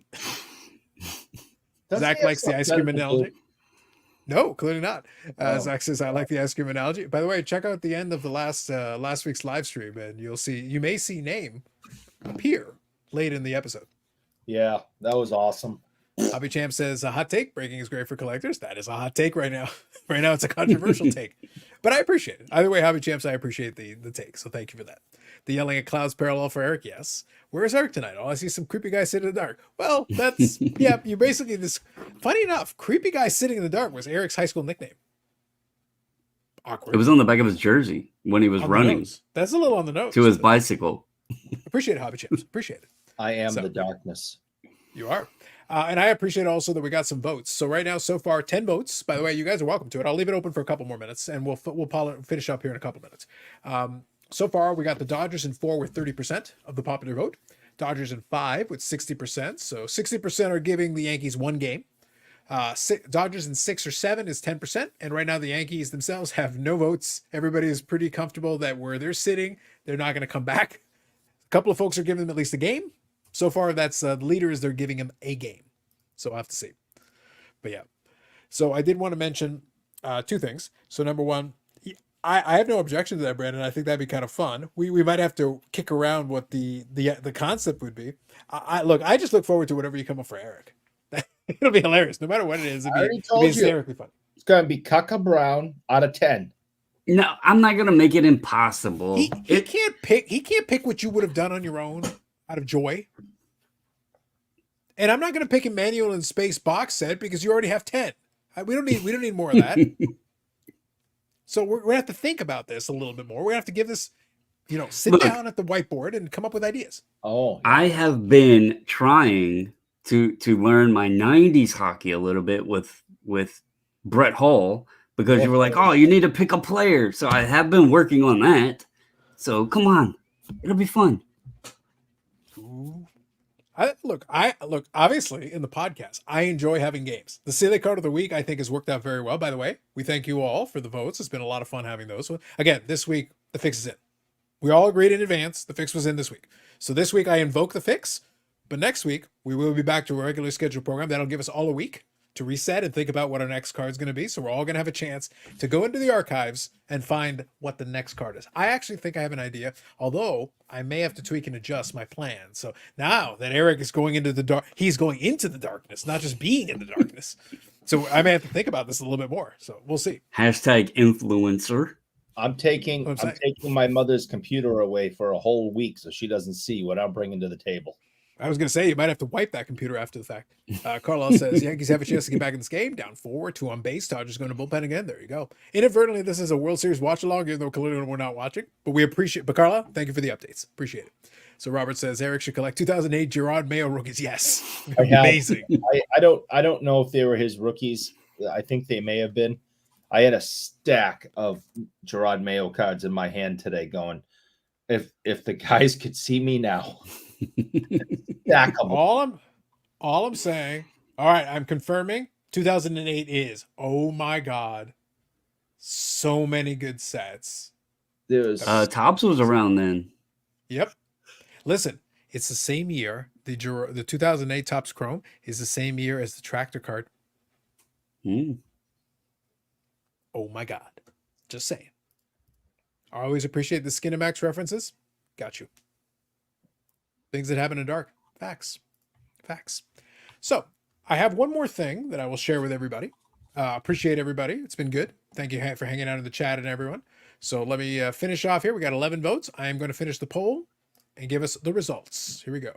Zach likes the ice cream analogy. No, clearly not. Zach says, I like the ice cream analogy. By the way, check out the end of the last week's live stream, and you may see name appear late in the episode.
Yeah, that was awesome.
Hobby Champ says, a hot take. Breaking is great for collectors. That is a hot take right now. Right now, it's a controversial take, but I appreciate it. Either way, Hobby Champs, I appreciate the take. So thank you for that. The yelling at clouds parallel for Eric. Yes. Where's Eric tonight? Oh, I see some creepy guy sitting in the dark. Well, that's, yeah, you basically this. Funny enough, creepy guy sitting in the dark was Eric's high school nickname. Awkward.
It was on the back of his jersey when he was running.
That's a little on the nose.
To his bicycle.
Appreciate it, Hobby Champs. Appreciate it.
I am the darkness.
You are. And I appreciate also that we got some votes. So right now, so far, 10 votes. By the way, you guys are welcome to it. I'll leave it open for a couple more minutes, and we'll finish up here in a couple minutes. So far, we got the Dodgers in 4 with 30% of the popular vote. Dodgers in 5 with 60%. So 60% are giving the Yankees 1 game. Dodgers in 6 or 7 is 10%. And right now, the Yankees themselves have no votes. Everybody is pretty comfortable that where they're sitting, they're not going to come back. A couple of folks are giving them at least a game. So far, that's the leaders. They're giving him a game. So I'll have to see. But yeah. So I did want to mention 2 things. So number one, I have no objection to that, Brandon. I think that'd be kind of fun. We might have to kick around what the concept would be. I just look forward to whatever you come up for Eric. It'll be hilarious. No matter what it is, it'll be hysterically fun.
It's going to be Cucka Brown out of 10.
No, I'm not gonna make it impossible.
He can't pick. He can't pick what you would have done on your own out of joy. And I'm not going to pick Emmanuel in Space box set because you already have 10. We don't need more of that. So we're gonna have to think about this a little bit more. We're gonna have to give this, sit down at the whiteboard and come up with ideas.
Oh, yeah.
I have been trying to learn my '90s hockey a little bit with Brett Hall because you were like, oh, you need to pick a player. So I have been working on that. So come on, it'll be fun.
Look, obviously in the podcast, I enjoy having games. The silly card of the week, I think, has worked out very well. By the way, we thank you all for the votes. It's been a lot of fun having those. Again, this week, the fix is in. We all agreed in advance. The fix was in this week. So this week I invoke the fix, but next week we will be back to a regular scheduled program. That'll give us all a week to reset and think about what our next card is going to be. So we're all going to have a chance to go into the archives and find what the next card is. I actually think I have an idea, although I may have to tweak and adjust my plan. So now that Eric is going into the dark, he's going into the darkness, not just being in the darkness. So I may have to think about this a little bit more. So we'll see.
Hashtag influencer.
I'm taking my mother's computer away for a whole week so she doesn't see what I'm bringing to the table.
I was going to say, you might have to wipe that computer after the fact. Carlos says, Yankees have a chance to get back in this game. Down 4-2 on base. Dodgers going to bullpen again. There you go. Inadvertently, this is a World Series watch-along, even though clearly we're not watching. But we appreciate But Carla, thank you for the updates. Appreciate it. So Robert says, Eric should collect 2008 Gerard Mayo rookies. Yes. Amazing.
I don't know if they were his rookies. I think they may have been. I had a stack of Gerard Mayo cards in my hand today going, if the guys could see me now. Stack them.
All I'm saying, all right, I'm confirming 2008 is, oh my God, so many good sets.
There's
Topps was around then.
Yep. Listen, it's the same year. The 2008 Topps Chrome is the same year as the Tractor card. Oh my God. Just saying. I always appreciate the Skinamax references. Got you. Things that happen in dark. Facts. So I have one more thing that I will share with everybody. Appreciate everybody. It's been good. Thank you for hanging out in the chat and everyone. So let me finish off here. We got 11 votes. I am going to finish the poll and give us the results. Here we go.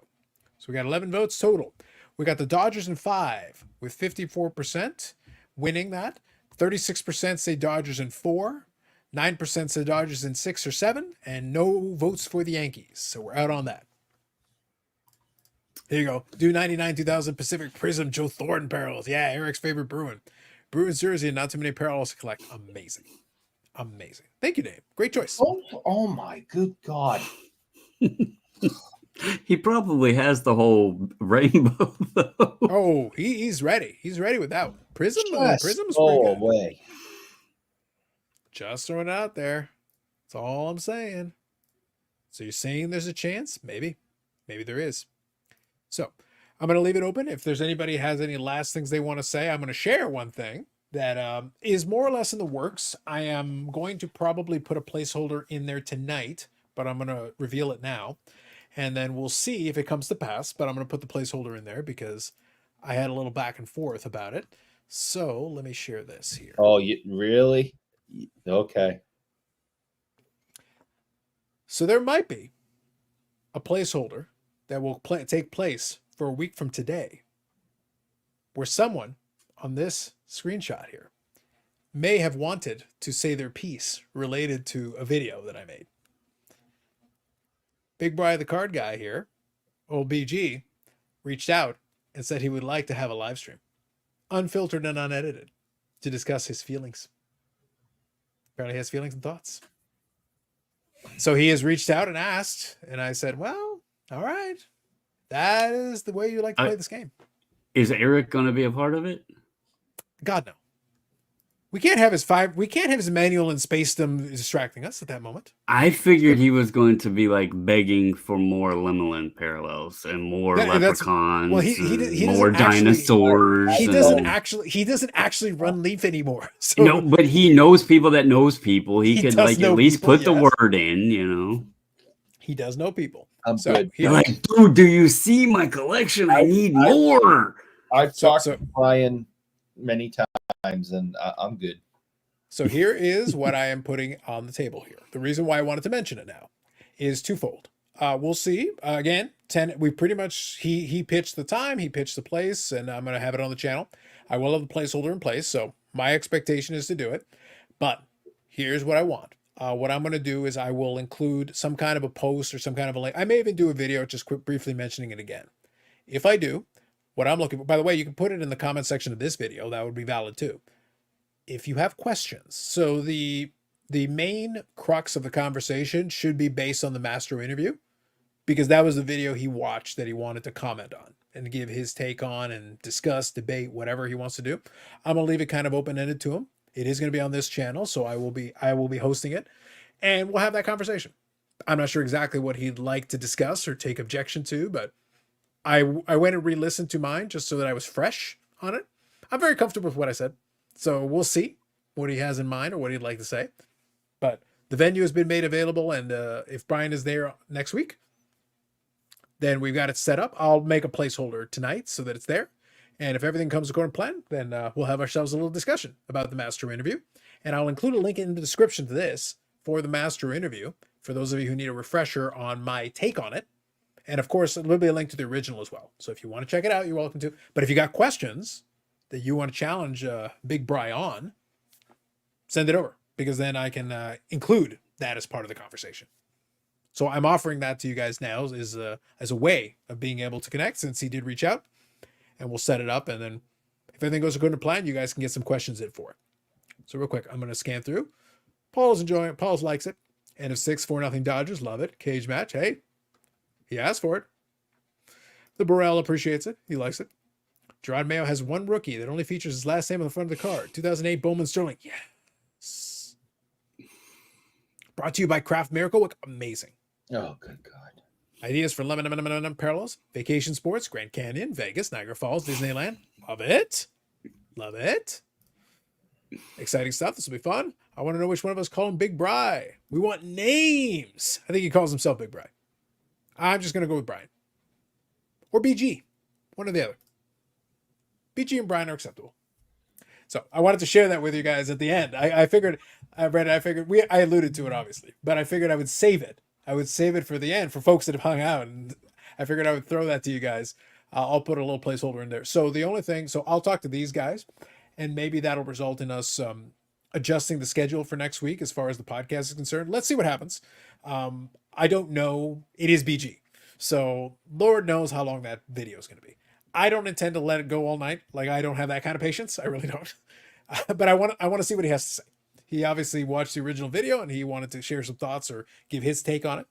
So we got 11 votes total. We got the Dodgers in 5 with 54% winning that. 36% say Dodgers in 4. 9% say Dodgers in 6 or 7. And no votes for the Yankees. So we're out on that. Here you go. Do 99 2000 Pacific Prism Joe Thornton parallels. Yeah, Eric's favorite Bruin. Bruins jersey and not too many parallels to collect. Amazing. Thank you, Dave. Great choice.
Oh my good God.
He probably has the whole rainbow, though.
Oh, he's ready. He's ready with that one. Prism's pretty good.
Away.
Just throwing it out there. That's all I'm saying. So you're saying there's a chance? Maybe. Maybe there is. So I'm going to leave it open. If there's anybody has any last things they want to say, I'm going to share one thing that is more or less in the works. I am going to probably put a placeholder in there tonight, but I'm going to reveal it now. And then we'll see if it comes to pass. But I'm going to put the placeholder in there because I had a little back and forth about it. So let me share this here.
Oh, really? Okay.
So there might be a placeholder that will take place for a week from today, where someone on this screenshot here may have wanted to say their piece related to a video that I made. Big Bri the card guy here, old BG, reached out and said he would like to have a live stream, unfiltered and unedited, to discuss his feelings. Apparently he has feelings and thoughts. So he has reached out and asked, and I said, well, all right. That is the way you like to play this game.
Is Eric going to be a part of it?
God, no. We can't have his manual and spacedom distracting us at that moment.
I figured he was going to be like begging for more Limelin parallels and more leprechauns, more dinosaurs.
He doesn't actually run Leaf anymore. So
no, but he knows people that knows people. He could like at least put the word in, you know.
He does know people.
I'm good.
You're like, dude, do you see my collection? I need more.
I've talked to Brian many times, and I'm good.
So here is what I am putting on the table here. The reason why I wanted to mention it now is twofold. We'll see. Again, 10. We pretty much he pitched the time, he pitched the place, and I'm gonna have it on the channel. I will have the placeholder in place, so my expectation is to do it. But here's what I want. What I'm gonna do is I will include some kind of a post or some kind of a link. I may even do a video just briefly mentioning it again. If I do, what I'm looking for. By the way, you can put it in the comment section of this video. That would be valid too. If you have questions, so the main crux of the conversation should be based on the Mastro interview, because that was the video he watched that he wanted to comment on and give his take on and discuss, debate, whatever he wants to do. I'm gonna leave it kind of open-ended to him. It is going to be on this channel, so I will be hosting it, and we'll have that conversation. I'm not sure exactly what he'd like to discuss or take objection to, but I went and re-listened to mine just so that I was fresh on it. I'm very comfortable with what I said, so we'll see what he has in mind or what he'd like to say. But the venue has been made available, and if Brian is there next week, then we've got it set up. I'll make a placeholder tonight so that it's there. And if everything comes according to plan, then we'll have ourselves a little discussion about the Mastro interview. And I'll include a link in the description to this for the Mastro interview for those of you who need a refresher on my take on it. And of course, there'll be a link to the original as well. So if you want to check it out, you're welcome to. But if you got questions that you want to challenge Big Bri on, send it over, because then I can include that as part of the conversation. So I'm offering that to you guys now as a way of being able to connect, since he did reach out. And we'll set it up, and then if everything goes according to plan, you guys can get some questions in for it. So real quick, I'm going to scan through. Paul's enjoying it. Paul's likes it. End of 6, 4-0 Dodgers. Love it. Cage match. Hey, he asked for it. The Burrell appreciates it. He likes it. Gerard Mayo has one rookie that only features his last name on the front of the card. 2008 Bowman Sterling. Yes. Brought to you by Craft Miracle. Amazing.
Oh, good God.
Ideas for lemon parallels, vacation sports, Grand Canyon, Vegas, Niagara Falls, Disneyland. Love it. Love it. Exciting stuff. This will be fun. I want to know which one of us call him Big Bri. We want names. I think he calls himself Big Bri. I'm just going to go with Brian. Or BG. One or the other. BG and Brian are acceptable. So I wanted to share that with you guys at the end. I figured I alluded to it obviously, but I figured I would save it. I would save it for the end for folks that have hung out, and I figured I would throw that to you guys. I'll put a little placeholder in there. So the only thing, so I'll talk to these guys, and maybe that'll result in us adjusting the schedule for next week as far as the podcast is concerned. Let's see what happens. I don't know. It is BG. So Lord knows how long that video is going to be. I don't intend to let it go all night. Like, I don't have that kind of patience. I really don't. But I want to see what he has to say. He obviously watched the original video and he wanted to share some thoughts or give his take on it.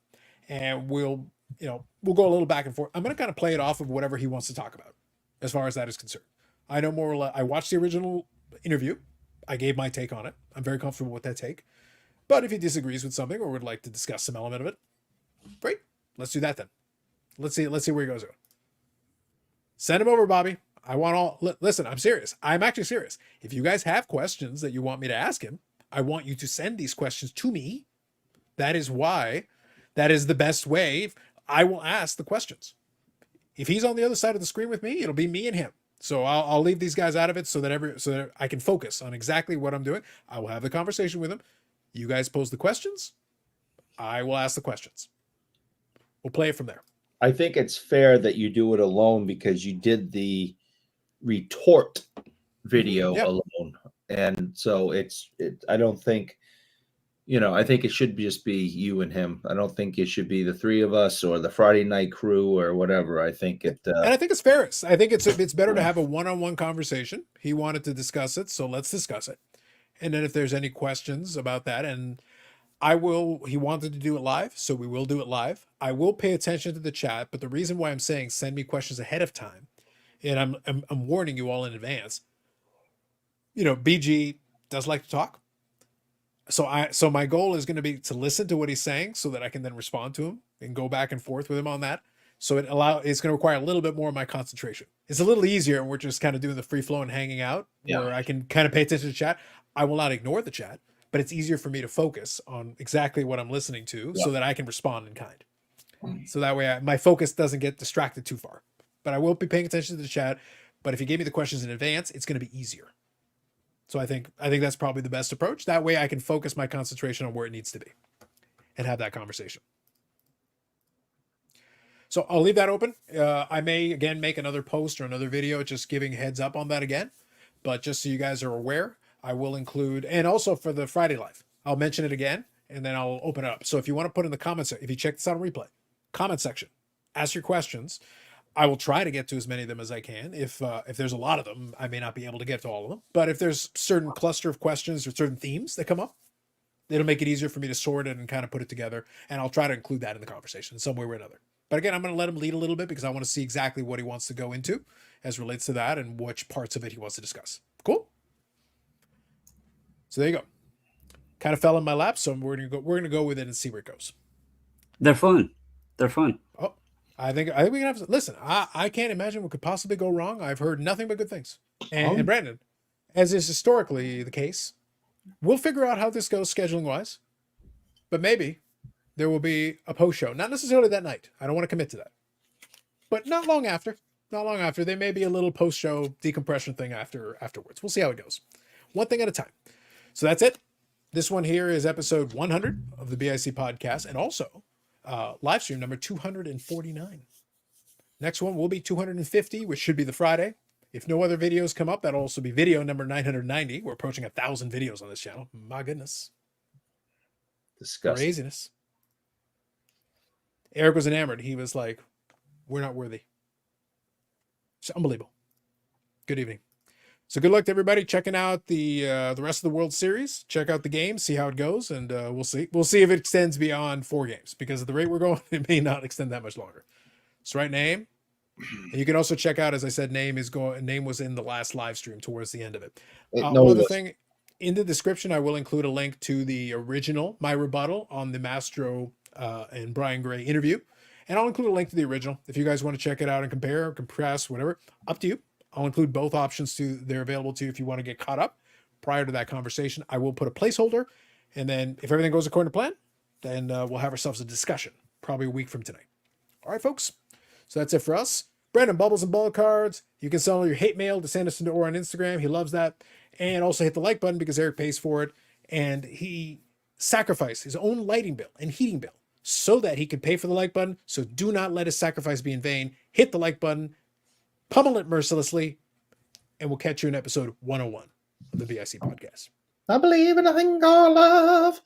And we'll go a little back and forth. I'm going to kind of play it off of whatever he wants to talk about as far as that is concerned. I know more or less. I watched the original interview. I gave my take on it. I'm very comfortable with that take. But if he disagrees with something or would like to discuss some element of it, great. Let's do that then. Let's see where he goes. Send him over, Bobby. I want all. Listen, I'm serious. I'm actually serious. If you guys have questions that you want me to ask him, I want you to send these questions to me. That is why. That is the best way. I will ask the questions. If he's on the other side of the screen with me, it'll be me and him. So I'll leave these guys out of it so that I can focus on exactly what I'm doing. I will have the conversation with him. You guys pose the questions. I will ask the questions. We'll play it from there.
I think it's fair that you do it alone because you did the retort video alone. And so I don't think, I think it should just be you and him. I don't think it should be the three of us or the Friday night crew or whatever. I think it.
And I think it's fair. I think it's better to have a one-on-one conversation. He wanted to discuss it, so let's discuss it. And then if there's any questions about that, and he wanted to do it live, so we will do it live. I will pay attention to the chat, but the reason why I'm saying send me questions ahead of time, and I'm warning you all in advance. BG does like to talk. So my goal is going to be to listen to what he's saying so that I can then respond to him and go back and forth with him on that. So it's going to require a little bit more of my concentration. It's a little easier and we're just kind of doing the free flow and hanging out where I can kind of pay attention to the chat. I will not ignore the chat, but it's easier for me to focus on exactly what I'm listening to so that I can respond in kind. So that way my focus doesn't get distracted too far. But I will be paying attention to the chat. But if you gave me the questions in advance, it's going to be easier. So I think that's probably the best approach. That way I can focus my concentration on where it needs to be and have that conversation. So I'll leave that open. I may again make another post or another video just giving heads up on that again. But just so you guys are aware, I will include, and also for the Friday Live, I'll mention it again and then I'll open it up. So if you want to put in the comments, if you check this out on replay, comment section, ask your questions. I will try to get to as many of them as I can. If there's a lot of them, I may not be able to get to all of them. But if there's certain cluster of questions or certain themes that come up, it'll make it easier for me to sort it and kind of put it together. And I'll try to include that in the conversation in some way or another. But again, I'm going to let him lead a little bit because I want to see exactly what he wants to go into as relates to that and which parts of it he wants to discuss. Cool. So there you go. Kind of fell in my lap, so we're gonna go with it and see where it goes.
They're fun. They're fun.
Oh, I think we can have. Listen, I can't imagine what could possibly go wrong. I've heard nothing but good things. And Brandon, as is historically the case, we'll figure out how this goes scheduling wise. But maybe there will be a post show, not necessarily that night. I don't want to commit to that, but not long after. Not long after, there may be a little post show decompression thing afterwards. We'll see how it goes. One thing at a time. So that's it. This one here is episode 100 of the BIC podcast, and also live stream number 249. Next one will be 250, which should be the Friday. If no other videos come up, that'll also be video number 990. We're approaching 1,000 videos on this channel. My goodness.
Disgusting.
Craziness. Eric was enamored. He was like, we're not worthy. It's unbelievable. Good evening. So good luck to everybody checking out the rest of the World Series. Check out the game, see how it goes, and we'll see. We'll see if it extends beyond 4 games because at the rate we're going, it may not extend that much longer. So right, name. And you can also check out, as I said, name was in the last live stream towards the end of it. One other thing, in the description, I will include a link to the original My Rebuttal on the Mastro and Brian Gray interview, and I'll include a link to the original if you guys want to check it out and compare, compress, whatever. Up to you. I'll include both options they're available to you if you want to get caught up prior to that conversation. I will put a placeholder, and then if everything goes according to plan, then we'll have ourselves a discussion probably a week from tonight. All right, folks. So that's it for us. Brandon, Bubbles and Ball Cards. You can send all your hate mail to Sanderson or on Instagram. He loves that. And also hit the like button because Eric pays for it. And he sacrificed his own lighting bill and heating bill so that he could pay for the like button. So do not let his sacrifice be in vain. Hit the like button. Pummel it mercilessly, and we'll catch you in episode 101 of the BIC podcast.
I believe in a thing called love.